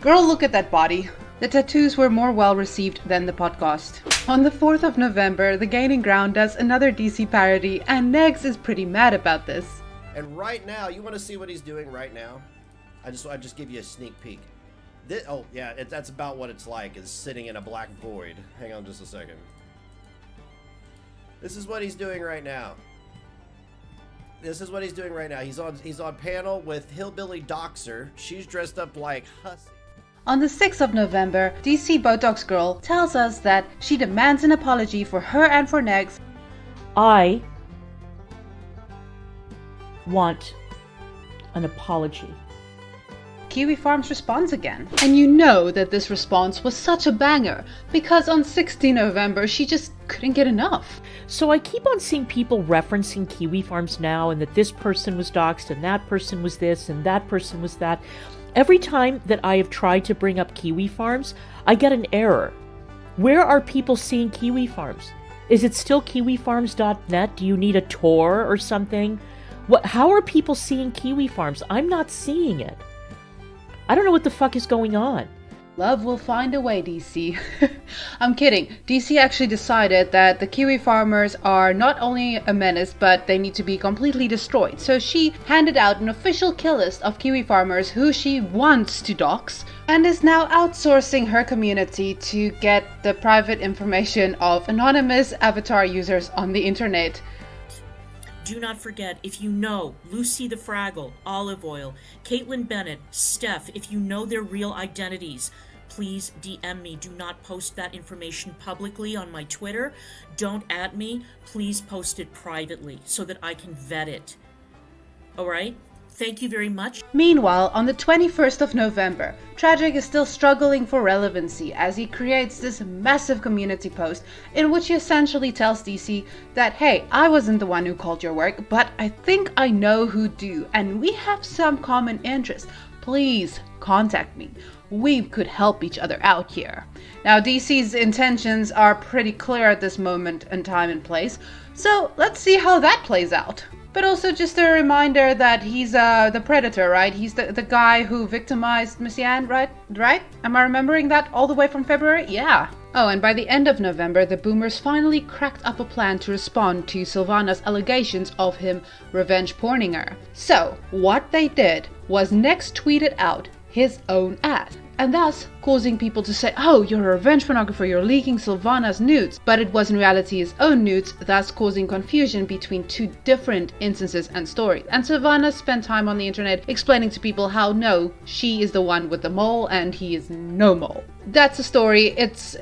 [SPEAKER 1] Girl, look at that body. The tattoos were more well received than the podcast. On the 4th of November, The Gaining Ground does another DC parody, and Nex is pretty mad about this.
[SPEAKER 5] And right now, you want to see what he's doing right now? I just give you a sneak peek. That's about what it's like, is sitting in a black void. Hang on just a second. This is what he's doing right now. He's on panel with Hillbilly Doxer. She's dressed up like Hussy.
[SPEAKER 1] On the 6th of November, DC Botox Girl tells us that she demands an apology for her and for Nex.
[SPEAKER 2] I want an apology.
[SPEAKER 1] Kiwi Farms responds again. And you know that this response was such a banger, because on 16 November she just couldn't get enough.
[SPEAKER 2] So I keep on seeing people referencing Kiwi Farms now, and that this person was doxxed and that person was this and that person was that. Every time that I have tried to bring up Kiwi Farms, I get an error. Where are people seeing Kiwi Farms? Is it still kiwifarms.net? Do you need a tour or something? How are people seeing Kiwi Farms? I'm not seeing it. I don't know what the fuck is going on.
[SPEAKER 1] Love will find a way, DC. I'm kidding. DC actually decided that the Kiwi farmers are not only a menace, but they need to be completely destroyed. So she handed out an official kill list of Kiwi farmers who she wants to dox, and is now outsourcing her community to get the private information of anonymous avatar users on the internet.
[SPEAKER 2] Do not forget, if you know Lucy the Fraggle, Olive Oil, Caitlin Bennett, Steph, if you know their real identities, please DM me. Do not post that information publicly on my Twitter. Don't at me. Please post it privately so that I can vet it. All right? Thank you very much.
[SPEAKER 1] Meanwhile, on the 21st of November, Tragic is still struggling for relevancy as he creates this massive community post in which he essentially tells DC that, hey, I wasn't the one who called your work, but I think I know who do, and we have some common interests. Please contact me. We could help each other out here. Now, DC's intentions are pretty clear at this moment in time and place, so let's see how that plays out. But also just a reminder that he's the predator, right? He's the guy who victimized Missy Ann, right? Am I remembering that all the way from February? Yeah. Oh, and by the end of November, the boomers finally cracked up a plan to respond to Silvana's allegations of him revenge porning her. So, what they did was Nex tweeted out his own ad, and thus causing people to say, oh, you're a revenge pornographer, you're leaking Silvana's nudes. But it was in reality his own nudes, thus causing confusion between two different instances and stories. And Silvana spent time on the internet explaining to people how no, she is the one with the mole and he is no mole. That's a story. It's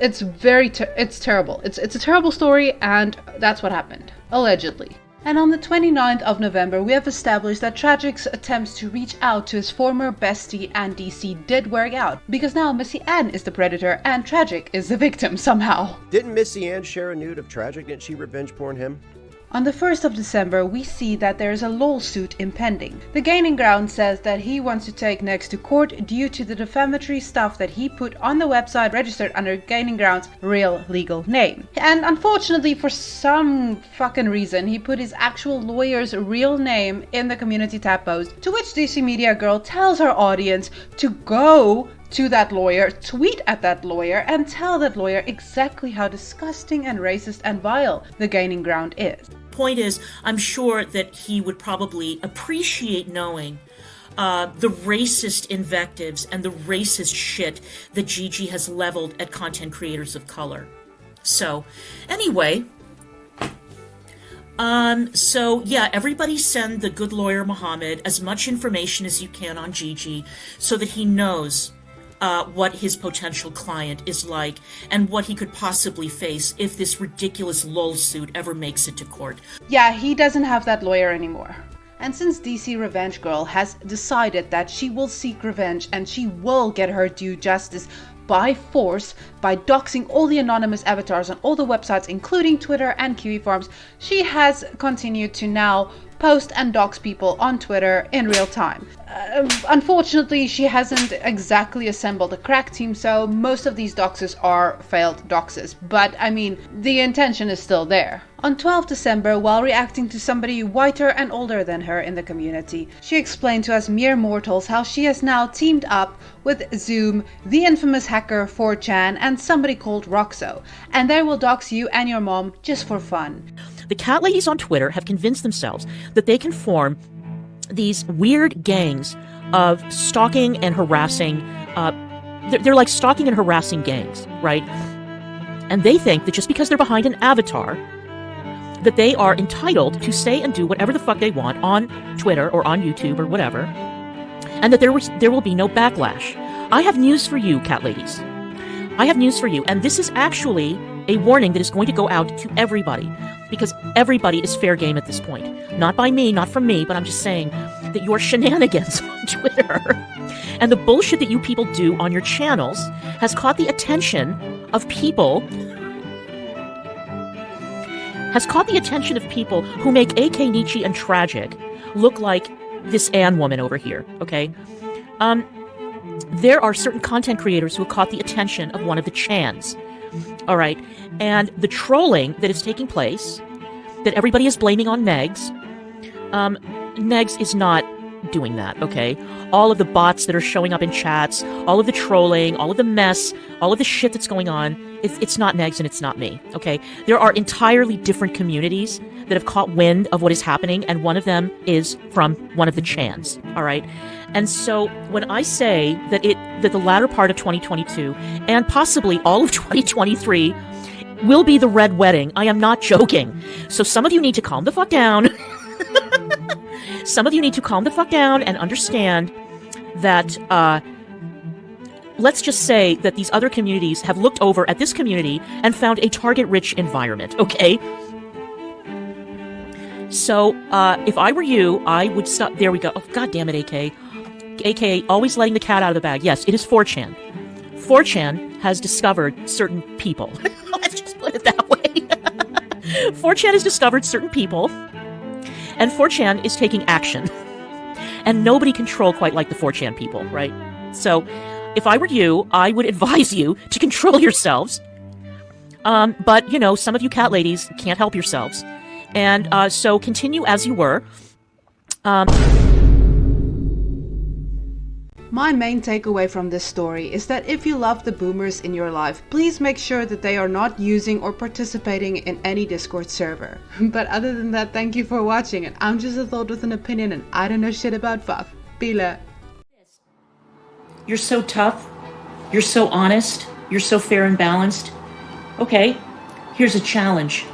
[SPEAKER 1] terrible. It's a terrible story, and that's what happened, allegedly. And on the 29th of November, we have established that Tragic's attempts to reach out to his former bestie and DC did work out, because now Missy Ann is the predator and Tragic is the victim somehow.
[SPEAKER 5] Didn't Missy Ann share a nude of Tragic? Didn't she revenge porn him?
[SPEAKER 1] On the 1st of December, we see that there is a lawsuit impending. The Gaining Ground says that he wants to take Negs to court due to the defamatory stuff that he put on the website registered under Gaining Ground's real legal name. And unfortunately, for some fucking reason, he put his actual lawyer's real name in the community tab post, to which DCMediaGirl tells her audience to go to that lawyer, tweet at that lawyer, and tell that lawyer exactly how disgusting and racist and vile the Gaining Ground is.
[SPEAKER 2] Point is, I'm sure that he would probably appreciate knowing the racist invectives and the racist shit that Gigi has leveled at content creators of color. So, anyway, yeah, everybody send the good lawyer Muhammad as much information as you can on Gigi so that he knows what his potential client is like and what he could possibly face if this ridiculous lol suit ever makes it to court.
[SPEAKER 1] Yeah, he doesn't have that lawyer anymore. And since DC Revenge Girl has decided that she will seek revenge and she will get her due justice by force by doxing all the anonymous avatars on all the websites, including Twitter and Kiwi Farms, she has continued to now post and dox people on Twitter in real time. Unfortunately, she hasn't exactly assembled a crack team, so most of these doxes are failed doxes. But I mean, the intention is still there. On 12 December, while reacting to somebody whiter and older than her in the community, she explained to us mere mortals how she has now teamed up with Zoom, the infamous hacker 4chan, and somebody called Roxo, and they will dox you and your mom just for fun.
[SPEAKER 2] The cat ladies on Twitter have convinced themselves that they can form these weird gangs of stalking and harassing. They're like stalking and harassing gangs, right? And they think that just because they're behind an avatar, that they are entitled to say and do whatever the fuck they want on Twitter or on YouTube or whatever, and that there will be no backlash. I have news for you, cat ladies. I have news for you, and this is actually a warning that is going to go out to everybody, because everybody is fair game at this point. Not by me, not from me, but I'm just saying that your shenanigans on Twitter and the bullshit that you people do on your channels has caught the attention of people who make AK Nietzsche and Tragic look like this Ann woman over here, okay? There are certain content creators who have caught the attention of one of the Chans, all right? And the trolling that is taking place, that everybody is blaming on Negs, Negs is not doing that, okay? All of the bots that are showing up in chats, all of the trolling, all of the mess, all of the shit that's going on, it's not Negs and it's not me, okay? There are entirely different communities that have caught wind of what is happening, and one of them is from one of the Chans, all right? And so when I say that the latter part of 2022 and possibly all of 2023 will be the Red Wedding, I am not joking. So some of you need to calm the fuck down. Some of you need to calm the fuck down and understand that, let's just say that these other communities have looked over at this community and found a target-rich environment, okay? So, if I were you, I would stop. There we go. Oh, God damn it, AK. AK, always letting the cat out of the bag. Yes, it is 4chan. 4chan has discovered certain people. Let's just put it that way. 4chan has discovered certain people, and 4chan is taking action. And nobody can troll quite like the 4chan people, right? So, if I were you, I would advise you to control yourselves. But, you know, some of you cat ladies can't help yourselves. And so continue as you were.
[SPEAKER 1] My main takeaway from this story is that if you love the boomers in your life, please make sure that they are not using or participating in any Discord server. But other than that, thank you for watching, and I'm just a Thot with an opinion, and I don't know shit about fuck. Pila.
[SPEAKER 2] You're so tough. You're so honest. You're so fair and balanced. Okay, here's a challenge.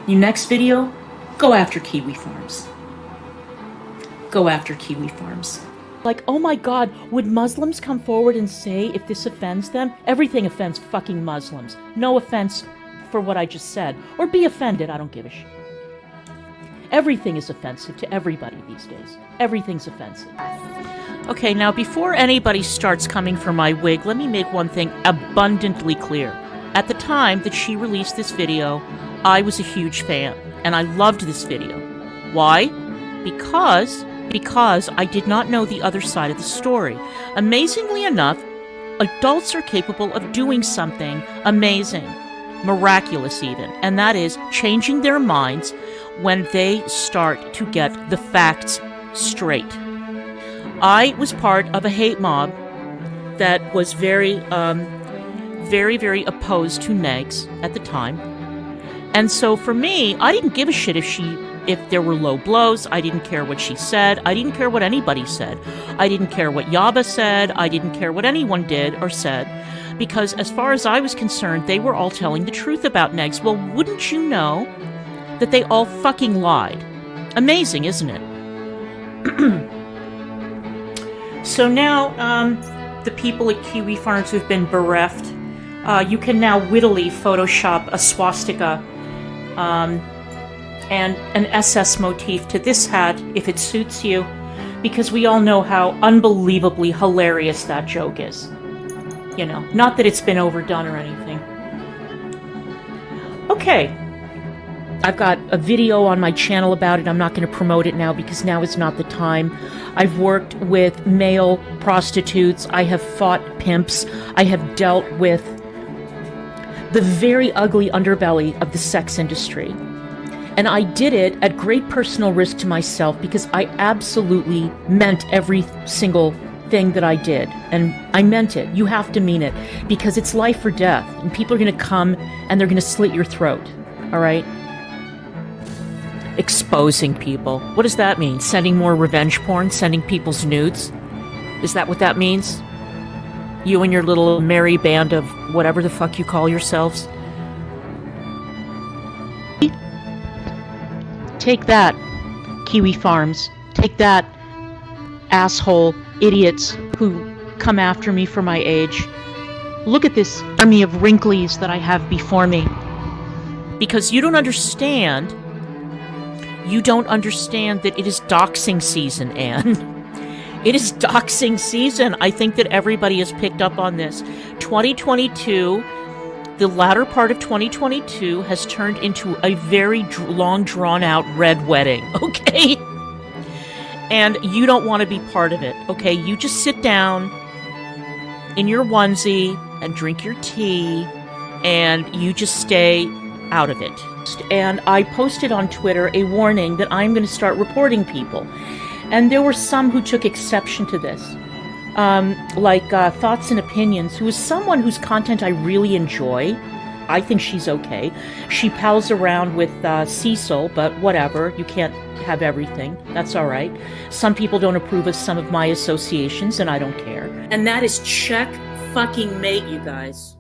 [SPEAKER 2] Your next video, go after Kiwi Farms. Go after Kiwi Farms. Like, oh my God, would Muslims come forward and say if this offends them? Everything offends fucking Muslims. No offense for what I just said. Or be offended, I don't give a shit. Everything is offensive to everybody these days. Everything's offensive. Okay, now before anybody starts coming for my wig, let me make one thing abundantly clear. At the time that she released this video, I was a huge fan. And I loved this video. Why? Because I did not know the other side of the story. Amazingly enough, adults are capable of doing something amazing, miraculous even, and that is changing their minds when they start to get the facts straight. I was part of a hate mob that was very opposed to negs at the time. And so for me, I didn't give a shit if there were low blows. I didn't care what she said. I didn't care what anybody said. I didn't care what Yaba said. I didn't care what anyone did or said. Because as far as I was concerned, they were all telling the truth about negs. Well, wouldn't you know that they all fucking lied? Amazing, isn't it? So now, the people at Kiwi Farms who've been bereft, you can now wittily Photoshop a swastika and an SS motif to this hat if it suits you, because we all know how unbelievably hilarious that joke is. You know, not that it's been overdone or anything. Okay. I've got a video on my channel about it. I'm not going to promote it now because now is not the time. I've worked with male prostitutes. I have fought pimps. I have dealt with the very ugly underbelly of the sex industry. And I did it at great personal risk to myself because I absolutely meant every single thing that I did. And I meant it. You have to mean it because it's life or death. And people are going to come and they're going to slit your throat. All right? Exposing people. What does that mean? Sending more revenge porn? Sending people's nudes? Is that what that means? You and your little merry band of whatever the fuck you call yourselves? Take that, Kiwi Farms. Take that, asshole idiots who come after me for my age. Look at this army of wrinklies that I have before me. Because you don't understand that it is doxing season, Anne. It is doxing season. I think that everybody has picked up on this. 2022, the latter part of 2022 has turned into a very long, drawn-out red wedding, okay? And you don't want to be part of it, okay? You just sit down in your onesie and drink your tea, and you just stay out of it. And I posted on Twitter a warning that I'm going to start reporting people. And there were some who took exception to this. Like Thoughts and Opinions, who is someone whose content I really enjoy. I think she's okay. She pals around with Cecil, but whatever. You can't have everything. That's all right. Some people don't approve of some of my associations, and I don't care. And that is check fucking mate, you guys.